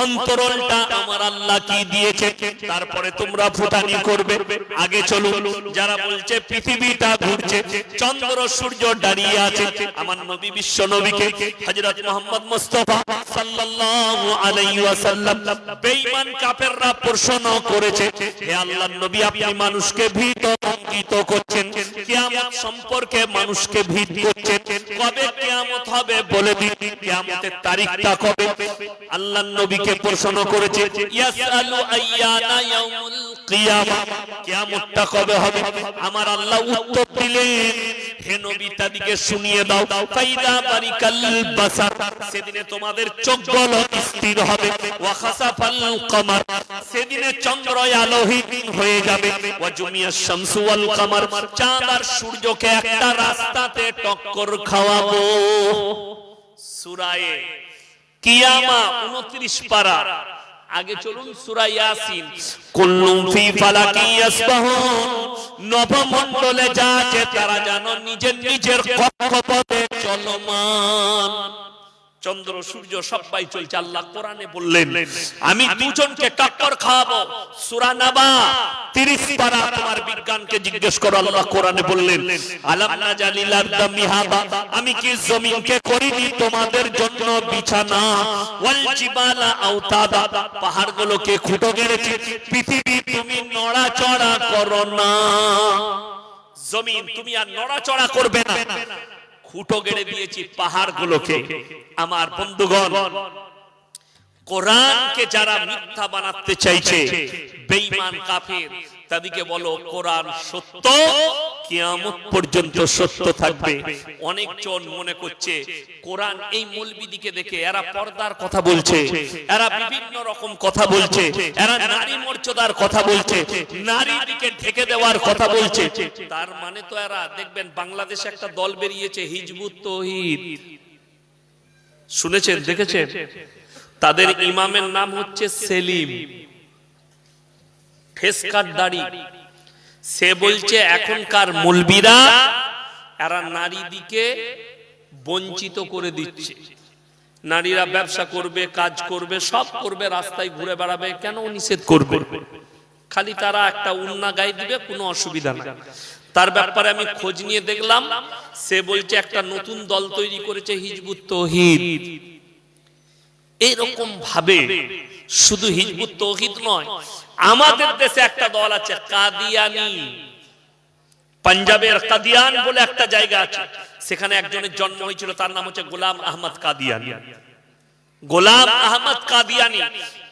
অন্তরলটা আমার আল্লাহ কি দিয়েছে, তারপরে তোমরা ফুটানি করবে। আগে চলুন, যারা বলছে পৃথিবীটা ঘুরছে, চন্দ্র সূর্য দাঁড়িয়ে আছে, আমার নবী বিশ্ব নবীকে হযরত মুহাম্মদ মুস্তাফা সাল্লাল্লাহু আলাইহি ওয়াসাল্লাম বেঈমান কাফেররা প্রশ্ন করেছে, হে আল্লাহর নবী আপনি মানুষকে ভীত ভঙ্গিত করছেন, কিয়ামত সম্পর্কে মানুষকে ভীত করছেন, কবে কিয়ামত হবে বলে দিন, কিয়ামতের তারিখটা কবে? আল্লাহর নবীকে প্রশ্ন করেছে, ইয়াসআলু আইয়ানা ইয়াউমুল কিয়ামা, কিয়ামতটা কবে হবে? আমার আল্লাহ উত্তর দিলেন, হে নবী তাদেরকে শুনিয়ে দাও, ফাইদা বারিকাল বাসার, সেদিনে তোমাদের চোখগুলো স্থির হবে, ওয়া খাসাফাল কমার, সেদিনে চন্দ্র আলোহীন হয়ে যাবে, ওয়া জুমিয়াশ শামসু ওয়াল কমার, চাঁদ আর সূর্যকে একটা রাস্তাতে টক্কর খাওয়াবো। সূরা কিয়ামা 29 পারা। আগে চলুন সূরা ইয়াসিন, কুল্লুম ফি ফালাকি ইয়াসবাহুন, নবমণ্ডলে যা আছে তারা জানো নিজের নিজের কক্ষপথে চলমান। চন্দ্র সূর্য সবাই চলছে। আল্লাহ কোরআনে বললেন আমি দুজনকে টক্কর খাওয়াবো। সূরা নাবা 30 পারা। তোমার বিজ্ঞানকে জিজ্ঞেস করো, আল্লাহ কোরআনে বললেন আলাম নাজালিল আরদা মিহাদা, আমি কি জমিনকে করিনি তোমাদের জন্য বিছানা, ওয়াল জিবালা আওতাদা, পাহাড়গুলোকে খুঁটো গেড়েছি, পৃথিবী তুমি নড়াচড়া করো না, জমিন তুমি আর নড়াচড়া করবে না, খুঁটো গেড়ে দিয়েছি পাহাড়গুলোকে। আমার বন্ধুগণ, কোরআনকে যারা মিথ্যা বানাতে চাইছে, বেঈমান কাফের, তাদেরকে বলো কোরআন সত্য, কিয়ামত পর্যন্ত সত্য থাকবে। অনেকজন মনে করছে কোরআন, এই মৌলবীদিকে দেখে এরা পর্দার কথা বলছে, এরা বিভিন্ন রকম কথা বলছে, এরা নারী মর্যাদার কথা বলছে, নারীদিকে ঢেকে দেওয়ার কথা বলছে, তার মানে তো এরা দেখবেন বাংলাদেশে একটা দল বেরিয়েছে হিজবুত তৌহিদ, শুনেছেন দেখেছেন? তাদের ইমামের নাম হচ্ছে সেলিম, ফেসকাট দাড়ি। সে বলছে এখনকার মৌলবীরা এরা নারীদিকে বঞ্চিত করে দিচ্ছে, নারীরা ব্যবসা করবে, কাজ করবে, সব করবে, রাস্তায় ঘুরে বেড়াবে, কেন নিষেধ করবে? খালি তারা একটা উন্না গায়ে দিবে, কোনো অসুবিধা নাই। তার ব্যাপারে আমি খোঁজ নিয়ে দেখলাম, সে বলছে একটা নতুন দল তৈরি করেছে হিজবুত তৌহিদ। এরকম ভাবে শুধু হিজবুত তৌহিদ নয়, আমাদের দেশে একটা দল আছে কাদিয়ানি, পাঞ্জাবের কাদিয়ান বলে একটা জায়গা আছে, সেখানে একজনের জন্ম হয়েছিল, তার নাম হচ্ছে গোলাম আহমদ কাদিয়ানি। গোলাম আহমদ কাদিয়ানি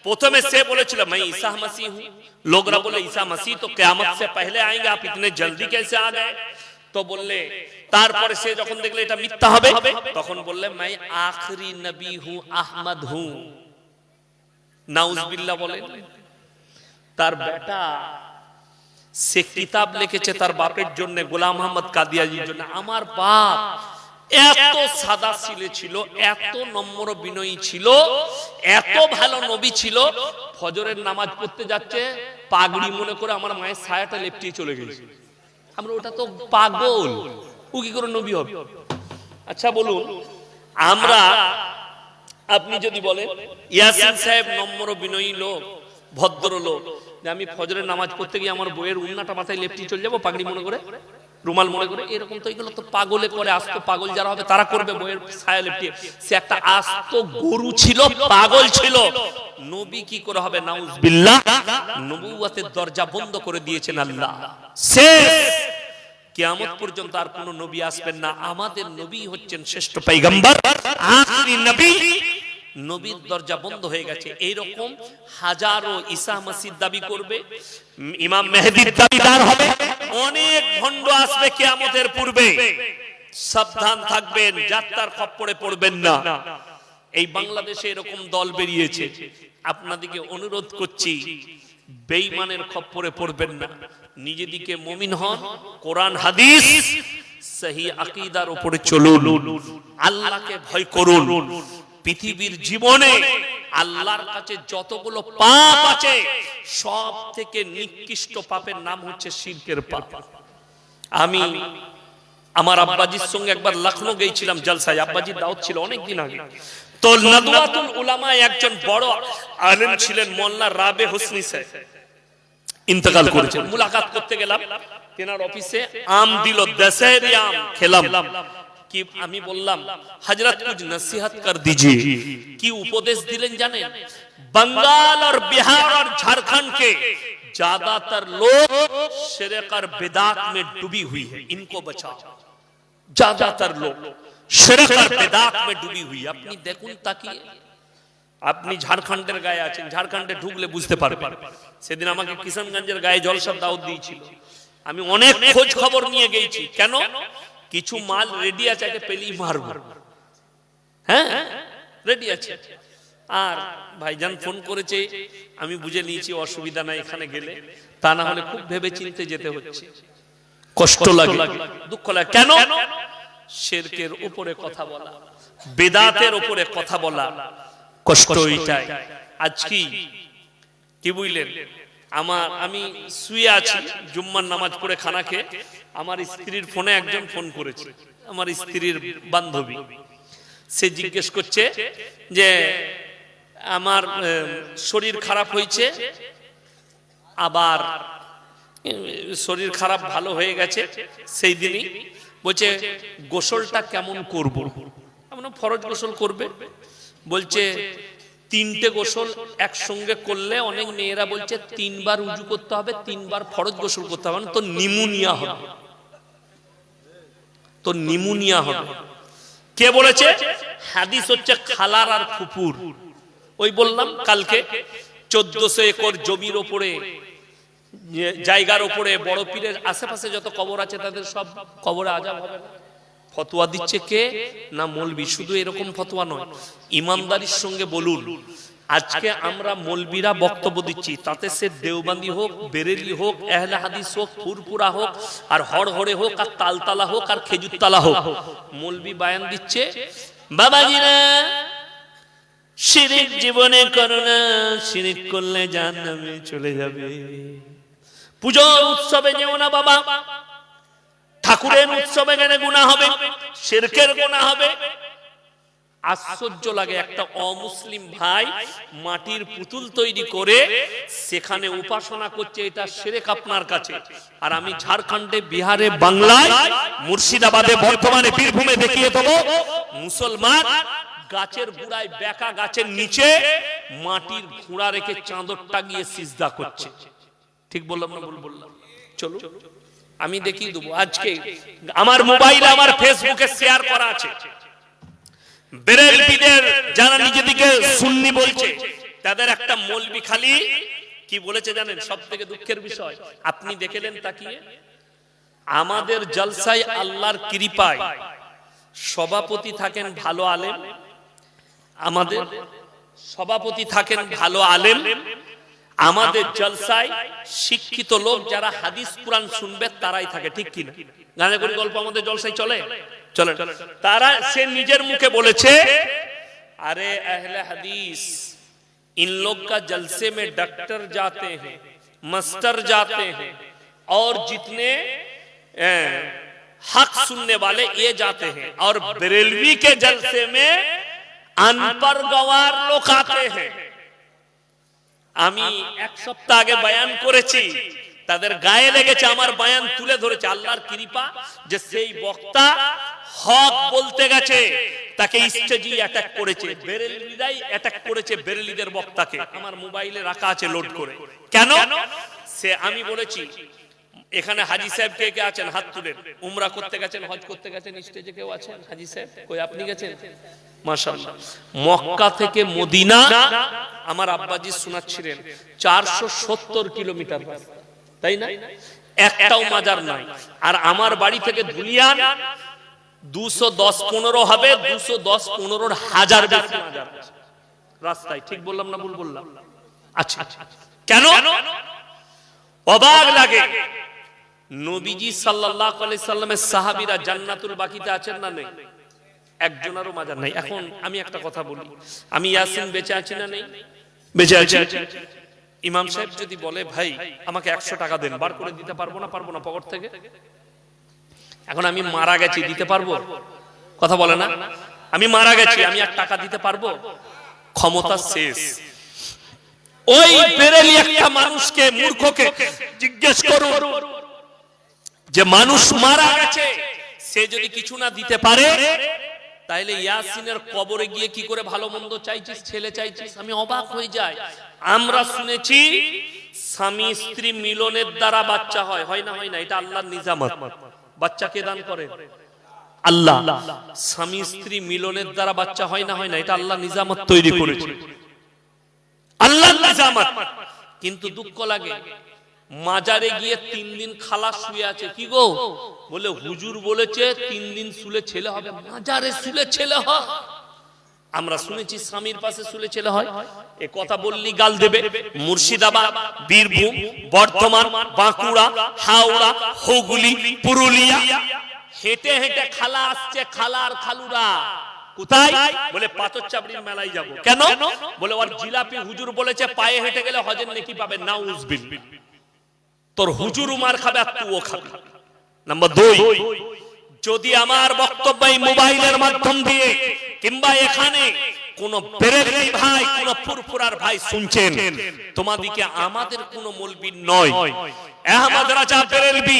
প্রথমে সে বলেছিল मैं ईसा मसीह हूं, लोगरा बोले ईसा मसीह तो कियामत से पहले आएंगे, आप इतने जल्दी कैसे आ गए? तो बोलले, তারপরে সে যখন দেখলে এটা মিথ্যা হবে, তখন বললে मैं आखिरी नबी हूं, अहमद हूं। নাউজুবিল্লাহ বলে। তার বেটা সে কিতাব লিখেছে তার বাপের জন্য, গোলাম আহমদ কাদিয়ানির জন্য। আমার বাপ এত সাদা সিলে ছিল, এত নম্র বিনয়ী ছিল, এত ভালো নবী ছিল, ফজরের নামাজ পড়তে যাচ্ছে পাগড়ি মনে করে আমার মায়ের ছায়াটা লেপটিয়ে চলে গেছে। আমরা ওটা তো পাগল, ও কি করে নবী হবে? আচ্ছা বলুন, আমরা আপনি যদি বলেন ইয়াসিন সাহেব নম্র বিনয়ী লোক, ভদ্র লোক, আমি ফজরের নামাজ পড়তে গিয়ে আমার বইয়ের উন্নাটা মাথায় লেপটিয়ে চলে যাবো পাগড়ি মনে করে, রুমাল মনে করে, এরকম তো এগুলো তো পাগলে করে, আস্ত পাগল যারা হবে তারা করবে বইয়ের ছায়া লেপটিয়ে। সে একটা আস্ত গরু ছিল, পাগল ছিল। নবী কি করে হবে? নাউজুবিল্লাহ। নবুয়তের দরজা বন্ধ করে দিয়েছেন আল্লাহ। শেষ কিয়ামত পর্যন্ত আর কোন নবী আসবেন না, আমাদের নবী হচ্ছেন শ্রেষ্ঠ পয়গম্বর, আখিরি নবী। নবীর দরজা বন্ধ হয়ে গেছে। এইরকম হাজারো ঈসা মসিহ দাবি করবে, ইমাম মেহেদীর দাবিদার হবে, অনেক ভণ্ড আসবে কিয়ামতের পূর্বে। সাবধান থাকবেন, যাত্রার খপ্পরে পড়বেন না। এই বাংলাদেশে এরকম দল বেরিয়েছে, আপনাদেরকে অনুরোধ করছি বেঈমানের খপ্পরে পড়বেন না, নিজেদিকে মুমিন হন, কোরআন হাদিস সহি আকীদার উপরে চলুন, আল্লাহকে ভয় করুন। পৃথিবীর জীবনে আল্লাহর কাছে যতগুলো পাপ আছে, সব থেকে নিকৃষ্ট পাপের নাম হচ্ছে শিরকের পাপ। আমি আমার আব্বাজির সঙ্গে একবার লখনৌ গিয়েছিলাম জলসায়, আব্বাজির দাওয়াত ছিল অনেক দিন আগে। তো নাদওয়াতুল উলামা একজন বড় আলেম ছিলেন মোল্লা রাবে হোসনি সাহেব, ইন্তেকাল করেছেন। মুলাকাত করতে গেলাম তেনার অফিসে, আম দিল, দশেরি আম খেলাম। কি আমি বললাম, হযরত কুছ নসিহত কর দিজিয়ে। কি উপদেশ দিলেন জানেন? बंगाल और बिहार और झारखंड के ज्यादातर लोग शिरक और बिदात में डूबी हुई है, इनको बचाओ। ज्यादातर लोग शिरक और बिदात में डूबी हुई है। अपनी দেখুন তাকিয়ে, আপনি ঝাড়খণ্ডের গায়ে আছেন, ঝাড়খণ্ডে ঢুকলে বুঝতে পারবেন। সেদিন আমাকে কিষানগঞ্জের গায়ে জলসার দাওয়াত দিয়েছিল, আমি অনেক খোঁজ খবর নিয়ে গেছি। কেন? কিছু মাল রেডি আছে, একে পেলেই মারব। হ্যাঁ, রেডি আছে। আর ভাইজান ফোন করেছে, আমি বুঝে নিয়েছি অসুবিধা নাই এখানে গেলে, তা না হলে খুব ভেবে চিন্তে যেতে হচ্ছে, কষ্ট লাগে, দুঃখ লাগে। কেন? শিরকের উপরে কথা বলা, বিদআতের উপরে কথা বলা, কষ্ট এটাই। আজ কি বুঝলেন, আমি শুয়ে আছি, জুম্মার নামাজ পড়ে খানা খেয়ে, আমার স্ত্রীর ফোনে একজন ফোন করেছে, আমার স্ত্রীর বান্ধবী। সে জিজ্ঞেস করছে যে আমার শরীর খারাপ হয়েছে, আবার শরীর খারাপ ভালো হয়ে গেছে। সেই দিনই বলছে গোসলটা কেমন করব? আমরা ফরজ গোসল করবে। বলছে 3টে গোসল একসঙ্গে করলে, অনেক মেয়েরা বলছে 3 বার উজু করতে হবে, 3 বার ফরজ গোসল করতে হবে, তো নিমোনিয়া হবে, তো নিমোনিয়া হবে। কে বলেছে? হাদিস হচ্ছে খালার আর ফুপুর। ওই বললাম কালকে 1400 একর জমির উপরে, জায়গার উপরে, বড় পীরের আশেপাশে যত কবর আছে তাদের সব কবরে আযাব হবে না। ফতোয়া দিচ্ছে কে? না মৌলবি। শুধু এরকম ফতোয়া নয়, ইমানদারির সঙ্গে বলুন। আজকে আমরা মৌলবিরা বক্তব্য দিচ্ছি, তাতে সে দেওবন্দি হোক, বেরেলি হোক, আহলে হাদিস হোক, ফুরফুরা হোক, আর হড়হড়ে হোক, আর তালতালা হোক, আর খেজুরতলা হোক, মৌলবি বয়ান দিচ্ছে, বাবাজিরা শিরক জীবনে করো না, শিরক করলে জাহান্নামে চলে যাবে। পূজার উৎসবে যেও না বাবা, ঠাকুরের উৎসবে গেলে গুনাহ হবে, শিরকের গুনাহ হবে। আশ্চর্য লাগে, একটা অমুসলিম ভাই মাটির পুতুল তৈরি করে সেখানে উপাসনা করছে, এটা শিরক আপনার কাছে। আর আমি ঝাড়খণ্ডে, বিহারে, বাংলায়, মুর্শিদাবাদে, বর্তমানে বীরভূমে দেখিয়ে দেবো, মুসলমান গাছের গুড়ায়, বেকা গাছের নিচে মাটির ঘোড়া রেখে চাঁদরটা গিয়ে সিজদা করছে। ঠিক বললাম না ভুল বললাম? চলো আমি দেখিয়ে দেবো। আজকে আমার মোবাইলে, আমার ফেসবুকে শেয়ার করা আছে, বেরেলভিদের যারা নিজেদেরকে সুন্নি বলছে, তাদের একটা মৌলবি খালি কি বলেছে জানেন? সব থেকে দুঃখের বিষয়, আপনি দেখলেন তাকিয়ে, আমাদের জলসায় আল্লাহর কৃপায় সভাপতি থাকেন ভালো আলেম, আমাদের সভাপতি থাকেন ভালো আলেম, আমাদের জলসায় শিক্ষিত লোক যারা হাদিস কুরআন শুনবে তারাই থাকে। ঠিক কিনা? গানে করি গল্প আমাদের জলসায় চলে চলে। তারা, সে নিজের মুখে বলেছে, अरे अहले हदीस इन लोग का जलसे में डॉक्टर जाते हैं, मास्टर जाते हैं, और जितने हक सुनने वाले ये जाते हैं, और बरेलवी के जलसे में अनपढ़ गवार लोग आते हैं। আমি এক সপ্তাহ আগে বয়ান করেছি, তাদের গায়ে লেগেছে, আমার বয়ান তুলে ধরেছে। আল্লাহর কৃপা যে সেই বক্তা হক বলতে গেছে, তাকে স্টেজি অ্যাটাক করেছে, বেরেলিরাই অ্যাটাক করেছে বেরেলিদের বক্তাকে। আমার মোবাইলে রাখা আছে লোড করে। কেন? সে আমি বলেছি, এখানে হাজী সাহেব কে কে আছেন? হাত তুলেন। উমরা করতে গেছেন, হজ করতে গেছেন, স্টেজে কেউ আছেন? হাজী সাহেব কই? আপনি গেছেন? মাশাআল্লাহ। মক্কা থেকে মদিনা আমার আব্বাজি শোনাচ্ছিলেন 470 কিলোমিটার, তাই না? একটাও মাজার নাই। আর আমার বাড়ি থেকে ধুলিয়ান 210-15 হবে, 210-15 হাজার বেশি মাজার রাস্তায়। ঠিক বললাম না ভুল বললাম? আচ্ছা, কেন? অবাক লাগে, নবীজি সাল্লাল্লাহু আলাইহি সাল্লামের সাহাবীরা জান্নাতুল বাকিতে আছেন না নেই? একজনেরও মাজার নাই। এখন আমি একটা কথা বলি, আমি ইয়াসিন বেঁচে আছি না নেই? বেঁচে আছি। ইমাম সাহেব যদি বলে ভাই আমাকে 100 টাকা দেন, বার করে দিতে পারবো না? পারবো না পকেট থেকে? এখন আমি মারা গেছি, দিতে পারবো? কথা বলে না? আমি মারা গেছি, আমি আর টাকা দিতে পারবো? ক্ষমতা শেষ। ওই বেরেলি একটা মানুষকে, মূর্খকে জিজ্ঞেস করুন যে মানুষ মারা গেছে, সে যদি কিছু না দিতে পারে, তাইলে ইয়াসিনের কবরে গিয়ে কি করে ভালো মন্দ চাইছিস, ছেলে চাইছিস? আমি অবাক হয়ে যাই। আমরা শুনেছি স্বামী স্ত্রী মিলনের দ্বারা বাচ্চা হয়, হয় না? হয় না? এটা আল্লাহর নিজামত। বাচ্চা কে দান করে? আল্লাহ। স্বামী স্ত্রী মিলনের দ্বারা বাচ্চা হয় না? হয় না? এটা আল্লাহ নিজামত তৈরি করেছে, আল্লাহর নিজামত। কিন্তু দুঃখ লাগে, মাজারে গিয়ে 3 দিন খালা শুয়ে আছে। কি গো? বলে হুজুর বলেছে 3 দিন শুলে ছেলে হবে। মাজারে শুলে ছেলে হয়? আমরা শুনেছি স্বামীর পাশে শুলে ছেলে হয়। এ কথা বললি গাল দেবে। মুর্শিদাবাদ, বীরভূম, বর্ধমান, বাঁকুড়া, হাওড়া, হুগলি, পুরুলিয়া, হেঁটে হেঁটে খালা আসছে, খালার খালুরা। কোথায়? বলে পাথর চাবড়ির মেলায় যাব। কেন? বলে ওর জিলাপি হুজুর বলেছে পায়ে হেঁটে গেলে হজের নেকি পাবে। নাউজুবিল্লাহ। তোর হুজুর মার খাবে আর তুইও খাবি। নাম্বার 2, যদি আমার বক্তব্য এই মোবাইলের মাধ্যম দিয়ে কিংবা এখানে কোন বেরেলভি ভাই, কোন ফুরফুরার ভাই শুনছেন, তোমাদিকে আমাদের কোন মৌলবি নয়, আহমদ রাজা বেরেলভি,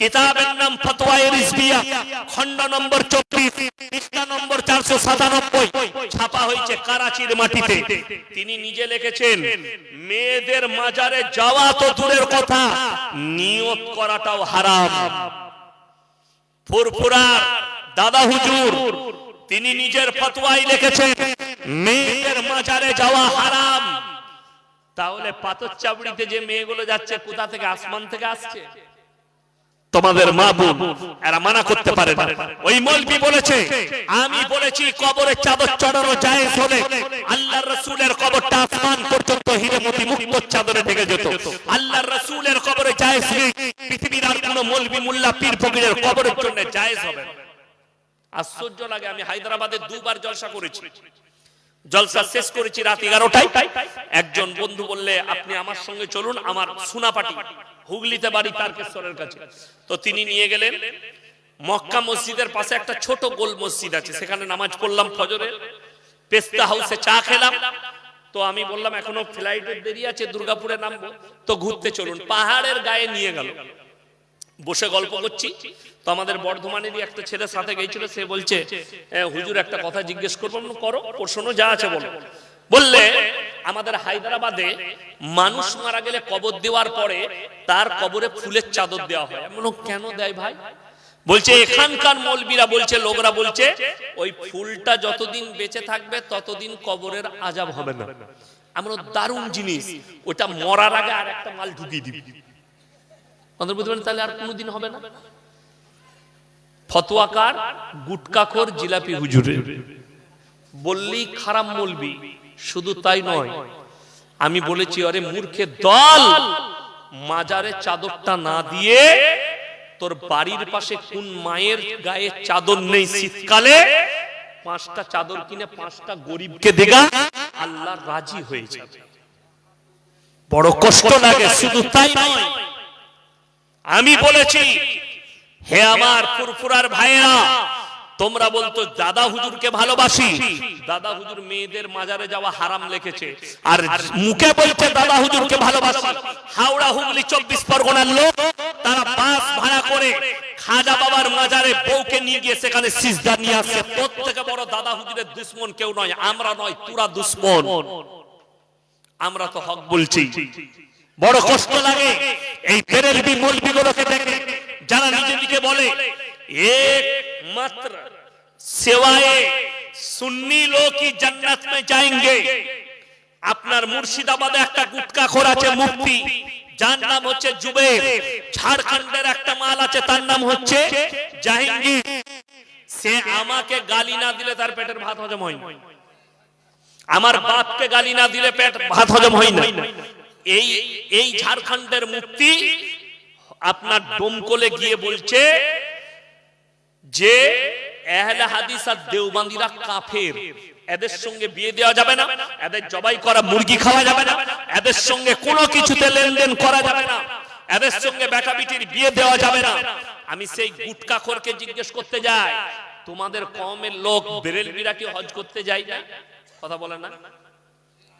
কিতাবের নাম ফতোয়ায়ে রিজভিয়া, খণ্ড নম্বর 24, পৃষ্ঠা নম্বর 497, ছাপা হয়েছে করাচির মাটিতে। তিনি নিজে লিখেছেন, মেয়েদের মাজারে যাওয়া তো দূরের কথা, নিয়ত করাটাও হারাম। ফুরফুরার দাদা হুজুর তিনি নিজের ফতোয়ায় লিখেছেন, মেয়েদের মাজারে যাওয়া হারাম। তাহলে পাথর চাবড়িতে যে মেয়েগুলো যাচ্ছে, কোথা থেকে? আসমান থেকে আসছে? তোমাদের মা বোন এরা মানা করতে পারে না। ওই মৌলবি বলেছে, আমি বলেছি কবরে চাদর চড়ানো জায়েজ হলে আল্লাহর রাসূলের কবরটা আসমান পর্যন্ত হিরে মতি মুক্ত চাদরে ঢেকে যেত। আল্লাহর রাসূলের কবরে জায়েজ নেই, পৃথিবীর আর কোন মৌলবি মোল্লা পীর ফকিরের কবরের জন্য জায়েজ হবে না। আশ্চর্য লাগে। আমি হায়দ্রাবাদে 2 বার জলসা করেছি। জলসা শেষ করেছি রাত 11টায়। একজন বন্ধু বললে, আপনি আমার সঙ্গে চলুন, আমার সোনাপাটি হুগলিতে বাড়ি, তারকেশ্বরের কাছে। তো তিনি নিয়ে গেলেন। মক্কা মসজিদের পাশে একটা ছোট গোল মসজিদ আছে, সেখানে নামাজ পড়লাম ফজরে। পেস্তা হাউসে চা খেলাম। তো আমি বললাম এখনো ফ্লাইটের দেরি আছে, দুর্গাপুরে নামবো, তো ঘুরতে চলুন। পাহাড়ের গায়ে নিয়ে গেল। বসে গল্প করছি, তো আমাদের বর্ধমানেরই একটা ছেলে সাথে গিয়েছিল। সে বলছে, হুজুর একটা কথা জিজ্ঞেস করবো। করো, প্রশ্ন যা আছে বলো। বললে, আমাদের হায়দ্রাবাদে মানুষ মারা গেলে কবর দেওয়ার পরে তার কবরে ফুলের চাদর দেওয়া হয়। এমন কেন দেয় ভাই? বলছে এখানকার মৌলবীরা বলছে, লোকরা বলছে, ওই ফুলটা যতদিন বেঁচে থাকবে ততদিন কবরের আযাব হবে না। এমন দারুণ জিনিস, ওটা মরার আগে আর একটা মাল ঢুকিয়ে দিবি, তাহলে আর কোনোদিন হবে না। ফতোয়াকার, গুটকাখোর, জিলাপি হুজুরে বললি খারাপ মৌলবি। শুধু তাই নয়, আমি বলেছি, আরে মূর্খের দল, মাজারে চাদরটা না দিয়ে তোর বাড়ির পাশে কোন মায়ের গায়ে চাদর নেই, শীতকালে 5টা চাদর কিনে 5টা গরিবকে দেগা, আল্লাহ রাজি হয়ে যাবে। বড় কষ্ট লাগে। শুধু তাই নয়, আমি বলেছি, হে আমার ফুরফুরার ভাইয়েরা, তোমরা বলতো দাদা হুজুরকে ভালোবাসি, দাদা হুজুর মেয়েদের মাজারে যাওয়া হারাম লিখেছে, আর মুখে বলছে দাদা হুজুরকে ভালোবাসি। হাওড়া, হুগলি, 24 পরগনার লোক, তারা বাস ভাড়া করে খাজা বাবার মাজারে বউকে নিয়ে গিয়ে সেখানে সিজদা নিয়ে আসে। প্রত্যেকে বড় দাদা হুজুরের দুশমন কেউ নয়, আমরা নয়, তোরা দুশমন। আমরা তো হক বলছি। বড় কষ্ট লাগে এই বেরেলভি মৌলবিগুলোকে দেখে, যারা নিজেদিকে বলে একমাত্র সেওয়ায়ে সুন্নি লোক ही जन्नत में जाएंगे। আপনার মুর্শিদাবাদে একটা গুটকাখোর আছে মুফতি, যার নাম হচ্ছে জুবের। ঝাড়খণ্ডের একটা মাল আছে, তার নাম হচ্ছে জাহাঙ্গীর। সে আমাকে গালি না দিলে তার পেটের ভাত হজম হয় না, আমার বাপকে গালি না দিলে পেট ভাত হজম হয় না। এই ঝাড়খণ্ডের মুফতি আপনার ডোমকলে গিয়ে বলছে যে আহলে হাদিস আর দেওবন্দিরা কাফের, এদের সঙ্গে বিয়ে দেওয়া যাবে না, এদের জবাই করা মুরগি খাওয়া যাবে না, এদের সঙ্গে কোনো কিছুতে লেনদেন করা যাবে না, এদের সঙ্গে বেটা বিটির বিয়ে দেওয়া যাবে না। আমি সেই গুটকাখোরকে জিজ্ঞেস করতে যাই, তোমাদের কওমের লোক বেরেলভিরা কি হজ করতে যায় না? কথা বলে না?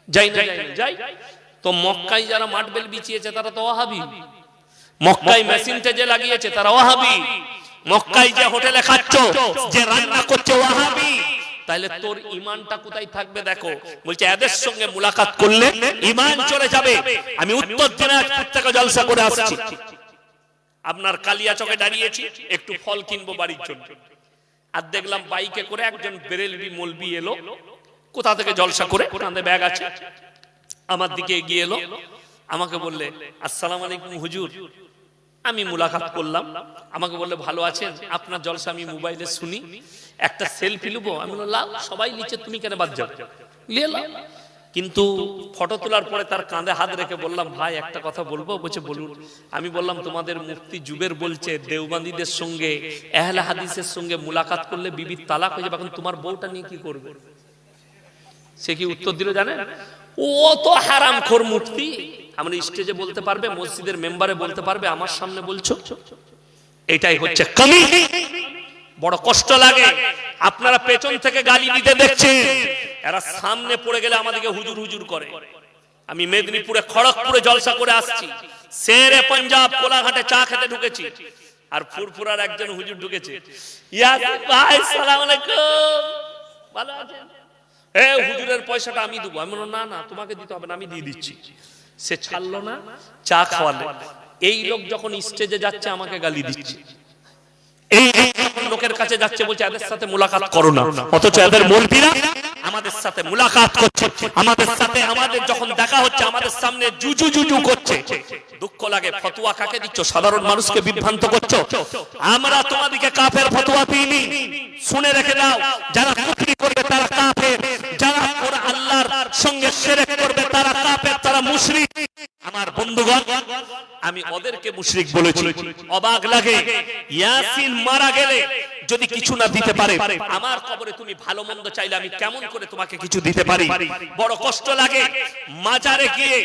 যাই না? যাই। তো মক্কায় যারা মাটবেল বিছিয়েছে তারা তো ওয়াহাবি, মক্কায় মেশিনটা যে লাগিয়েছে তারা ওয়াহাবি, মক্কায় যে হোটেলে খাচ্ছ, যে রান্না করছে ওয়াহাবি। তাহলে তোর ঈমানটা কোথায় থাকবে? দেখো বলছে এদের সঙ্গে মুলাকাত করলে ঈমান চলে যাবে। আমি উত্তর দিনাজপুর থেকে জলসা করে আসছি, আপনার কালিয়াচকে দাঁড়িয়েছি, একটু ফল কিনবো বাড়ির জন্য। আর দেখলাম বাইকে করে একজন বেরেলভি মৌলবি এলো, কোথা থেকে জলসা করে, কাঁধে ব্যাগ আছে, আমার দিকে এগিয়ে এলো। আমাকে বললে আসসালামু আলাইকুম হুজুর। আমি মুলাকাত করলাম, আমাকে বললে ভালো আছেন, আপনার জলসা আমি মোবাইলে শুনি, একটা সেলফি নেবো। আমি বললাম সবাই নিচে, তুমি কেন বাদ যাও? কিন্তু ফটো তোলার পরে তার কাঁধে হাত রেখে বললাম ভাই একটা কথা বলবো। বলছে বলুন। আমি বললাম তোমাদের মুফতি জুবের বলছে দেওবন্দীদের সঙ্গে আহলে হাদিসের সঙ্গে মুলাকাত করলে বিবির তালাক হয়ে যাবে, এখন তোমার বউটা নিয়ে কি করবে? সে কি উত্তর দিল জানেন? ও তো হারামখোর মুফতি, আমরা স্টেজে বলতে পারবে, মসজিদের মেম্বারে বলতে পারবে, আমার সামনে বলছো? এটাই হচ্ছে কমি। বড় কষ্ট লাগে। আপনারা পেছন থেকে গালি দিতে দেখছেন, এরা সামনে পড়ে গেলে আমাদেরকে হুজুর হুজুর করে। আমি মেদিনীপুরে খড়গপুরে জলসা করে আসছি, শেরে পাঞ্জাব কোলাঘাটে চা খেতে ঢুকেছি, আর ফুরফুরার একজন হুজুর ঢুকেছে। ইয়াসিন ভাই সালাম আলাইকুম, ভালো আছেন? এ হুজুরের পয়সাটা আমি দেবো। আমি বললাম না না তোমাকে দিতে হবে না, আমি দিয়ে দিচ্ছি। সে ছাড়লো না, চা খাওয়ালে। এই লোক যখন স্টেজে যাচ্ছে আমাকে গালি দিচ্ছে, এই লোকের কাছে যাচ্ছে বলছে এদের সাথে মুলাকাত করো না, অথচ এদের মৌলবীরা আমাদের সাথে মুলাকাত করছে, আমাদের সাথে আমাদের যখন দেখা হচ্ছে আমাদের সামনে জুজু জুজু করছে। দুঃখ লাগে। ফতোয়া কাকে দিচ্ছ? সাধারণ মানুষকে বিভ্রান্ত করছো। আমরা তোমাদেরকে কাফের ফতোয়া দিইনি, শুনে রেখে দাও। যারা কুফরি করবে তারা কাফের, যারা আল্লাহর সঙ্গে শিরক করবে তারা কাফের, তারা মুশরিক। আমার বন্ধুগণ, আমি ওদেরকে মুশরিক বলেছি। অবাক লাগে, ইয়াসিন মারা গেলে যদি কিছু না দিতে পারে, আমার কবরে তুমি ভালো মন্দ চাইলে আমি কেমন করে তোমাকে কিছু দিতে পারি? বড় কষ্ট লাগে। মাজারে গিয়ে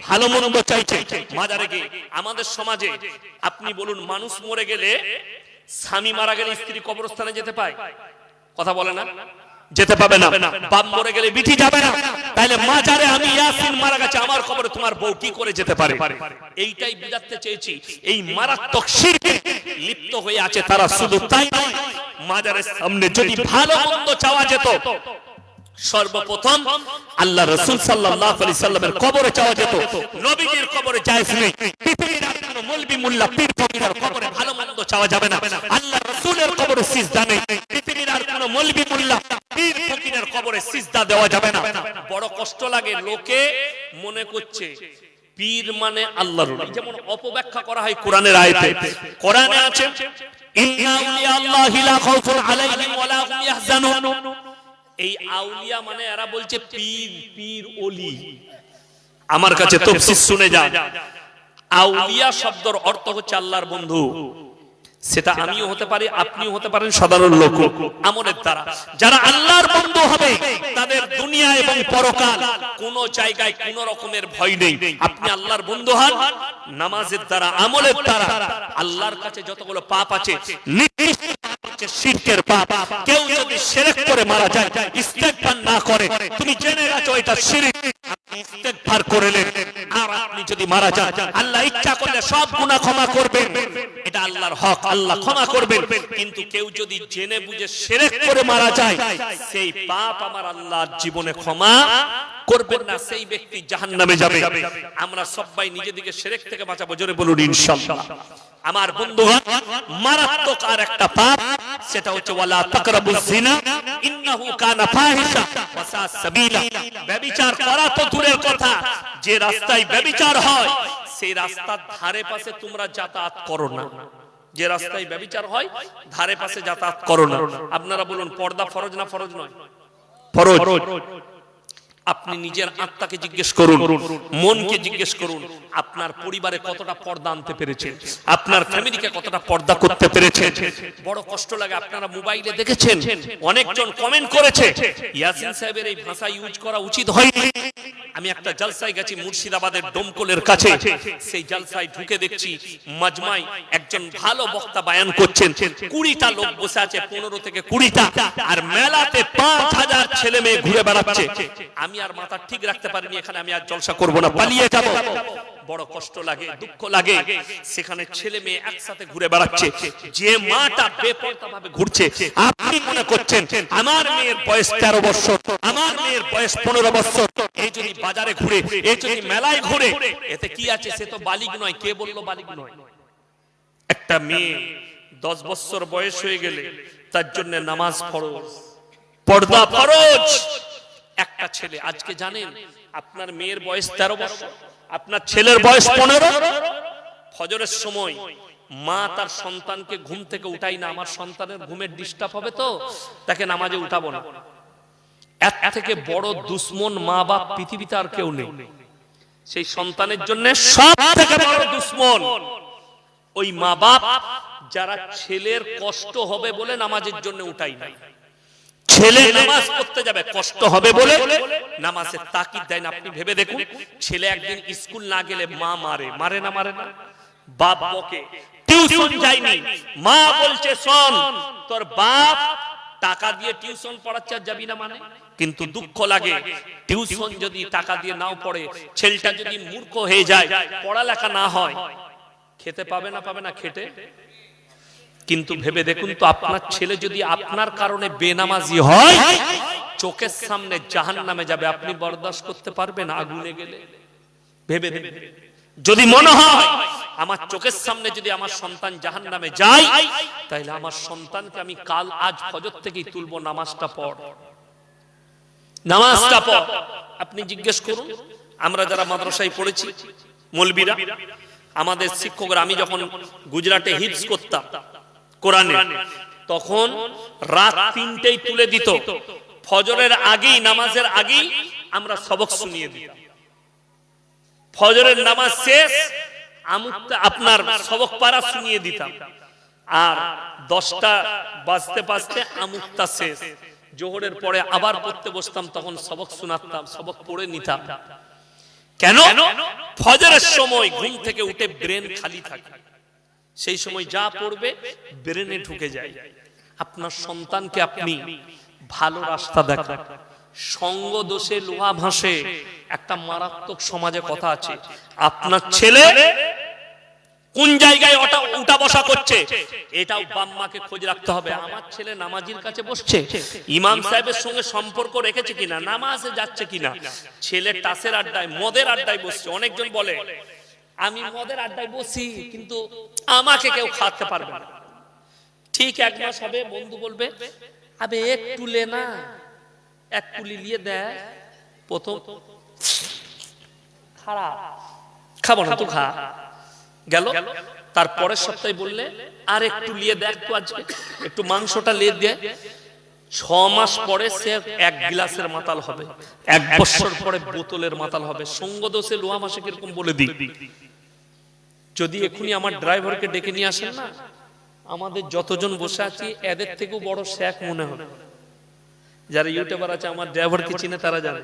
ভালো মন্দ চাইছে, মাজারে গিয়ে। আমাদের সমাজে আপনি বলুন, মানুষ মরে গেলে, স্বামী মারা গেলে স্ত্রী কবরস্থানে যেতে পায়? কথা বলে না? যেতে পাবে না। বাপ মরে গেলে বিটি যাবে না। তাহলে মাজারে আমি ইয়াসিন মারা গেছে, আমার কবরে তোমার বউ কি করে যেতে পারে? এইটাই বুঝাতে চেয়েছি। এই মারাত্মক শিরকে লিপ্ত হয়ে আছে তারা। শুধু তাই নয়, মাজারের সামনে যদি ভালো মন্দ চাওয়া যেত, সর্বপ্রথম আল্লাহ রাসূল সাল্লাল্লাহু আলাইহি সাল্লামের কবরে চাওয়া যেত। নবীজির কবরে জায়েজ নেই। পৃথিবীর কোনো মৌলবি মোল্লা পীর ফকিরের কবরে ভালো মন্দ চাওয়া যাবে না। আল্লাহ রাসূলের কবরে সিজদা নেই। পৃথিবীর আর কোনো মৌলবি মোল্লা পীর ফকিরের কবরে সিজদা দেওয়া যাবে না। বড় কষ্ট লাগে। লোকে মনে করছে পীর মানে আল্লাহর ওলি, যেমন অপব্যাখ্যা করা হয় কোরআনের আয়াতে। কোরআনে আছে ইন্না আউলিয়া আল্লাহি লা খাউফুন আলাইহিম ওয়া লা হুম ইয়াহজানুন। এই আউলিয়া মানে এরা বলছে পীর, পীর ওলি। আমার কাছে তাফসীর শুনে যান। আউলিয়া শব্দের অর্থ হচ্ছে আল্লাহর বন্ধু। সেটা আমিও হতে পারি, আপনিও হতে পারেন, সাধারণ লোক। আমলের দ্বারা যারা আল্লাহর বন্ধু হবে তাদের দুনিয়া এবং পরকাল কোন জায়গায় কোন রকমের ভয় নেই। আপনি আল্লাহর বন্ধু হন নামাজের দ্বারা, আমলের দ্বারা। আল্লাহর কাছে যতগুলো পাপ আছে, শিরকের পাপ, কেউ যদি শিরক করে মারা যায়, ইস্তেগফার না করে, তুমি জেনে গেছো এটা শিরক, ইস্তেগফার করলেন, আর আপনি যদি মারা যান, আল্লাহ ইচ্ছা করলে সব গুনাহ ক্ষমা করবেন। এটা আল্লাহর হক, আল্লাহ ক্ষমা করবেন। কিন্তু কেউ যদি জেনে বুঝে শিরক করে মারা যায়, সেই পাপ আমার আল্লাহর জীবনে ক্ষমা করবেন না, সেই ব্যক্তি জাহান্নামে যাবে। আমরা সবাই নিজেদেরকে শিরক থেকে বাঁচাবো, জোরে বলুন ইনশাআল্লাহ। আমার বন্ধুগণ, মারাত্মক আর একটা পাপ, সেটা হচ্ছে ওয়ালা তাকরাবুজ জিনা ইন্নাহু কানা ফাহিশা ওয়া সা সাবিলা। ব্যভিচার করা তো দূরের কথা, যে রাস্তায় ব্যভিচার হয় সেই রাস্তার ধারে পাশে তোমরা যাতায়াত করো না। যে রাস্তায় ব্যভিচার হয় ধারে পাশে যাতায়াত করো না। আপনারা বলুন, পর্দা ফরজ না ফরজ নয়? ফরজ। আপনি নিজের আত্মাকে জিজ্ঞেস করুন, মনকে জিজ্ঞেস করুন, আপনার পরিবারে কতটা পর্দা আনতে পেরেছেন, আপনার ফ্যামিলিকে কতটা পর্দা করতে পেরেছেন। বড় কষ্ট লাগে, আপনারা মোবাইলে দেখেছেন অনেকজন কমেন্ট করেছে ইয়াসিন সাহেবের এই ভাষা ইউজ করা উচিত হয়নি। আমি একটা জলসায় গেছি মুর্শিদাবাদের ডোমকলের কাছে, সেই জলসায় ঢুকে দেখছি মাজমায় একজন ভালো বক্তা বয়ান করছেন, 20টা লোক বসে আছে, 15 থেকে 20টা, আর মেলাতে 5000 ছেলে মেয়ে ঘুরে বেড়াচ্ছে। আমি আর মাথা ঠিক রাখতে পারিনি, এখানে আমি আর জলসা করব না, পালিয়ে যাব। বড় কষ্ট লাগে, দুঃখ লাগে, সেখানে ছেলে মেয়ে একসাথে ঘুরে বেড়াচ্ছে, যে মাটা বেপরোয়া ভাবে ঘুরছে। আপনি মনে করছেন আমার মেয়ের বয়স 13 বছর, আমার মেয়ের বয়স 15 বছর, এই যদি বাজারে ঘুরে, এই যদি মেলায় ঘুরে, এতে কি আছে? সে তো বালিগ নয়। কে বললো বালিগ নয়? একটা মেয়ে 10 বছর বয়স হয়ে গেলে তার জন্য নামাজ ফরজ, পর্দা ফরজ। একটা ছেলে, আজকে জানেন আপনার মেয়ের বয়স 13 বছর, আপনার ছেলের বয়স 15, ফজরের সময় মা তার সন্তানকে ঘুম থেকে উঠাই না, আমার সন্তানের ঘুমের ডিস্টার্ব হবে তো তাকে নামাজে উঠাবো না। এর থেকে বড় দুশ্মন মা বাপ পৃথিবীতে আর কেউ নেই। সেই সন্তানের জন্য সব থেকে বড় দুশ্মন ওই মা বাপ, যারা ছেলের কষ্ট হবে বলে নামাজের জন্য উঠাই নাই। ছেলে নামাজ পড়তে যাবে, কষ্ট হবে বলে নামাজের তাকিদ দেয় না। আপনি ভেবে দেখুন, ছেলে একদিন স্কুল না গেলে মা মারে, মারে না? মারে না? বাপ বকে, টিউশন যায়নি, মা বলছে শোন তোর বাপ টাকা দিয়ে টিউশন পড়াচ্ছে, আর যাবি না মানে? কিন্তু দুঃখ লাগে, টিউশন যদি টাকা দিয়ে নাও পড়ে, ছেলেটা যদি মূর্খ হয়ে যায়, পড়ালেখা না হয়, খেতে পাবে না? পাবে না খেটে? কিন্তু ভেবে দেখুন তো, আপনার ছেলে যদি আপনার কারণে বেনামাজি হয়, চোখের সামনে জাহান্নামে যাবে, আপনি বরদাস্ত করতে পারবেন আগুনে গেলে? ভেবে দেখুন, যদি মনে হয় আমার চোখের সামনে যদি আমার সন্তান জাহান্নামে যায়, তাহলে আমার সন্তানকে আমি কাল আজ ফজর থেকেই তুলবো, নামাজটা পড়, নামাজটা পড়। আপনি জিজ্ঞেস করুন, আমরা যারা মাদ্রাসায় পড়েছি, মৌলবীরা, আমাদের শিক্ষকরা, আমি যখন গুজরাটে হিফজ করতাম কোরআনে, তখন রাত 3টেই তুলে দিত, ফজরের আগেই, নামাজের আগেই আমরা সবক শুনিয়ে দিতাম। ফজরের নামাজ শেষ, আপনার সবক পারা শুনিয়ে দিতাম, আর 10টা বাজতে বাজতে আমুকটা শেষ, জোহরের পরে আবার পড়তে বসতাম, তখন সবক শোনাতাম, সবক পড়ে নিতাম। কেন? ফজরের সময় ঘুম থেকে উঠে ব্রেন খালি থাকে, সেই সময় যা পড়বে ব্রেনে ঢুকে যায়। আপনার সন্তানকে আপনি ভালো রাস্তা দেখান, সঙ্গ দোষে লোহা ভাসে, একটা মারাত্মক সমাজে কথা আছে। আপনার ছেলে কোন জায়গায় উঠা বসা করছে, এটাও বাম্মাকে খোঁজ রাখতে হবে। আমার ছেলে নামাজির কাছে বসছে, ইমাম সাহেবের সঙ্গে সম্পর্ক রেখেছে কিনা, নামাজে যাচ্ছে কিনা, ছেলে টাসের আড্ডায়, মদের আড্ডায় বসছে। অনেকজন বলে আমি মদের আড্ডায় বসি, কিন্তু আমাকে কেউ খাওয়াতে পারবে না। ঠিক 1 মাস হবে, বন্ধু বলবে আবে একটু লে না, এক কুলি নিয়ে দেয়, প্রথম খারাপ, খাবো না তো খা, গেল। তারপরের সপ্তাহে বললে আর একটু নিয়ে দেখ তো, আজকে একটু মাংসটা লে দে। 6 মাস পরে সে 1 গ্লাসের মাতাল হবে, 1 বছর পরে বোতলের মাতাল হবে। সঙ্গ দোষে লোহা মাসে কিরকম বলে দিই। যদি এখনই আমার ড্রাইভারকে ডেকে নিয়ে আসেন না, আমাদের যতজন বসে আছি এদের থেকেও বড় শেখ মনে হবে। যারা ইউটিউবার আছে, আমার ড্রাইভারকে চিনে তারা জানে,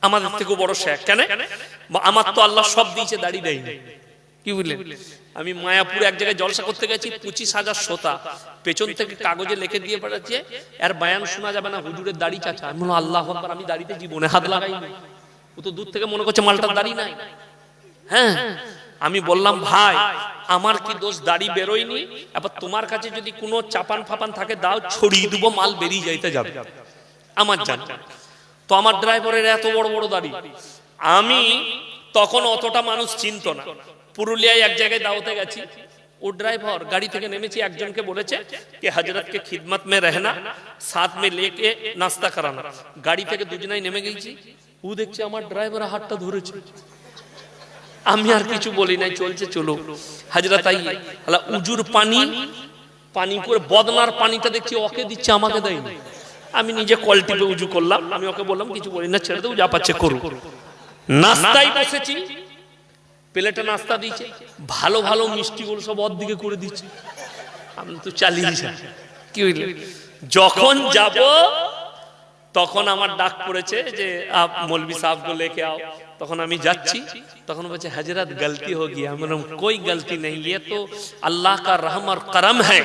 আমাদের থেকেও বড় শেখ। কেন? আমার তো আল্লাহ সব দিয়েছে, দাড়ি দেয়নি। কি বুঝলেন? আমি মায়াপুরে এক জায়গায় জলসা করতে গেছি, 25,000 শ্রোতা, পেছন থেকে কাগজে লিখে দিয়ে পাঠাচ্ছে আর বয়ান শোনা যাবে না, হুজুরের দাড়ি চাচা। আমি বললাম আল্লাহু আকবার, আমি দাড়িতে জীবনে হাত লাগাইনি। ও তো দূর থেকে মনে করছে মালটার দাড়ি নাই। হ্যাঁ, আমি বললাম ভাই আমার কি দোষ, দাড়ি বেরোয়নি, এবার তোমার কাছে যদি কোনো চাপান ফাপান থাকে দাও, ছড়িয়ে দেবো, মাল বেরিয়ে যাইতে যাবে। আমার জান তো আমার ড্রাইভারের এত বড় বড় দাড়ি। আমি তখন অতটা মানুষ চিনত না। পুরুলিয়ায় এক জায়গায় দাওয়াতে গেছি, ও ড্রাইভার গাড়ি থেকে নেমেছি, একজনকে বলেছে कि हजरत के खिदमत में रहना, साथ में लेके नाश्ता कराना। গাড়ি থেকে দুজনাই নেমে গেছি, ও দেখছে আমার ড্রাইভার হাতটা ধরেছে। আমি আর কিছু বলি নাই, চলছে চলো। হযরত আইয়ে আলা উজুর পানি করে বদনার পানিটা দেখছি ওকে দিচ্ছে, আমাকে দেয়নি। আমি নিজে কল টিপে উজু করলাম, আমি ওকে বললাম কিছু বলি না, ছেড়ে দেবো, যা পাচ্ছে করুক। নাস্তায় বসেছি, প্লেটে নাস্তা দিয়েছে, ভালো ভালো মিষ্টিগুলো সব ওর দিকে করে দিচ্ছে। আমি তো চালিয়ে যা, কি হইল? যখন যাব তখন আমার ডাক পড়েছে যে আপ মৌলভী সাহেব को लेके आओ। তখন আমি যাচ্ছি, তখন বলছে হযরত गलती हो गया। मैं बोला कोई गलती नहीं, ये तो अल्लाह का रहम और करम है।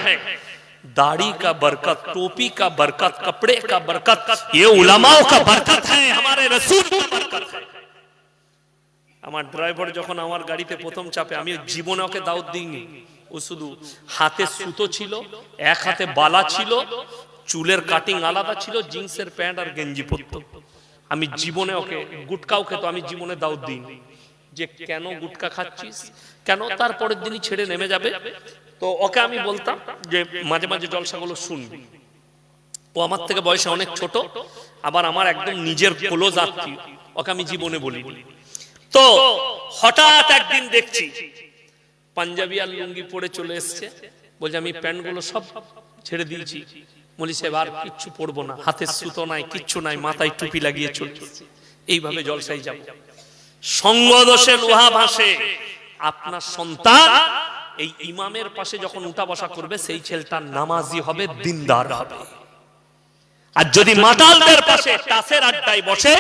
दाढ़ी का बरकत, टोपी का बरकत, कपड़े का बरकत, ये उलमाओं का बरकत है, हमारे रसूल का बरकत है। আমার ড্রাইভার যখন আমার গাড়িতে প্রথম চাপে, আমি জীবনে ওকে দাওয়াত দিইনি। ও শুধু হাতে সুতো ছিল, এক হাতে বালা ছিল, চুলের কাটিং আলাদা ছিল, জিন্সের প্যান্ট আর গেঞ্জি পরতো। আমি জীবনে ওকে, গুটকাও খেতো, আমি জীবনে দাওয়াত দিইনি যে কেন গুটকা খাচ্ছিস, কেন, তারপরের দিনই ছেড়ে নেমে যাবে। তো ওকে আমি বলতাম যে মাঝে মাঝে জলসাগুলো শুনবি। ও আমার থেকে বয়সে অনেক ছোট, আবার আমার একদম নিজের ক্লোজ আত্মীয়, ওকে আমি জীবনে বলিনি। তো হঠাৎ একদিন দেখছি পাঞ্জাবি আর লুঙ্গি পরে চলে এসছে, বলছে আমি প্যান্টগুলো সব ছেড়ে দিয়েছি, মৌলভী সাহেব আর কিচ্ছু পরবো না, হাতে সুতো নাই, কিচ্ছু নাই, মাথায় টুপি লাগিয়ে চলছে, এইভাবে জলসায় যাব। সঙ্গ দোষে লোহা ভাসে। আপনার সন্তান এই ইমামের পাশে যখন উঠা বসা করবে, সেই ছেলেটা নামাজি হবে, দিনদার হবে। আর যদি মাতালদের পাশে তাসের আড্ডায় বসে,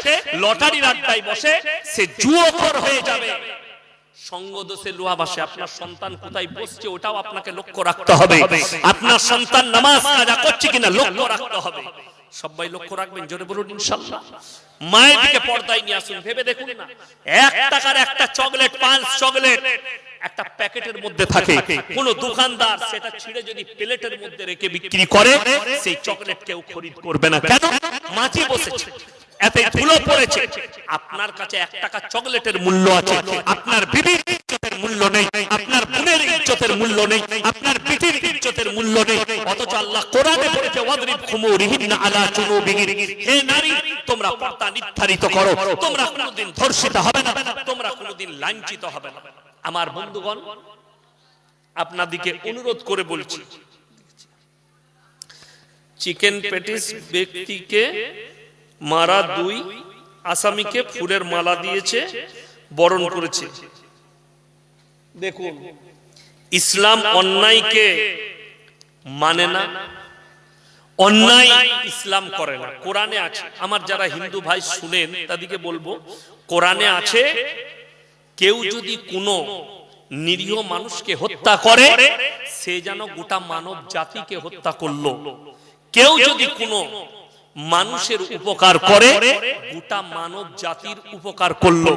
লটারির আড্ডায় বসে, সে জুয়োখোর হয়ে যাবে। সঙ্গ দোষে লোহা ভাসে। আপনার সন্তান কোথায় বসছে ওটাও আপনাকে লক্ষ্য রাখতে হবে। আপনার সন্তান নামাজ কাজা করছে কিনা লক্ষ্য রাখতে হবে। সবাই লক্ষ্য রাখবেন, জোরে বলুন ইনশাআল্লাহ। মায়ের দিকে পর্দায় নিয়ে আসুন, ভেবে দেখুন না, 1 টাকার একটা চকলেট, 5 চকলেট একটা প্যাকেটের মধ্যে থাকে, কোন দোকানদার সেটা ছিঁড়ে যদি প্লেটের মধ্যে রেখে বিক্রি করে, সেই চকলেট কেউ খরিদ করবে না। কেন? মাছি বসেছে, এতে ধুলো পড়েছে। আপনার কাছে 1 টাকা চকলেটের মূল্য আছে, আপনার বিবির ইজ্জতের মূল্য নেই, আপনার বোনের ইজ্জতের মূল্য নেই, আপনার বিটির ইজ্জতের মূল্য নেই। অথচ আল্লাহ কোরআনে বলেছে ওয়াদরিব খুমুরিহিন্না আলা জুনুবিহিন। হে নারী, তোমরা পর্দা নির্ধারিত করো, তোমরা কোনোদিন ধর্ষিত হবে না, তোমরা কোনোদিন লাঞ্ছিত হবে না। আমার বন্ধুগণ, আপনাদেরকে অনুরোধ করে বলছি, চিকেন পেটিস ব্যক্তিকে মারা 2 আসামিকে ফুলের মালা দিয়েছে, বরণ করেছে। দেখুন, ইসলাম অন্যায়কে মানে না, অন্যায় ইসলাম করে না। কোরআনে আছে, আমার যারা হিন্দু ভাই শুনেন তাদেরকে বলবো, কোরআনে আছে কেউ যদি কোনো নিরীহ মানুষকে হত্যা করে, সে যেন গোটা মানব জাতিকে হত্যা করলো। কেউ যদি কোনো মানুষের উপকার করে, গোটা মানব জাতির উপকার করলো।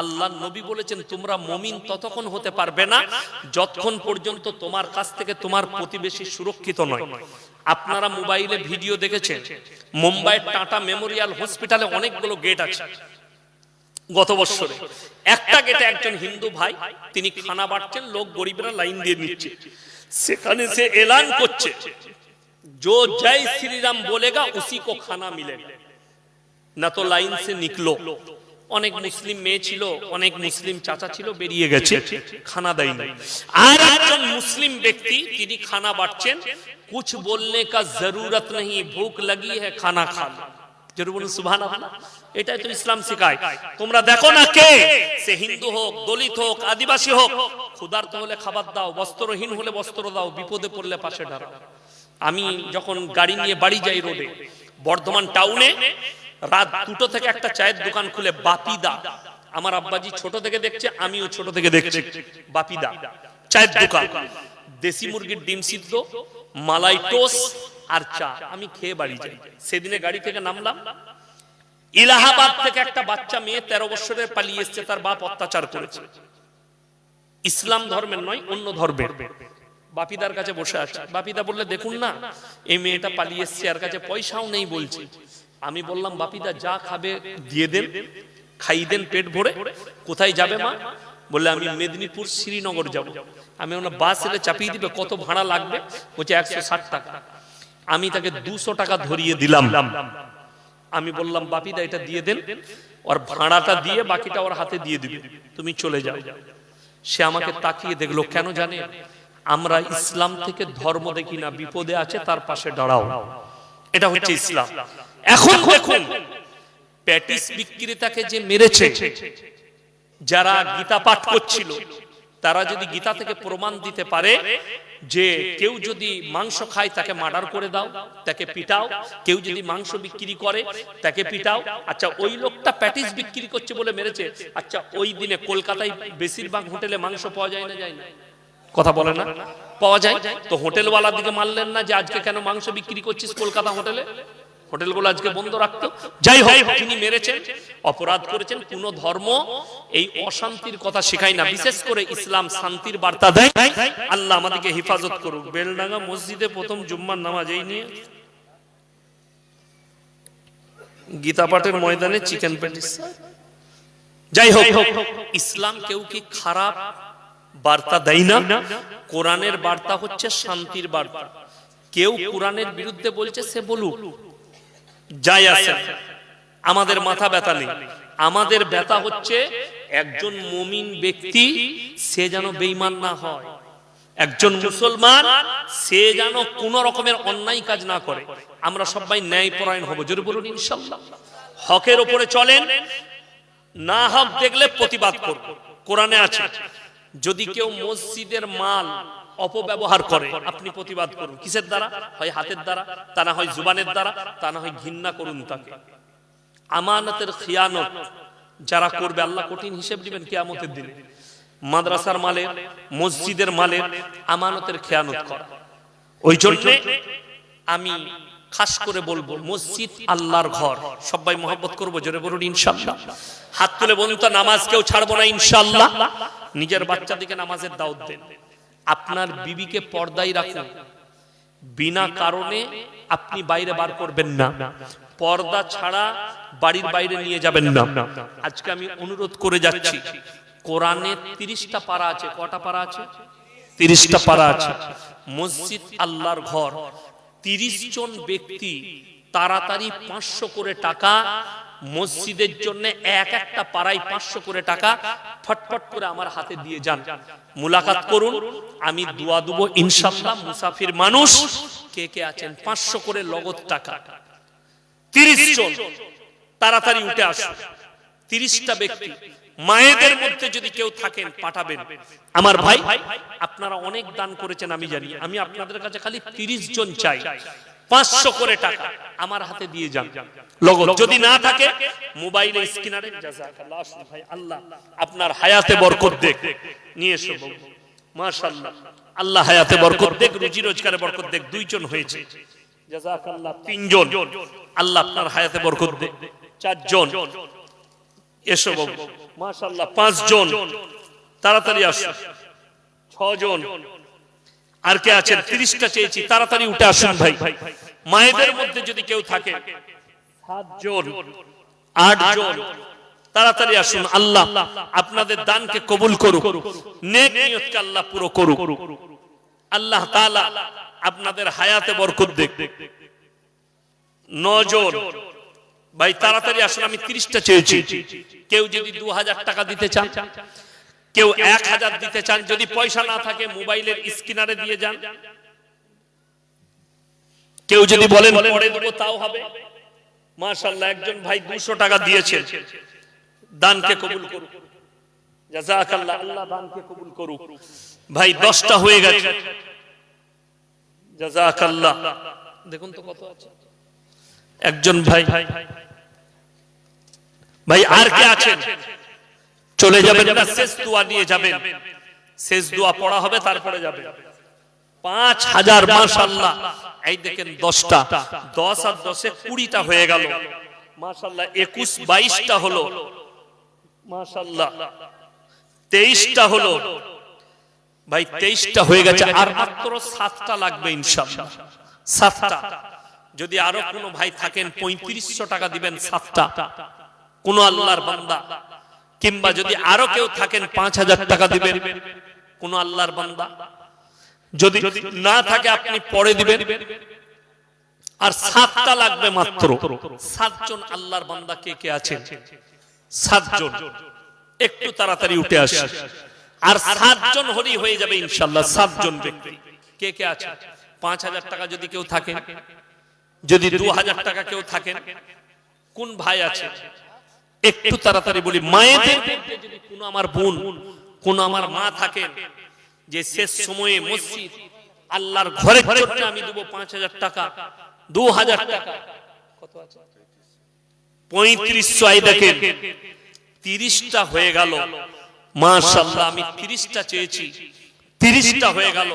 আল্লাহ নবী বলেছেন, তোমরা মুমিন ততক্ষণ হতে পারবে না যতক্ষণ পর্যন্ত তোমার কাছ থেকে তোমার প্রতিবেশী সুরক্ষিত নয়। আপনারা মোবাইলে ভিডিও দেখেছেন, মুম্বাইয়ের টাটা মেমোরিয়াল হসপিটালে অনেকগুলো গেট আছে। গত বছরে একটা গেটে একজন হিন্দু ভাই, তিনি খানা বাড়ছেন, লোক গরিবরা লাইন দিয়ে নিচ্ছে, সেখানে সে এলান করছে, जो जय श्री राम बोलेगा उसी को खाना मिलेगा, ना तो लाइन से निकलो। অনেক মুসলিম মেয়ে ছিল, অনেক মুসলিম চাচা ছিল, বেরিয়ে গেছে, খানা দেয়নি। আর একজন মুসলিম ব্যক্তি, তিনি খানা বাড়ছেন, कुछ बोलने का जरूरत नहीं, भूख लगी है खाना खा लो। জোরে বলুন সুবহানাল্লাহ। এটাই তো ইসলাম শেখায়। তোমরা দেখো না, কে সে হিন্দু হোক, দলিত হোক, আদিবাসী হোক, ক্ষুধার্ত হলে খাবার দাও, বস্ত্রহীন হলে বস্ত্র দাও, বিপদে পড়লে পাশে দাঁড়াও। আমি যখন গাড়ি নিয়ে বাড়ি যাই রোডে, বর্ধমান টাউনে রাত 2টো থেকে একটা চায়ের দোকান খুলে বাপিদা, আমার আব্বাজি ছোট থেকে দেখছে, আমিও ছোট থেকে দেখছি, বাপিদা চায়ের দোকান, দেশি মুরগির ডিম সিদ্ধ, মালাই টোস্ট আর চা, আমি খেয়ে বাড়ি যাই। সেদিনে গাড়ি থেকে নামলাম, ইলাহাবাদ থেকে একটা বাচ্চা মেয়ে 13 বছরের পালিয়ে এসেছে, তার বাপ অত্যাচার করেছে, ইসলাম ধর্মের নয়, অন্য ধর্মের। বাপিদার কাছে বসে আছে, বাপিদা বললে দেখুন না, এই মেয়েটা পালিয়ে এসছে, আর কাছে পয়সাও নেই বলছে। আমি বললাম, বাপিদা যা খাবে দিয়ে দেন, খাইয়ে দেন পেট ভরে। কোথায় যাবে মা? বললে আমি মেদিনীপুর শ্রীনগর যাব। আমি বললাম বাস এলে চাপিয়ে দিবে, কত ভাড়া লাগবে? বলছে 160 টাকা। আমি তাকে 200 টাকা ধরিয়ে দিলাম। আমি বললাম, বাপিদা এটা দিয়ে দেন, ওর ভাড়াটা দিয়ে বাকিটা ওর হাতে দিয়ে দিবে, তুমি চলে যাও। সে আমাকে তাকিয়ে দেখলো, কেন জানে? আমরা ইসলাম থেকে ধর্ম দেখি না, বিপদে আছে তার পাশে দাঁড়াও। এটা হচ্ছে ইসলাম। এখন দেখুন প্যাটিস বিক্রেতাকে যে মেরেছে, যারা গীতা পাঠ করছিল তারা যদি গীতা থেকে প্রমাণ দিতে পারে যে কেউ যদি মাংস খায় তাকে মার্ডার করে দাও, তাকে পিটাও, কেউ যদি মাংস বিক্রি করে তাকে পিটাও। আচ্ছা ওই লোকটা প্যাটিস বিক্রি করছে বলে মেরেছে, আচ্ছা ওই দিনে কলকাতায় বেশিরভাগ হোটেলে মাংস পাওয়া যায় না, যায় না? কথা বলে না, পাওয়া যায়। তো হোটেলওয়ালার দিকে মারলেন না যে আজকে কেন মাংস বিক্রি করছিস কলকাতা হোটেলে? হোটেলগুলো আজকে বন্ধ রাখতো। যাই হোক, তিনি মেরেছেন, অপরাধ করেছেন। কোন ধর্ম এই অশান্তির কথা শেখায় না, বিশেষ করে ইসলাম শান্তির বার্তা দেয়। আল্লাহ আমাদেরকে হেফাজত করুক। বেলডাঙ্গা মসজিদে প্রথম জুম্মার নামাজ এই নিয়ে গীতা পাঠের ময়দানে চিকেন প্যাটিস। যাই হোক, ইসলাম কেউ কি খারাপ বার্তা দেয় না। কোরআনের বার্তা হচ্ছে শান্তির বার্তা। কেউ কোরআনের বিরুদ্ধে বলছে সে বলুক, যাই আছে, আমাদের মাথা ব্যথা নেই। আমাদের ব্যথা হচ্ছে একজন মুমিন ব্যক্তি সে যেন বেঈমান না হয়, একজন মুসলমান সে যেন কোন রকমের অন্যায় কাজ না করে। আমরা সবাই ন্যায়পরায়ণ হব, জোরে বলুন ইনশাআল্লাহ। হকের উপরে চলেন, না হক দেখলে প্রতিবাদ করব। কোরআনে আছে যদি কেউ মসজিদের মাল অপব্যবহার করে আপনি প্রতিবাদ করুন। কিসের দ্বারা? হয় হাতের দ্বারা, তা না হয় জুবানের দ্বারা, তা না হয় ঘৃণা করুন তাকে। আমানতের খিয়ানত যারা করবে আল্লাহ কঠিন হিসেব দিবেন কিয়ামতের দিনে। মাদ্রাসার মালে, মসজিদের মালে আমানতের খেয়ানত করা। ওই জন্য আমি খাস করে বলবো মসজিদ আল্লাহর ঘর, সবাই মহব্বত করবো, জোরে বলুন ইনশাআল্লাহ। হাত তুলে বলুন তো নামাজ কেউ ছাড়বো না ইনশাআল্লাহ। নিজের বাচ্চাদেরকে নামাজের দাওয়াত দেন। আপনার বিবিকে পর্দায় রাখুন, বিনা কারণে আপনি বাইরে বার করবেন না, পর্দা ছাড়া বাড়ির বাইরে নিয়ে যাবেন না। আজকে আমি অনুরোধ করে যাচ্ছি, কোরআনে 30টা পারা আছে। কটা পারা আছে? 30টা পারা আছে। মসজিদ আল্লাহর ঘর। 30 জন ব্যক্তি তাড়াতাড়ি 500 করে টাকা মসজিদের জন্য, এক একটা পাড়ায় 500 করে টাকা ফটফট করে আমার হাতে দিয়ে যান। মুলাকাত করুন, আমি দোয়া দেব ইনশাআল্লাহ। মুসাফির মানুষ কে কে আছেন? 500 করে নগদ টাকা। 30 জন তাড়াতাড়ি উঠে আসুন। 30টা ব্যক্তি, মায়েদের মধ্যে যদি কেউ থাকেন পাঠাবেন। আমার ভাই আপনারা অনেক দান করেছেন আমি জানি, আমি আপনাদের কাছে খালি 30 জন চাই। 500 করে টাকা আমার হাতে দিয়ে যান নগদ। যদি না থাকে মোবাইলে স্ক্যানারে জাযাকাল্লাহ ভাই, আল্লাহ আপনার হায়াতে বরকত দেখ, নিয়ে এসো মাশাআল্লাহ। আল্লাহ হায়াতে বরকত দেখ, রুজি রোজগারে বরকত দেখ। 2 জন হয়েছে, জাযাকাল্লাহ। 3 জন, আল্লাহ আপনার হায়াতে বরকত দেখ। 4 জন এসো মাশাআল্লাহ। 5 জন তাড়াতাড়ি আসুন। 6 জন। আর কে আছেন? 30টা চেয়েছি, তাড়াতাড়ি উঠে আসুন ভাই। মায়েদের মধ্যে যদি কেউ থাকে 7 জন, 8 জন, তাড়াতাড়ি আসুন। আল্লাহ আপনাদের দানকে কবুল করুক, নেক নিয়তকে আল্লাহ পুরো করুক। আল্লাহ তাআলা আপনাদের হায়াতে বরকত দেখ। 9 জন ভাই তাড়াতাড়ি আসুন, আমি 30টা চেয়েছি। কেউ যদি 2000 টাকা দিতে চান, কেউ 1000 দিতে চান, যদি পয়সা না থাকে মোবাইলের স্ক্যানারে দিয়ে যান। কেউ যদি বলেন পরে দেব তাও হবে। মাশাআল্লাহ, একজন ভাই 200 টাকা দিয়েছেন, দানকে কবুল করুক, জাযাকাল্লাহ। আল্লাহ দানকে কবুল করুক। ভাই 10টা হয়ে গেছে, জাযাকাল্লাহ। দেখুন তো কত আছে। একজন ভাই, ভাই আর কে আছেন? চলে যাবেন না, শেষ দোয়া নিয়ে যাবেন। শেষ দোয়া পড়া হবে, তারপরে যাবেন। 5000 মাশাআল্লাহ। এই দেখেন 10টা, 10 আর 10 এ 20টা হয়ে গেল মাশাআল্লাহ। 21 22টা হলো মাশাআল্লাহ। 23টা হলো ভাই, 23টা হয়ে গেছে। আর মাত্র 7টা লাগবে ইনশাআল্লাহ। 7টা। যদি আরো কোনো ভাই থাকেন 3500 টাকা দিবেন 7টা। কোন আল্লাহর বান্দা, কিংবা যদি আরো কেউ থাকেন 5000 টাকা দিবেন কোন আল্লাহর বান্দা। যদি না থাকে আপনি পরে দিবেন। আর 7টা লাগবে মাত্র। 7 জন আল্লাহর বান্দা কে কে আছেন? 7 জন। একটু তাড়াতাড়ি উঠে আসুন। আর 7 জন হলেই হয়ে যাবে ইনশাআল্লাহ। 7 জন ব্যক্তি কে কে আছে? 5000 টাকা যদি কেউ থাকে যদি 2000 টাকা কেউ থাকেন, কোন ভাই আছে একটু তাড়াতাড়ি বলি, মায়েদের মধ্যে যদি কোনো আমার বোন, কোন আমার মা থাকেন যে শেষ সময়ে মসজিদ আল্লাহর ঘরের জন্য আমি দেব 5000 টাকা, 2000 টাকা, কত আছে 3500, দেখেন 30টা হয়ে গেল, মাশাআল্লাহ আমি 30টা চেয়েছি, 30টা হয়ে গেল।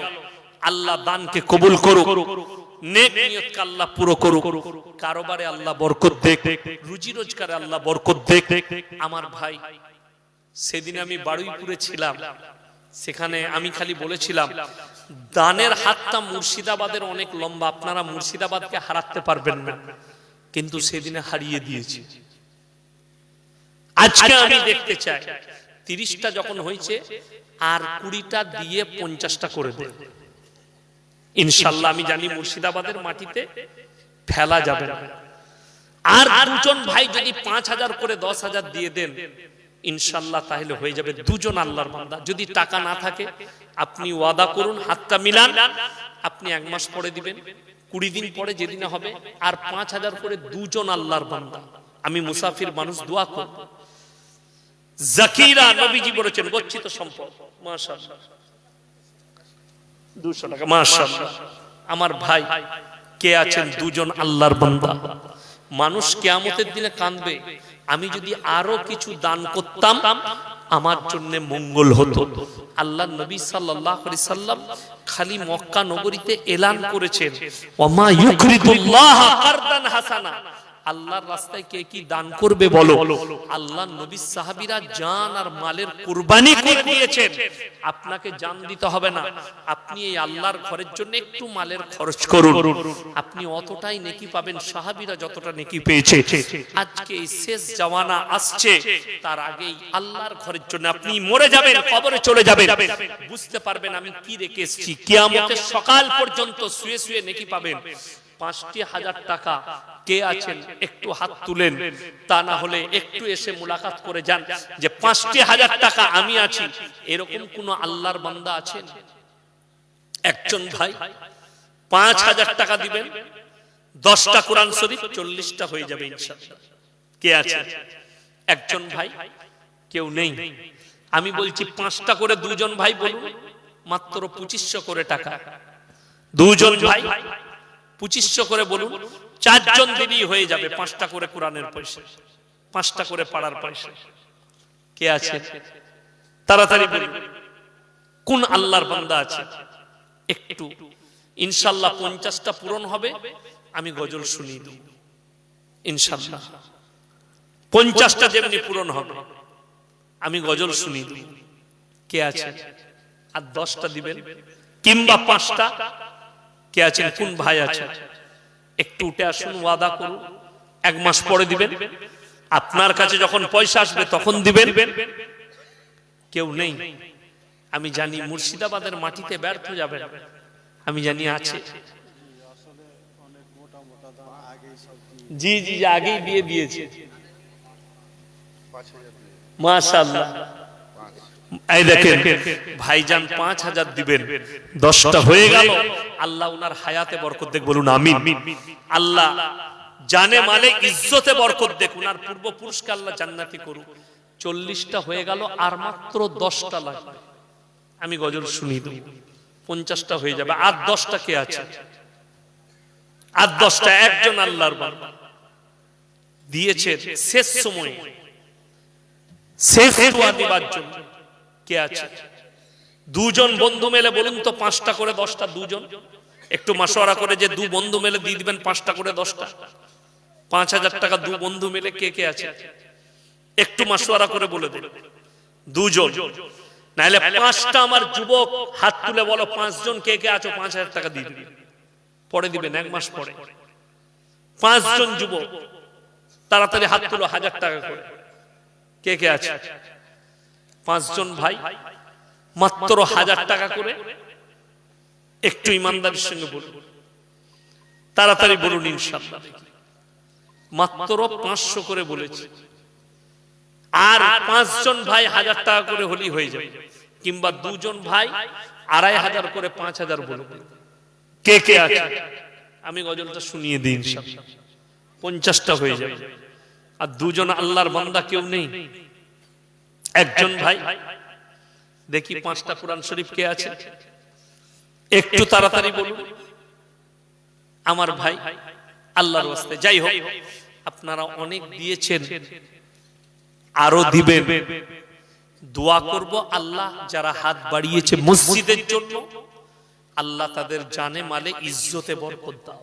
আল্লাহ দানকে কবুল করুক, নেক নিয়তকে আল্লাহ পুরো করুক, কারোবারে আল্লাহ বরকত দেখ, রুজি রোজগারে আল্লাহ বরকত দেখ। আমার ভাই, সেদিন আমি বারুইপুরে ছিলাম, সেখানে আমি খালি বলেছিলাম দানের হাতটা মুর্শিদাবাদের অনেক লম্বা, আপনারা মুর্শিদাবাদকে হারাতে পারবেন না, কিন্তু সেদিনে হারিয়ে দিয়েছি। আজকে আমি দেখতে চাই 30টা যখন হয়েছে আর 20টা দিয়ে 50টা করে দেন ইনশাআল্লাহ। আমি জানি মুর্শিদাবাদের মাটিতে ফেলা যাবে না। আর দুজন ভাই যদি 5000 করে 10000 দিয়ে দেন ইনশাআল্লাহ, তাহলে হয়ে যাবে দুজন আল্লাহর বান্দা। যদি টাকা না থাকে আপনি ওয়াদা করুন, হাতটা মিলান, আপনি 1 মাস পরে দিবেন, 20 দিন পরে যেদিনে হবে, আর 5000 করে দুজন আল্লাহর বান্দা। আমি মুসাফির মানুষ, দোয়া করব। জাকিরা নবীজি বলেছেন গচ্ছিত সম্পদ, মাশাআল্লাহ 200 টাকা, মাশাআল্লাহ। আমার ভাই কে আছেন দুজন আল্লাহর বান্দা, মানুষ কিয়ামতের দিনে কাঁদবে, আমি যদি আরো কিছু দান করতাম আমার জন্য মঙ্গল হতো। আল্লাহ নবী সাল্লাল্লাহু আলাইহি সাল্লাম খালি মক্কা নগরীতে এলান করেছেন, ওমা ইউকরিদুল্লাহ কারদান হাসানা, আল্লাহর রাস্তায় কে কি দান করবে বলো। আল্লাহ নবী সাহাবীরা জান আর মালের কুরবানি করে দিয়েছেন। আপনাকে জান দিতে হবে না, আপনি এই আল্লাহর ঘরের জন্য একটু মালের খরচ করুন, আপনি অতটাই নেকি পাবেন সাহাবীরা যতটা নেকি পেয়েছে। আজকে এই শেষ জামানা আসছে, তার আগেই আল্লাহর ঘরের জন্য আপনি মরে যাবেন, কবরে চলে যাবেন, বুঝতে পারবেন আমি কি রেখে এসেছি। কিয়ামতের সকাল পর্যন্ত শুয়ে শুয়ে নেকি পাবেন। 5000 টাকা কে আছেন একটু হাত তুলেন, তা না হলে একটু এসে মুলাকাত করে যান যে 5000 টাকা আমি আছি, এরকম কোন আল্লাহর বান্দা আছেন? একজন ভাই 5000 টাকা দিবেন, 10টা কোরআন শরীফ 40টা হয়ে যাবে ইনশাআল্লাহ। কে আছে একজন ভাই? কেউ নেই। আমি বলছি 5টা করে দুজন ভাই বলুন, মাত্র 2500 করে টাকা। দুজন ভাই 2500 করে বলুন, 4 জন দিনই হয়ে যাবে 5টা করে কোরআনের পয়সা, 5টা করে পাড়ার পয়সা। কে আছে তাড়াতাড়ি বলুন, কোন আল্লাহর বান্দা আছে? একটু ইনশাআল্লাহ 50টা পূরণ হবে, আমি গজল শুনিয়ে দেব ইনশাআল্লাহ। 50টা যেমনি পূরণ হবে আমি গজল শুনিয়ে দেব। কে আছে? আর 10টা দিবেন কিংবা 5টা। কে আছেন? কোন ভাই আছে? একটু উঠে আসুন, ওয়াদা করুন 1 মাস পরে দিবেন, আপনার কাছে যখন পয়সা আসবে তখন দিবেন। কেউ নেই। আমি জানি মুর্শিদাবাদের মাটিতে ব্যর্থ যাবেন, আমি জানি আছে। জি জি আগেই দিয়ে দিয়েছে, মাশাআল্লাহ। এই দেখেন ভাইজান 5000 দিবেন, 10টা হয়ে গেল। আল্লাহ উনার হায়াতে বরকত দেখ, বলুন আমিন। আল্লাহ জানে মালে ইজ্জতে বরকত দেখ, উনার পূর্বপুরুষকে আল্লাহ জান্নাতি করুক। 40টা হয়ে গেল, আর মাত্র 10টা লাগবে, আমি গজল শুনিয়ে দেব, 50টা হয়ে যাবে। আর 10টা কে আছে? আর 10টা একজন আল্লাহর বান্দা দিয়েছে শেষ সময়ে, শেষ দোয়া দিবার জন্য। কে আছে? দুজন বন্ধু মেলে বলুন তো, 5টা করে 10টা, দুজন একটু মাশওয়ারা করে যে 2 বন্ধু মেলে দিয়ে দিবেন 5টা করে 10টা, 5000 টাকা 2 বন্ধু মেলে। কে কে আছে একটু মাশওয়ারা করে বলে দিন। দুজন, নাহলে 5টা আমার যুবক হাত তুলে বলো, 5 জন কে কে আছো 5000 টাকা দিয়ে দিবেন, পরে দিবেন 1 মাস পরে। 5 জন যুবক তাড়াতাড়ি হাত তুলো, 1000 টাকা করে। কে কে আছে? 5 জন ভাই মাত্র 1000 টাকা করে। একটু ইমানদারির সঙ্গে বলুন, তাড়াতাড়ি বলুন ইনশাআল্লাহ। মাত্র 500 করে বলেছি, আর 5 জন ভাই 1000 টাকা করে হলেই হয়ে যাবে, কিংবা 2 জন ভাই 2500 করে 5000 বলুন। কে কে আছে? আমি গজলটা শুনিয়ে দিই ইনশাআল্লাহ, 50টা হয়ে যাবে। আর দুজন আল্লাহর বান্দা কেউ নেই, একজন ভাই। দেখি 5টা কোরআন শরীফ কে আছে, একটু তাড়াতাড়ি বলুন আমার ভাই, আল্লাহর ওয়াস্তে। যাই হোক, আপনারা অনেক দিয়েছেন, আরো দিবেন। দোয়া করব আল্লাহ যারা হাত বাড়িয়েছে মসজিদের জন্য, আল্লাহ তাদের জানে মালে ইজ্জতে বরকত দাও,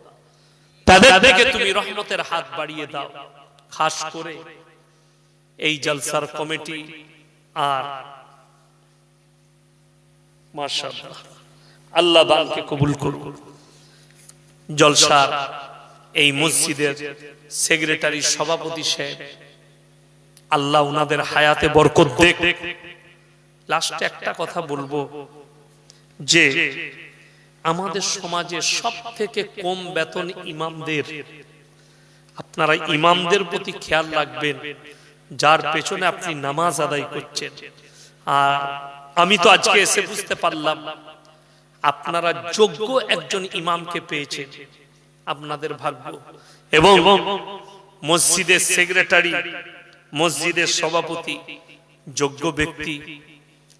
তাদের থেকে তুমি রহমতের হাত বাড়িয়ে দাও। খাস করে এই জলসার কমিটি আর মাশাআল্লাহ আল্লাহ দানকে কবুল করুন। জলসার এই মসজিদের সেক্রেটারি সভাপতি সাহেব, আল্লাহ উনাদের হায়াতে বরকত দেখ। লাস্টে একটা কথা বলবো যে আমাদের সমাজে সব থেকে কম বেতন ইমামদের। আপনারা ইমামদের প্রতি খেয়াল রাখবেন, যার পেছনে আপনি নামাজ আদায় করছেন। আর আমি তো আজকে এসে বুঝতে পারলাম আপনারা যোগ্য একজন ইমামকে পেয়েছেন, আপনাদের ভাগ্য। এবং মসজিদের সেক্রেটারি, মসজিদের সভাপতি যোগ্য ব্যক্তি।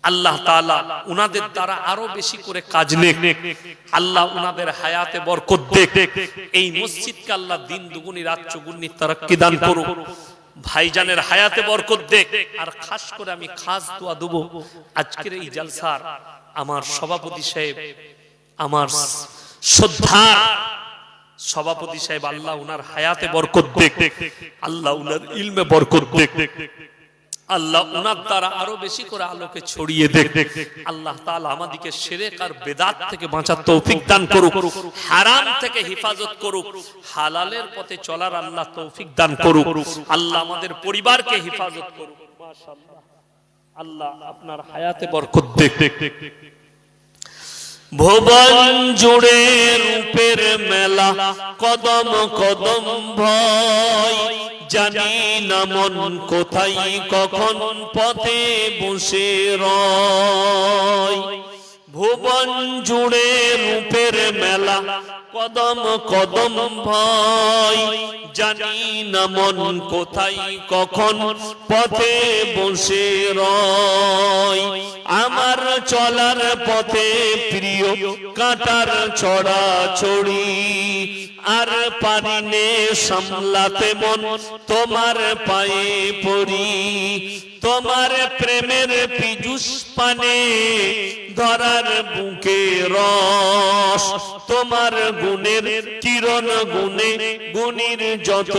আল্লাহ তাআলা উনাদের দ্বারা আরো বেশি করে কাজ নেক, আল্লাহ উনাদের হায়াতে বরকত দেখ। এই মসজিদকে আল্লাহ দিন দুগুনি রাত চৌগুনি তারাক্কি দান করুক। ভাইজানের হায়াতে বরকত দেখ। আর খাস করে আমি খাস দোয়া দেব আজকের এই জলসার আমার সভাপতি সাহেব, আমার শ্রদ্ধা সভাপতি সাহেব, আল্লাহ উনার হায়াতে বরকত দেখ, আল্লাহ উনার ইলমে বরকত দেখ, আল্লাহ উনার দ্বারা আরো বেশি করে আলোকে ছড়িয়ে দেখ। আল্লাহ তাআলা আমাদেরকে শিরক আর বেদাত থেকে বাঁচার তৌফিক দান করুক, হারাম থেকে হেফাজত করুক, হালালের পথে চলার আল্লাহ তৌফিক দান করুক। আল্লাহ আমাদের পরিবারকে হেফাজত করুক। মাশাআল্লাহ, আল্লাহ আপনার হায়াতে বরকত দেখ। ভুবন জুড়ে রূপের মেলা, কদম কদম ভয়, জানি না মন কোথায় কখন পথে বসে রয়। ভুবন জুড়ে রূপের মেলা, কদম কদম ভয়, জানি না মন কোথায় কখন পথে বসে রয়। আমার চলার পথে প্রিয় কাঁটার ছড়াছড়ি, আর পারিনে সামলাতে মন তোমার পায়ে পড়ি। তোমার প্রেমের পীযুষ পানে ধরার বুকে রস, তোমার গুণের কিরণ গুণে গুণীর যত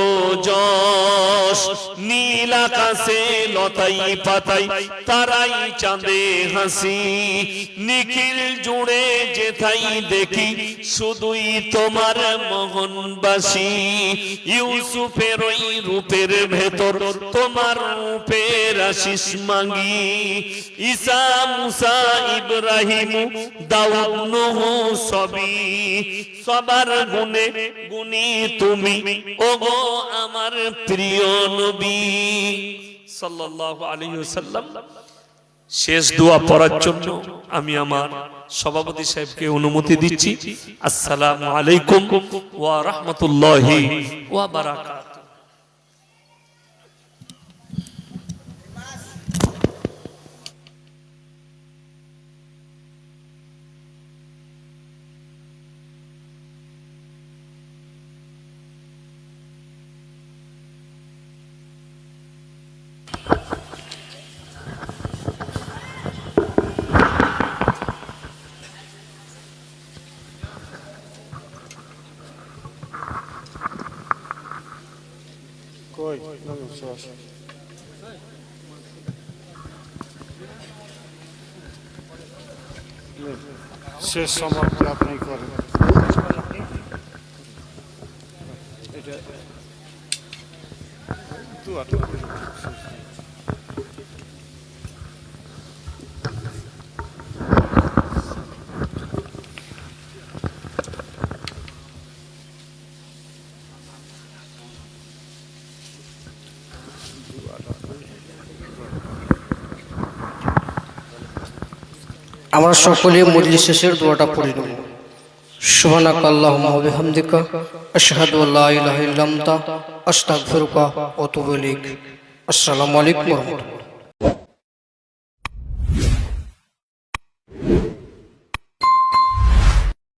যশ। নীল আকাশে লতাই পাতাই তারাই চাঁদে হাসি, নিখিল জুড়ে যেথাই দেখি শুধুই তোমার মোহনবাসী। ইউসুফের ওই রূপের ভেতর তোমার রূপের আশিস মাগি। ঈসা মুসা ইব্রাহিম দাউদ নূহ সবই, সবার গুণে গুণী তুমি ওগো আমার প্রিয় নবী সাল্লাল্লাহু আলাইহি ওয়াসাল্লাম। শেষ দোয়া পড়ার জন্য আমি আমার সভাপতি সাহেবকে অনুমতি দিচ্ছি। আসসালামু আলাইকুম ওয়া রাহমাতুল্লাহি ওয়া বারাকাতুহু। শেষ সমাপ্তি আপনি করেন। আমরা সকলে মজলিস শেষের দোয়াটা পড়ে নেব। সুবহানাকাল্লাহুম্মা ওয়া বিহামদিকা আশহাদু আল্লা ইলাহা ইল্লা আনতা আস্তাগফিরুকা ওয়া আতুবু ইলাইক। আসসালামু আলাইকুম ওয়া রাহমাতুল্লাহ।